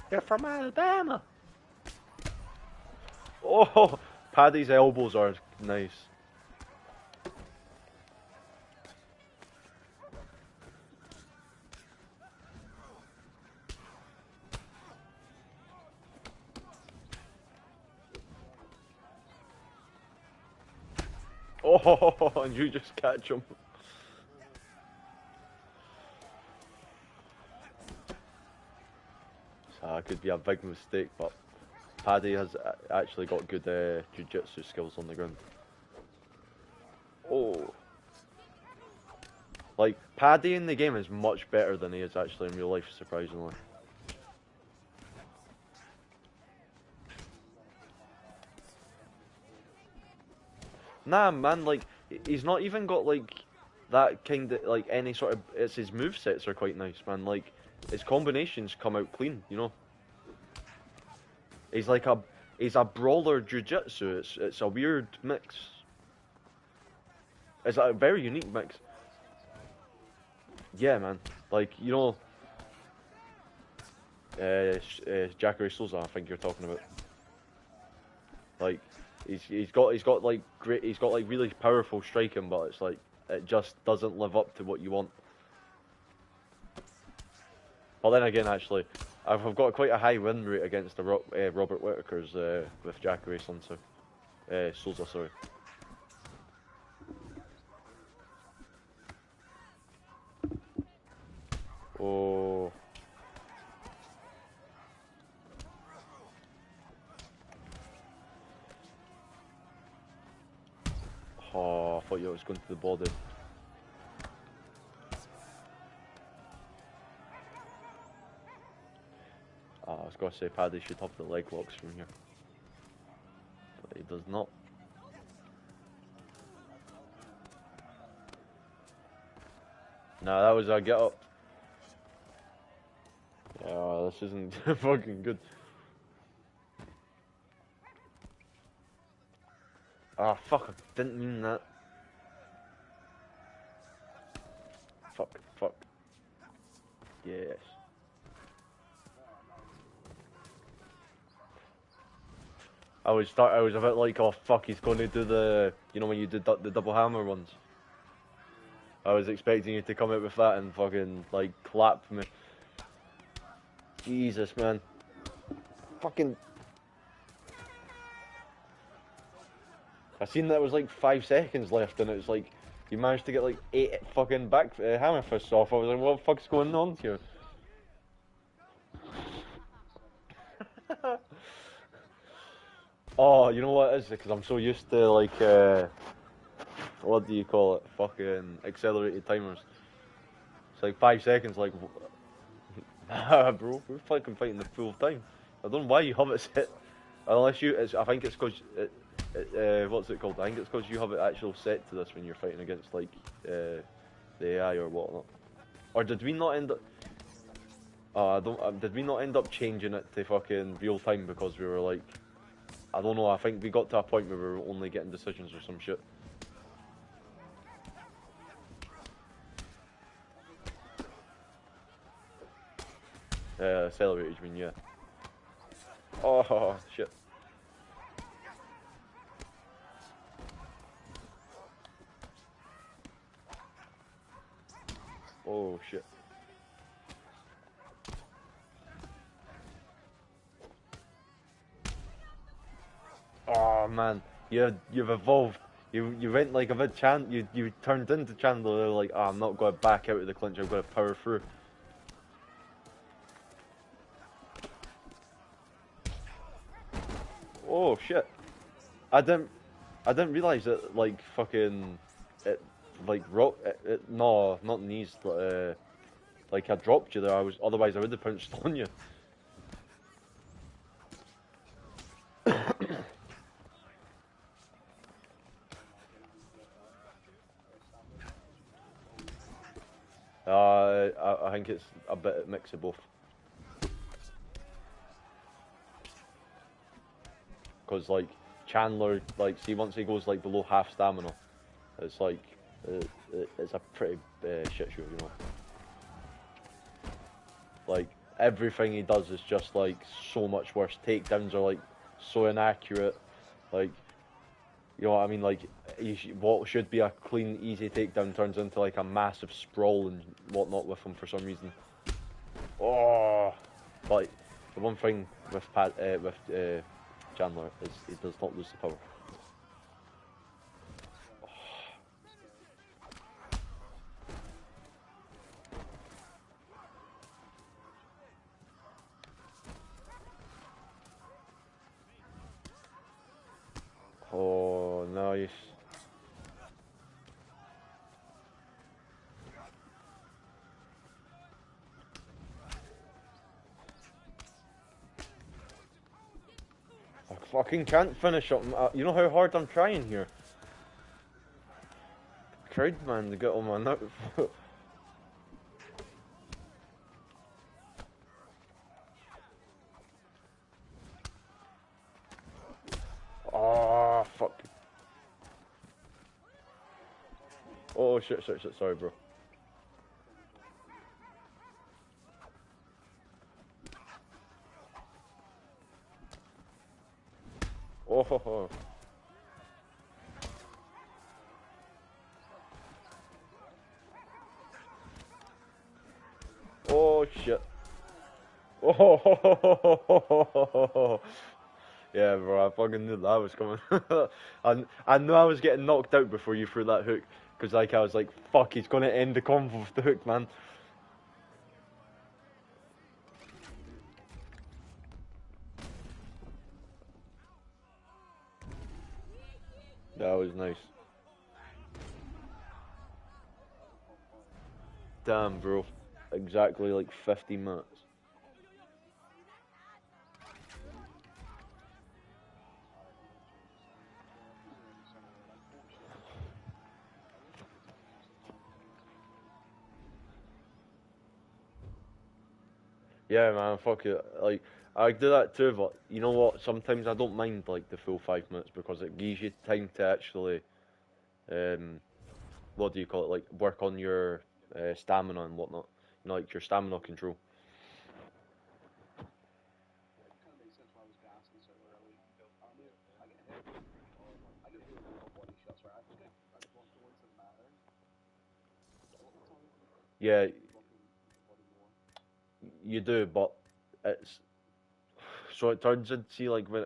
They're from Alabama. Oh, Paddy's elbows are nice. Oh, and you just catch him. So that could be a big mistake, but Paddy has actually got good jiu-jitsu skills on the ground. Oh. Like, Paddy in the game is much better than he is actually in real life, surprisingly. Nah, man, like, he's not even got, like, that kind of, like, any sort of, it's his movesets are quite nice, man. Like, his combinations come out clean, you know? He's like he's a brawler jiu-jitsu, it's a weird mix. It's a very unique mix. Yeah, man. Like, you know, Jacare Souza, I think you're talking about. Like, he's got like really powerful striking, but it's like it just doesn't live up to what you want. But then again, actually, I've got quite a high win rate against the Robert Whittaker's with Jacare Souza, sorry. Oh. Oh, I thought you was going to the body. I was going to say Paddy should have the leg locks from here. But he does not. Nah, that was a get up. Yeah, this isn't fucking good. Ah, fuck, I didn't mean that. Fuck. Yes. I was a bit like, oh fuck, he's going to do the, you know when you did the double hammer ones? I was expecting you to come out with that and fucking, like, clap me. Jesus, man. Fucking... I seen that was like 5 seconds left and it was like, you managed to get like 8 fucking back hammer fists off. I was like, what the fuck's going on here? Oh, you know what it is? Because I'm so used to like, what do you call it? Fucking accelerated timers. It's like 5 seconds, like, nah, bro, we're fucking fighting the full time. I don't know why you have it set. Unless I think it's because, what's it called? I think it's because you have it actual set to this when you're fighting against, like, the AI or whatnot. Or did we not end up... did we not end up changing it to fucking real time because we were like... I don't know, I think we got to a point where we were only getting decisions or some shit. Accelerated, you mean, yeah. Oh, shit. Oh, shit. Oh, man. You've evolved. You went like a bit you turned into Chandler like, oh, I'm not going back out of the clinch, I'm going to power through. Oh shit! I didn't realize that like fucking it like rock no, not knees, like I dropped you there. Otherwise I would have pounced on you. I think it's a bit of mix of both. Because like Chandler, like see once he goes like below half stamina, it's like it's a pretty shit show, you know. Like everything he does is just like so much worse. Takedowns are like so inaccurate. Like you know what I mean? Like what should be a clean, easy takedown turns into like a massive sprawl and whatnot with him for some reason. Oh, but the one thing with Chandler is he does not lose the power. Oh, nice. I fucking can't finish up. You know how hard I'm trying here. Crowd man to get on my nut. Oh fuck. Oh shit, sorry bro. Oh ho ho. Oh shit. Oh ho ho ho ho ho ho. Yeah, bro, I fucking knew that was coming. I knew I was getting knocked out before you threw that hook, because like I was like, fuck, he's gonna end the combo with the hook, man. That was nice. Damn, bro. Exactly like 15 minutes. Yeah, man, fuck it. Like, I do that too, but you know what? Sometimes I don't mind like the full 5 minutes because it gives you time to actually, um, what do you call it? Like, work on your stamina and whatnot. You know, like your stamina control. Yeah, it kind of makes sense why I was gassing so early. I knew I get hit, or I get hit with a lot of body shots. Right, I think I blocked the ones that matter a lot of the time. Yeah, Blocking the body more. you do, but it's so it turns into see like with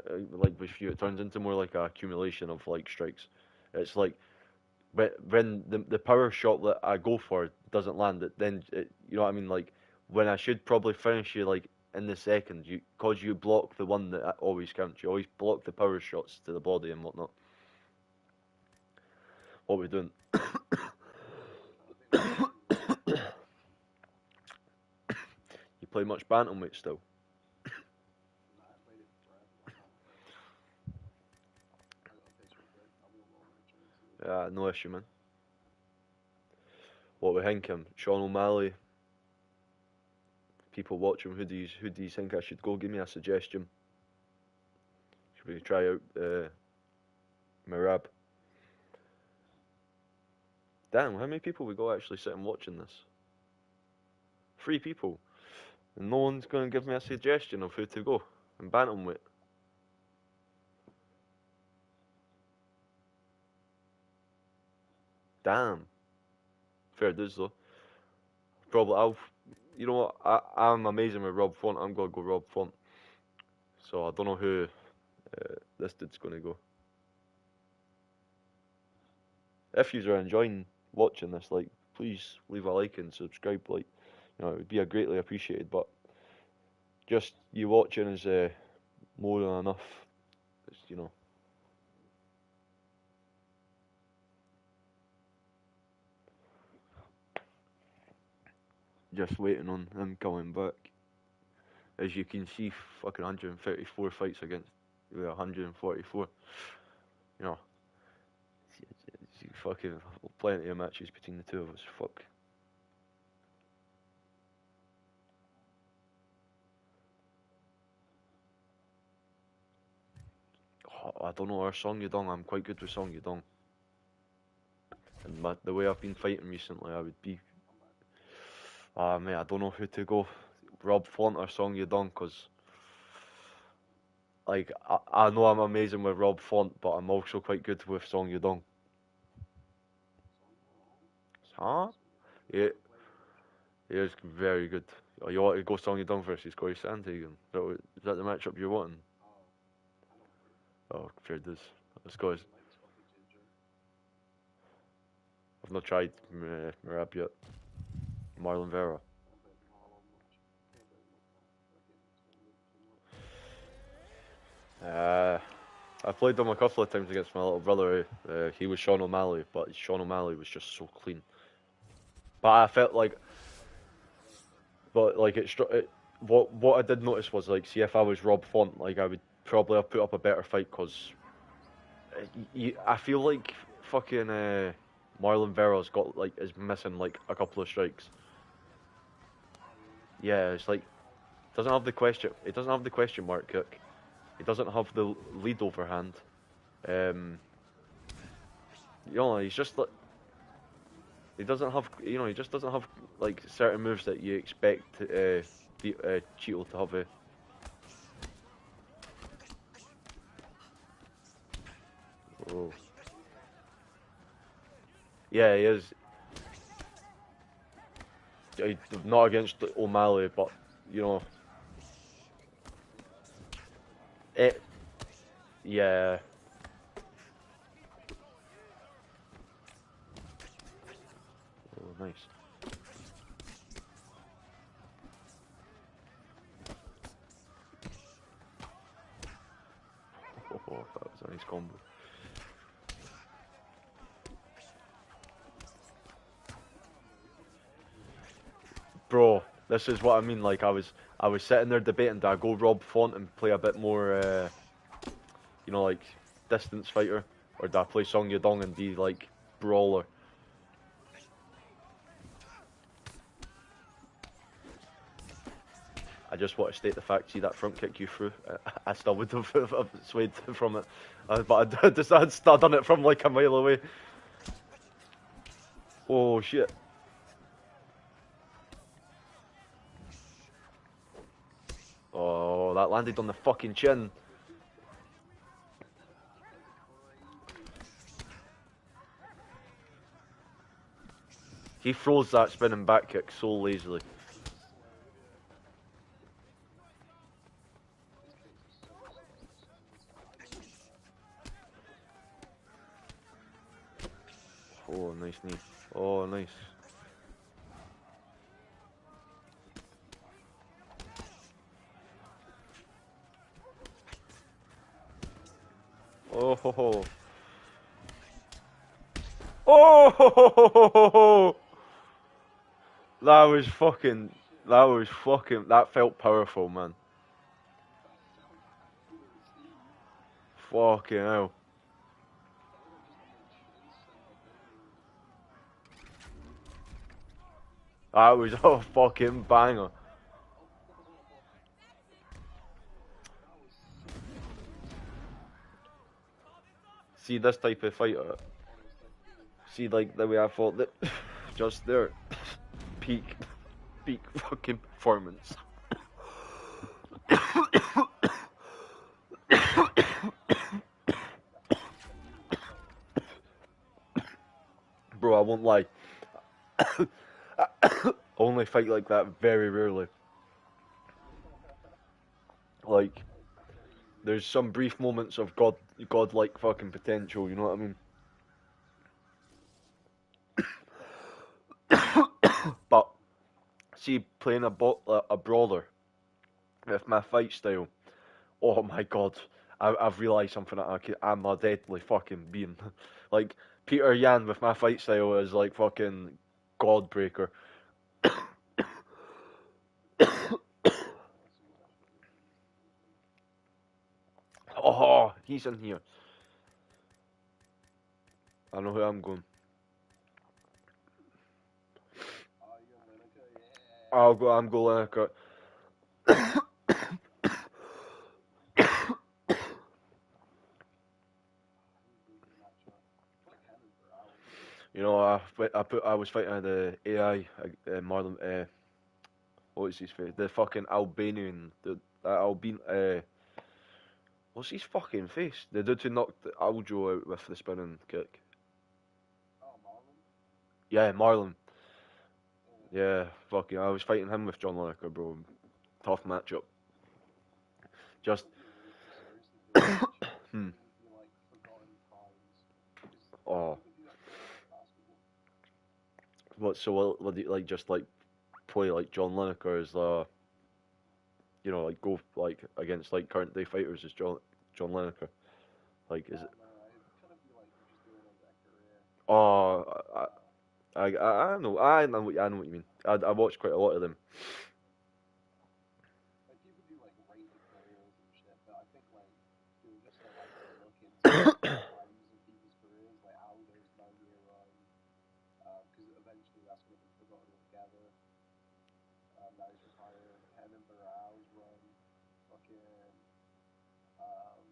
you, it turns into more like a accumulation of like strikes. It's like when the power shot that I go for doesn't land, you know what I mean. Like when I should probably finish you like in the second, cause you block the one that always counts. You always block the power shots to the body and whatnot. What we're doing. I think that's exactly right. You play much bantamweight still? Nah, I played it forever. I can't play it. I got a place for a break. I'll be alone when I train too. Yeah, no issue, man. What we think him? Sean O'Malley. People watch him. Who do you think I should go? Give me a suggestion. Should we try out Marab? Damn, how many people we got actually sitting watching this? 3 people. And no one's going to give me a suggestion of who to go in bantamweight. Damn. Fair dues though. Probably you know what? I'm amazing with Rob Font. I'm gonna go Rob Font. So I don't know who this dude's gonna go. if you are enjoying watching this, like, please leave a like and subscribe. Like, you know, it would be a greatly appreciated. But just you watching is more than enough. It's, you know. Just waiting on him coming back. As you can see, fucking 134 fights against 144. You know, fucking plenty of matches between the two of us. Fuck. Oh, I don't know, our Song Yudong, I'm quite good with Song Yudong. And the way I've been fighting recently, I would be... mate, I don't know who to go. Rob Font or Song Yudong, because... Like, I know I'm amazing with Rob Font, but I'm also quite good with Song Yudong. Huh? Yeah, he is very good. Oh, you want to go Song Yudong versus Corey Sandhagen? Is that the matchup you're wanting? Oh, fair dues. Let's go. I've not tried Marab yet. Marlon Vera. I played him a couple of times against my little brother. He was Sean O'Malley, but Sean O'Malley was just so clean. But I felt like, what I did notice was, like, see, if I was Rob Font, like, I would probably have put up a better fight, because I feel like fucking Marlon Vera's got, like, is missing like a couple of strikes. Yeah, it's like doesn't have the question. It doesn't have the question mark kick. He doesn't have the lead overhand. You know, he's just like he doesn't have. You know, he just doesn't have like certain moves that you expect Cheeto to have. Oh. Yeah, he is. Not against O'Malley, but you know, it. Yeah. Oh, nice. Oh, that was a nice combo. Bro, this is what I mean. Like, I was sitting there debating, do I go Rob Font and play a bit more, you know, like distance fighter, or do I play Song Yudong and be like brawler? I just want to state the fact, see that front kick you threw? I still would have swayed from it, but I'd still done it from like a mile away. Oh shit. Oh, that landed on the fucking chin. He throws that spinning back kick so lazily. Oh, nice knee. Oh, nice. Oh ho ho. Oh ho ho ho ho ho. That was fucking. That felt powerful, man. Fucking hell. That was a fucking banger. See this type of fighter. See, like the way I fought that, just there, peak fucking performance. Bro, I won't lie. I only fight like that very rarely. Like, there's some brief moments of godlike fucking potential. You know what I mean? see playing a brawler with my fight style. Oh my god, I've realised something that I'm a deadly fucking being. Like Peter Yan with my fight style is like fucking god breaker. Oh, he's in here. I know who I'm going. Oh, you're gonna Lineker? Yeah. I'll go. I'm going Lineker. Who's losing the matchup? I feel like Hannah's for hours. You know, I was fighting the AI Marlon. What is his face? The fucking Albanian. The Albin. What's his fucking face? The dude who knocked Aljo out with the spinning kick. Oh, Marlon? Yeah, Marlon. Yeah, fucking. I was fighting him with John Lineker, bro. Tough matchup. Just. That would be a really cool series to do, actually. Hmm. You like forgotten times. Because Oh. you could do that for basketball. What? So what do you like? Just like play like John Lineker as you know, like go like against like current day fighters as John Lineker. Like is it? No, it'd kind of be like you just doing it as a career. Oh, Uh, I know what you mean. I watched quite a lot of them. like people do like rated careers and shit, but I think like doing just like a look into times of people's careers, like Aldo's 9 year run, because eventually that's gonna be forgotten altogether. Now he's retired. Henan Barrow's run, fucking um,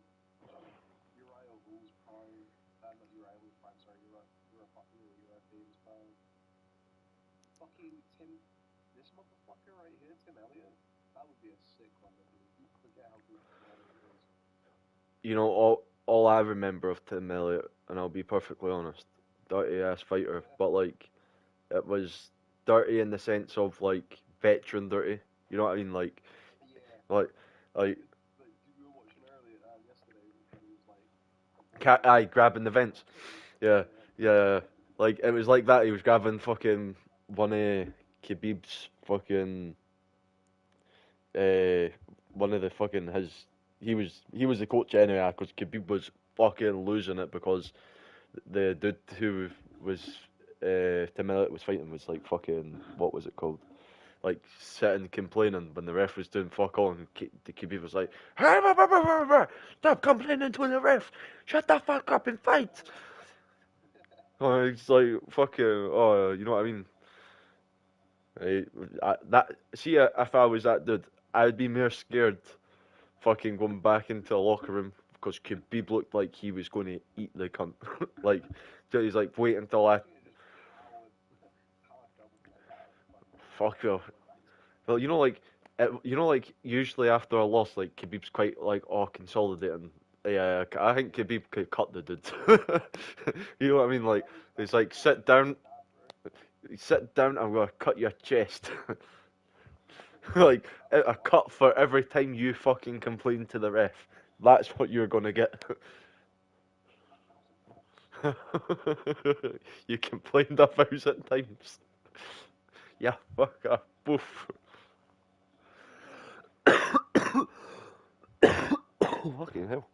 Uriah Hall's prime, not Uriah Hall's prime, sorry, Uriah Faber's prime. Fucking Tim, this motherfucker right here, Tim Elliott. That would be a sick one to do. People forget how good Tim Elliott is. You know, all I remember of Tim Elliott, and I'll be perfectly honest, dirty ass fighter, but like it was dirty in the sense of like veteran dirty. You know what I mean? Yeah, Like, like but we were watching earlier yesterday when he was like avoiding aye, grabbing the vents. kicking. Yeah, Yeah, yeah. Like it was like that. He was grabbing fucking one of Khabib's fucking uh one of the fucking his. He was the coach anyway because Khabib was fucking losing it because the dude who was Tim Elliott was fighting was like fucking what was it called? Like sitting complaining when the ref was doing fuck all, and the Khabib was like, "Stop complaining to the ref! Shut the fuck up and fight!" Oh, it's like fucking. Oh, you know what I mean? That see, if I was that dude, I'd be more scared fucking going back into the locker room because Khabib looked like he was going to eat the cunt. Like, so he's like, wait until I you could have just powered double like that. fuck you. Like that. Well, like usually after a loss, like Khabib's quite like consolidating. Yeah, I think Khabib could cut the dude. You know what I mean? Like, it's like sit down. I'm gonna cut your chest. Like a cut for every time you fucking complain to the ref. That's what you're gonna get. You complained 1,000 times. Yeah, fuck off. Boof. Fucking hell.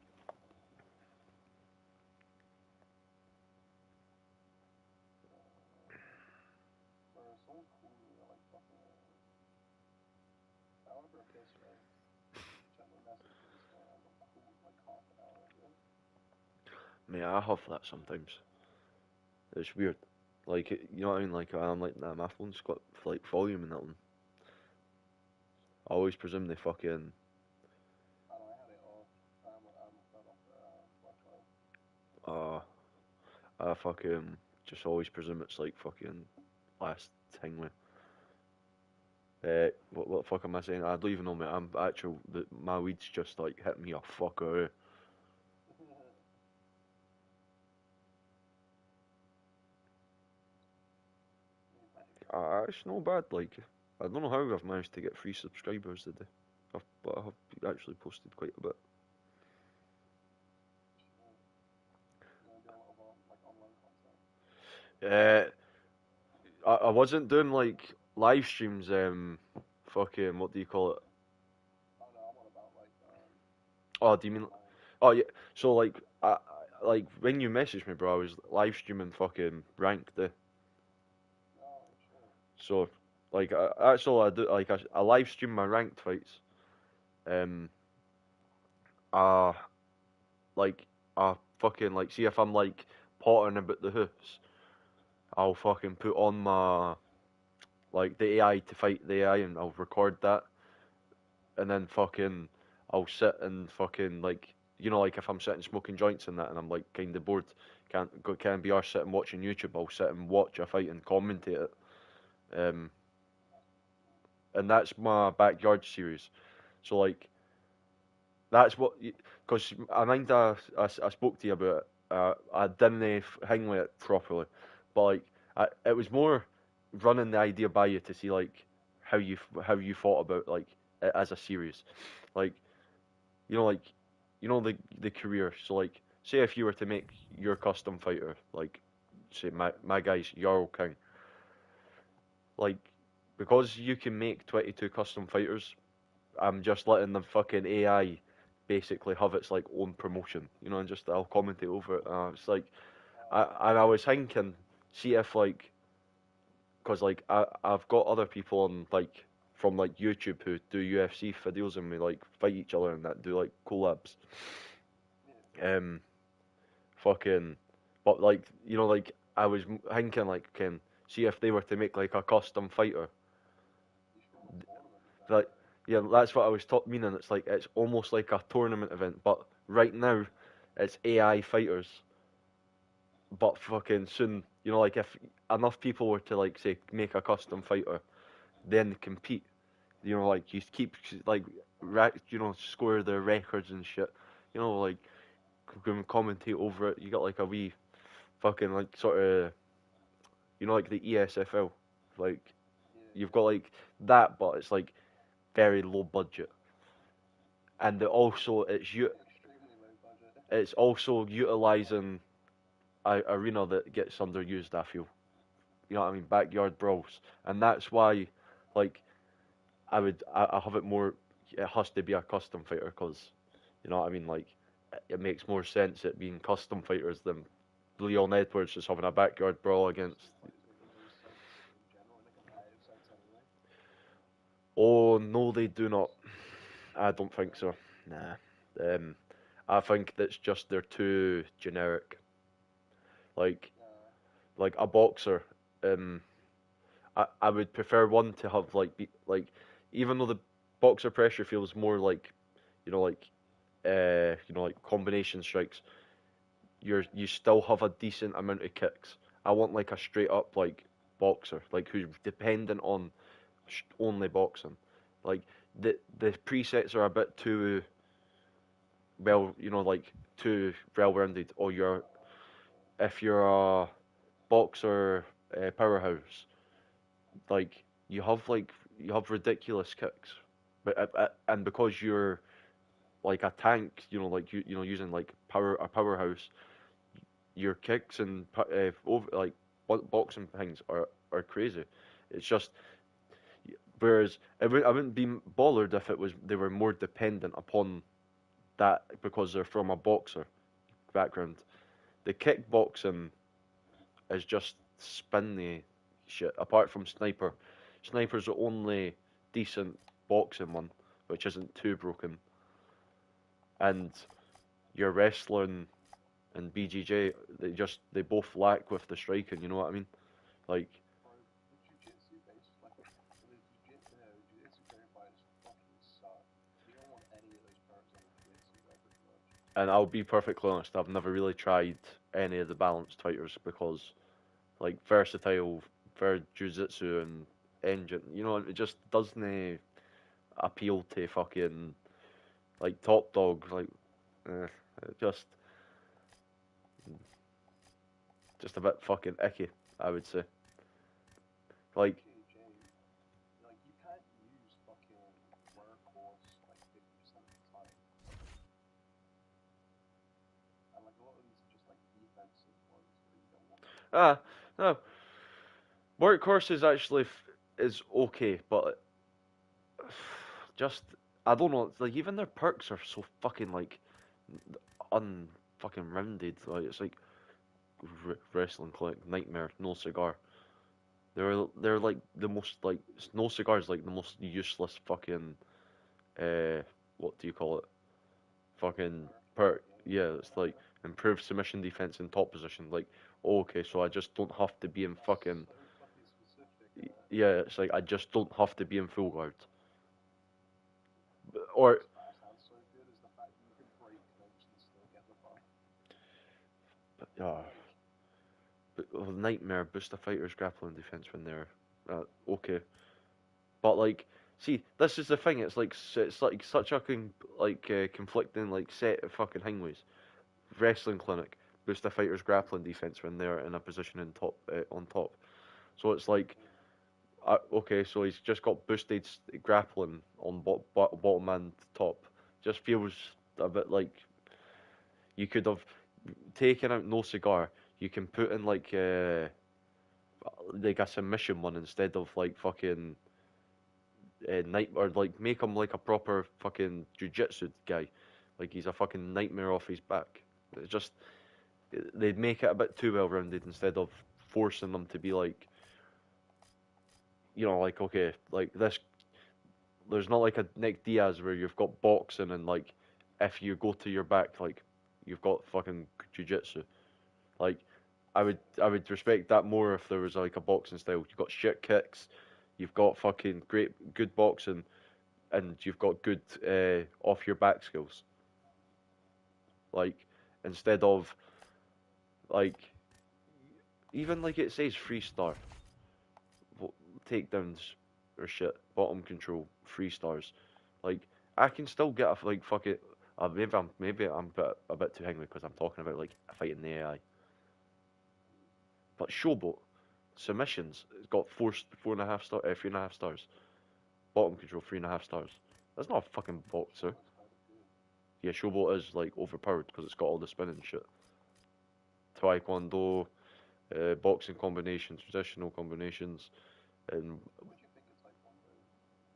Whereas someone cool, like fucking. I remember this right. Check my messages. I'm cool like half an hour ago. Man, I have that sometimes. It's weird. Like, you know what I mean? Like, I'm like, nah, my phone's got like volume in that one. I always presume they fucking. I know I had it off. I'm fed off Wi-Fi. Uh, I fucking just always presume it's like fucking last thing with. What the fuck am I saying? I don't even know, mate. My weed's just like hit me a fucker. It's no bad. Like, I don't know how I've managed to get 3 subscribers today. But I have actually posted quite a bit. You know, do a lot of like online content. Uh, I wasn't doing like live streams. Fucking what do you call it? Oh no, I'm on about like Oh, do you mean? online. Oh yeah. So like, like when you messaged me, bro, I was live streaming fucking ranked. Oh shit. So like, that's all I do. Like I live stream my ranked fights. Um. Uh like fucking like see if I'm like pottering about the hoofs, I'll fucking put on my like the AI to fight the AI and I'll record that and then fucking I'll sit and fucking like like if I'm sitting smoking joints and that and I'm like kinda bored, can't be arsed sitting watching YouTube, I'll sit and watch a fight and commentate it. Um and that's my backyard series. So like that's what, because I mind I spoke to you about it. I didn't hang with it properly, but like it was more running the idea by you to see like how you thought about like it as a series, like like the career. So like say if you were to make your custom fighter, like say my guy's Jarl King, like because you can make 22 custom fighters, I'm just letting the fucking AI basically have its like own promotion, and just I'll commentate over it. It's like, I was thinking, see if like, cause like I've got other people on like from like YouTube who do UFC videos and we like fight each other and that do like collabs. Yeah. Um, fucking, but like like I was thinking like, can see if they were to make like a custom fighter. You should run a tournament of them. Like, yeah, that's what I was meaning. It's like it's almost like a tournament event, but right now it's AI fighters. But fucking soon, like if enough people were to like say make a custom fighter, then compete. Like you keep like score their records and shit. Like commentate over it. You got like a wee fucking like sort of like the ESFL, like Yeah. you've got like that, but it's like very low budget, and also Extremely low budget. it's also utilizing a arena that gets underused. I feel, what I mean, backyard brawls, and that's why, like, I have it more. It has to be a custom fighter because, what I mean, like, it makes more sense it being custom fighters than Leon Edwards just having a backyard brawl against. Custom fighters make the most sense in general in a competitive sense anyway. Oh no, they do not. I don't think so. Nah. Um, I think that's just they're too generic. Like Uh, like a boxer. Um, I would prefer one to have like even though the boxer pressure feels more like like like combination strikes, you still have a decent amount of kicks. I want like a straight up like boxer, like who's dependent on only boxing. Like the presets are a bit too well, like too well rounded. Or if you're a boxer powerhouse, like you have ridiculous kicks, but and because you're like a tank, like using like a powerhouse, your kicks and over like boxing things are crazy. It's just whereas I wouldn't be bothered if it was they were more dependent upon that because they're from a boxer background. The kickboxing is just spinny shit. Apart from Sniper, Sniper's the only decent boxing one, which isn't too broken. And your wrestling and BJJ, they both lack with the striking. You know what I mean? Like, bro, the jiu-jitsu based, like, the jiu-jitsu training fighters fucking suck. You don't want any of those perks on the jiu-jitsu, bro, pretty much. and I'll be perfectly honest, I've never really tried any of the balanced fighters because like versatile for jiu-jitsu and engine, it just doesn't appeal to fucking like top dog. Like, it just a bit fucking icky, I would say. Like, BJJ, like, you can't use fucking workhorse, like, 50% of the time. And, like, a lot of these are just, like, defensive ones where you don't want to, like, ah, use them. no, workhorse is actually. is okay, but just I don't know. It's like even their perks are so fucking like unfucking rounded. Like it's like wrestling clinic, nightmare, no cigar. They're like the most like no cigar is like the most useless fucking what do you call it? Fucking perk. Yeah, it's like improved submission defense in top position. Like okay, so I just don't have to be in fucking So fucking specific, yeah. It's like I just don't have to be in full guard. Or that sounds so good is the fact that you can break clinch and still get the buff. yeah, nightmare boost a fighter's grappling defense when they're okay. But like, see, this is the thing. It's like such a conflicting like set of fucking hingways. Wrestling clinic boost a fighter's grappling defense when they're in a position in top on top. So it's like, okay, so he's just got boosted grappling on bottom and top. Just feels a bit like you could have taken out no cigar. You can put in like a submission one instead of like fucking night or like make him like a proper fucking jujitsu guy, like he's a fucking nightmare off his back. It's just they'd make it a bit too well rounded instead of forcing them to be like, like okay, like this. There's not like a Nick Diaz where you've got boxing and like if you go to your back like you've got fucking jujitsu. Like I would respect that more if there was like a boxing style. You've got shit kicks, you've got fucking good boxing, and you've got good off your back skills. Like instead of like even like it says 3 star takedowns or shit, bottom control 3 stars. Like I can still get a like fuck it. Maybe I'm a bit too angry because I'm talking about like fighting the AI. But Showboat submissions it's got 4.5 star 3.5 stars. Bottom control 3.5 stars. That's not a fucking boxer. That's kind of good. Yeah, Showboat is like overpowered because it's got all the spinning shit. Taekwondo, boxing combinations, traditional combinations, and What do you think of Taekwondo?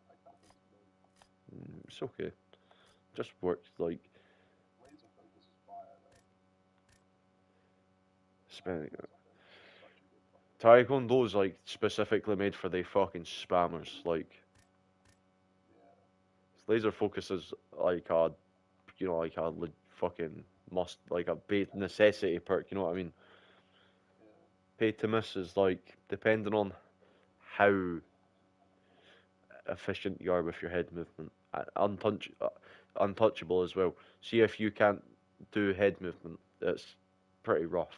I kind of think it's good. it's okay. Just works like Laser focus is fire though. spinning. Taekwondo is such a good fucking thing. Taekwondo is like specifically made for the fucking spammers. Like Yeah, laser focus is like like a fucking must, like a paid necessity perk. You know what I mean? yeah. Paid to miss is like depending on how efficient you are with your head movement. Untouchable as well. See if you can't do head movement, it's pretty rough.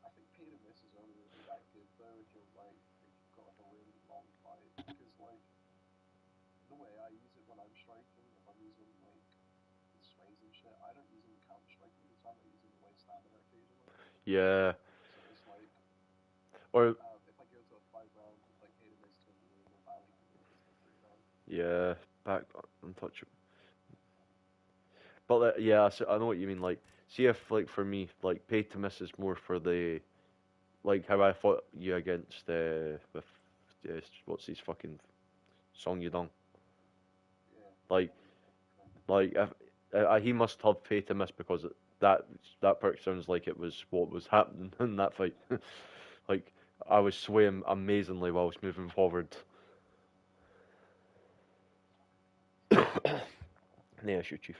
I think pay to miss is only really that good though if you've got like a really long fight because like the way I use it when I'm striking, if I'm using like the swings and shit, I don't use them counter striking all the time. I use them to waste stamina occasionally. Yeah, So it's like or if I go to a 5 round with like pay to miss turn the normal battle, you can make it to a 3 round. yeah, back untouchable. But yeah, I know what you mean. Like, see if like for me, like paid to miss is more for the like how I fought you against with what's his fucking Song Yudong. Yeah, Like Song Yudong. if he must have paid to miss because that that perk sounds like it was what was happening in that fight. Like I was swaying amazingly whilst moving forward. No issue, Chief.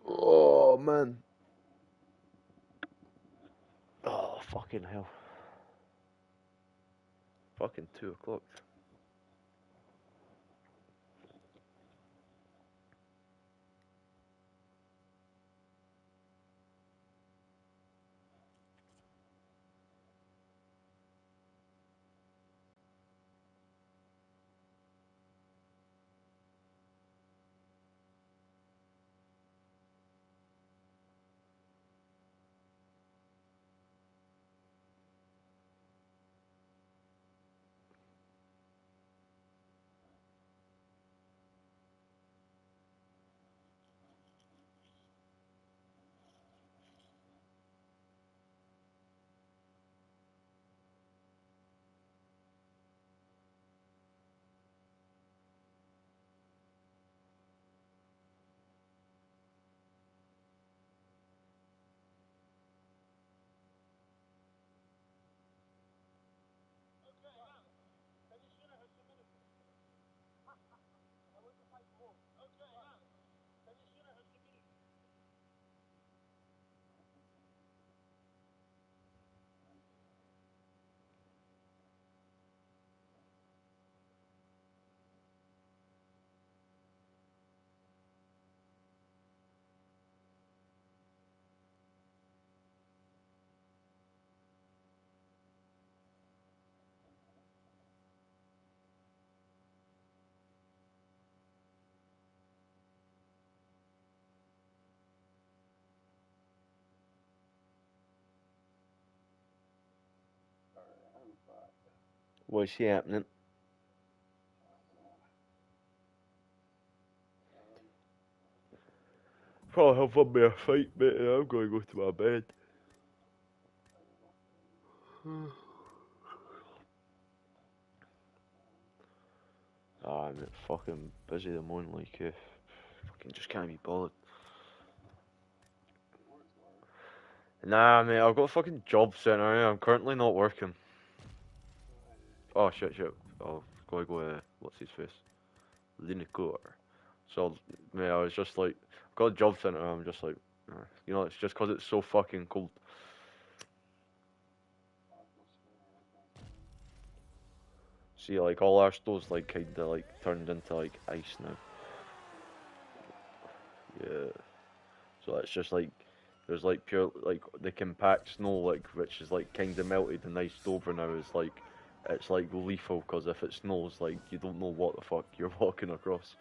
Oh man. Oh fucking hell. Fucking 2 o'clock. What's happening? Probably have one more fight, mate. I'm going to go to my bed. Ah, I'm fucking busy the morning, like, fucking just can't be bothered. Nah, mate, I've got a fucking job centre. I'm currently not working. Oh, shit. Oh, gotta go, what's his face? Lineker. So, mate, I was just like, I've got a job centre. I'm just like, you know, it's just because it's so fucking cold. See, like, all our stores, like, kinda, like, turned into, like, ice now. Yeah. So it's just like there's like pure like the compact snow like which is like kind of melted and iced over now is like it's like lethal because if it snows like you don't know what the fuck you're walking across.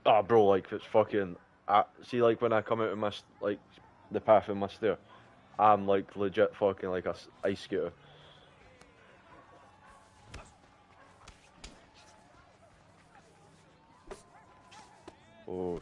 Ah, bro, like it's fucking. See, like when I come out of my like the path in my stair, I'm like legit fucking like a ice skater. Oh.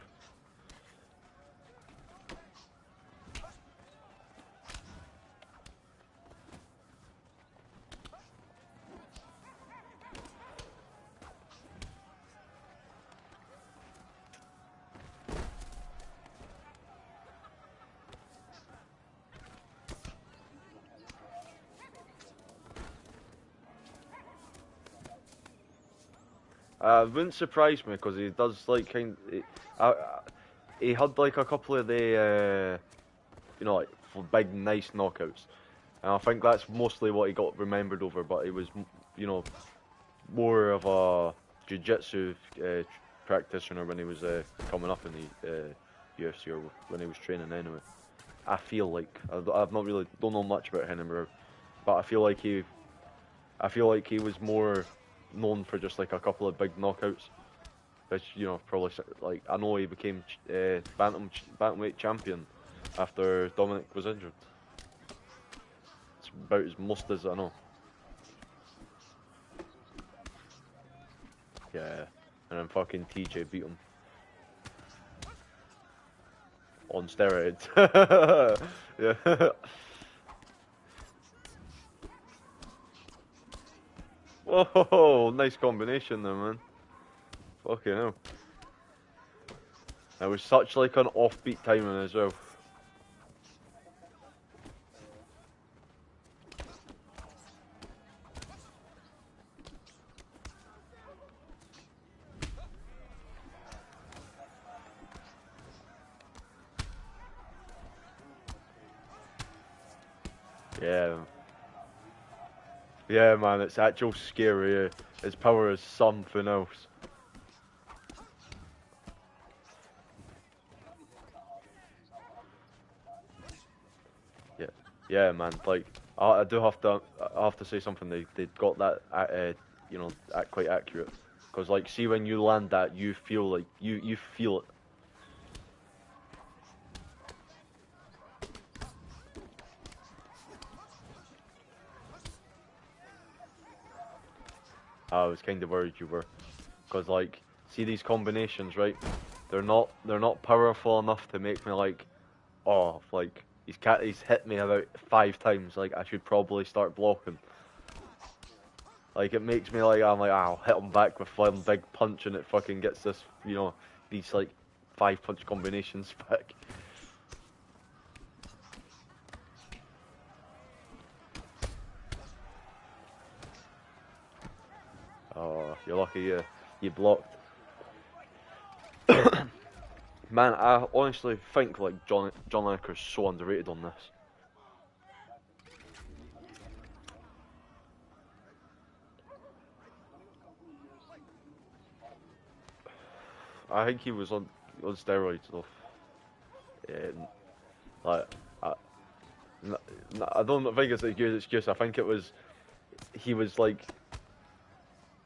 It wouldn't surprise me because he does like he had like a couple of the you know like big nice knockouts, and I think that's mostly what he got remembered over. But he was you know more of a jiu-jitsu practitioner when he was coming up in the UFC or when he was training anyway. I feel like I've not really don't know much about Hindenburg, but I feel like he was more known for just like a couple of big knockouts. Which you know probably like I know he became bantamweight champion after Dominic was injured. It's about as most as I know. Yeah, and then fucking TJ beat him on steroids. Yeah. Whoa, nice combination there, man. Fucking hell. It was such like an offbeat timing as well. Yeah. Yeah, man, it's actual scary. His power is something else. Yeah, yeah, man. Like, I do I have to say something. They got that, you know, quite accurate. Cause like, see when you land that, you feel like you feel it. I was kind of worried you were, cause like, see these combinations, right? They're not powerful enough to make me like, oh, like he's hit me about 5 times. Like I should probably start blocking. Like it makes me like I'm like I'll hit him back with one big punch and it fucking gets this you know these like 5 punch combinations back. Oh, you're lucky you blocked. Man, I honestly think like John Lineker's so underrated on this. I think he was on steroids though. Yeah, like I, I don't think it's a good excuse. I think it was he was like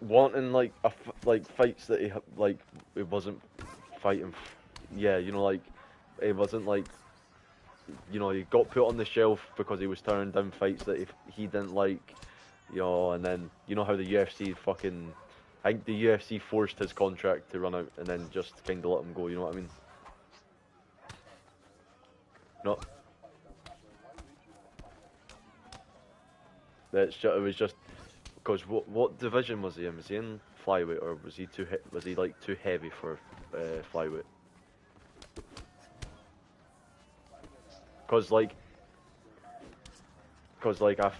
wanting like like fights that he like he wasn't fighting. Yeah, you know, like he wasn't like you know, he got put on the shelf because he was turning down fights that he didn't like, you know, and then you know how the UFC fucking, I think the UFC forced his contract to run out and then just kind of let him go. You know what I mean? No, it was just because what division was he in? Was he in flyweight or was he was he like too heavy for flyweight? Because like I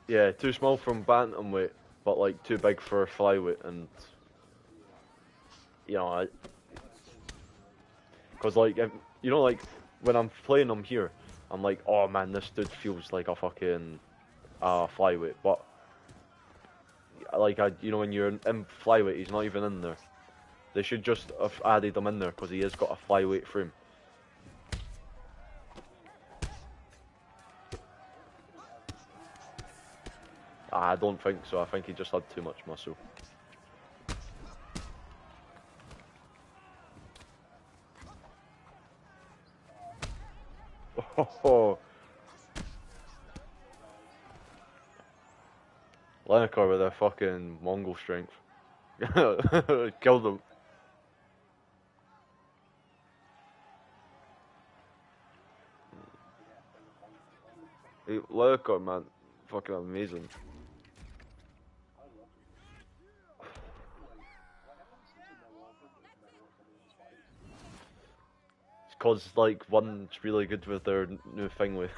yeah, too small from bantamweight, but like too big for flyweight, and you know, because like you know, like when I'm playing him here, I'm like, oh man, this dude feels like a fucking flyweight, but like you know, when you're in flyweight, he's not even in there. They should just have added him in there because he has got a flyweight frame. I don't think so. I think he just had too much muscle. Oh, Lineker with a fucking Mongol strength. Killed him. Lineker, man, fucking amazing. Cause like one's really good with their new thing with,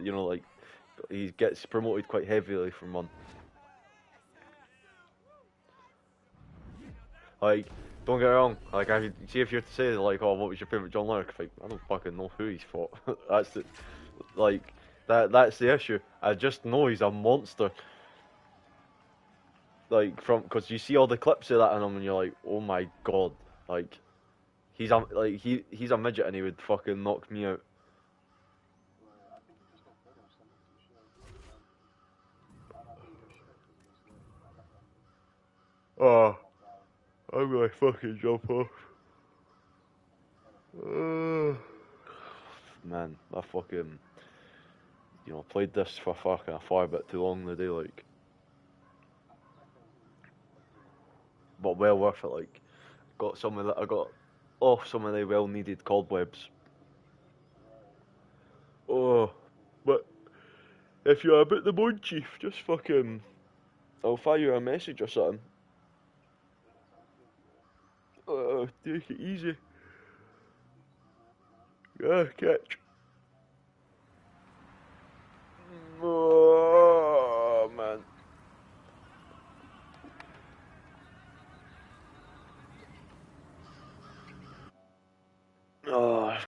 you know, like he gets promoted quite heavily from one. Like, don't get me wrong. Like, I see if you're to say like, oh, what was your favorite John Lineker fight? I don't fucking know who he's fought. That's the, like, that's the issue. I just know he's a monster. Like because you see all the clips of that in him, and you're like, oh my god, like he's a midget and he would fucking knock me out. Oh, I'm gonna fucking jump off. Man, I fucking, you know, played this for fucking a far bit too long today, like. But well worth it, like. I got off some of the well needed cobwebs. Oh, but if you're a bit the moon, chief, just fucking, I'll fire you a message or something. Take it easy. Yeah, catch.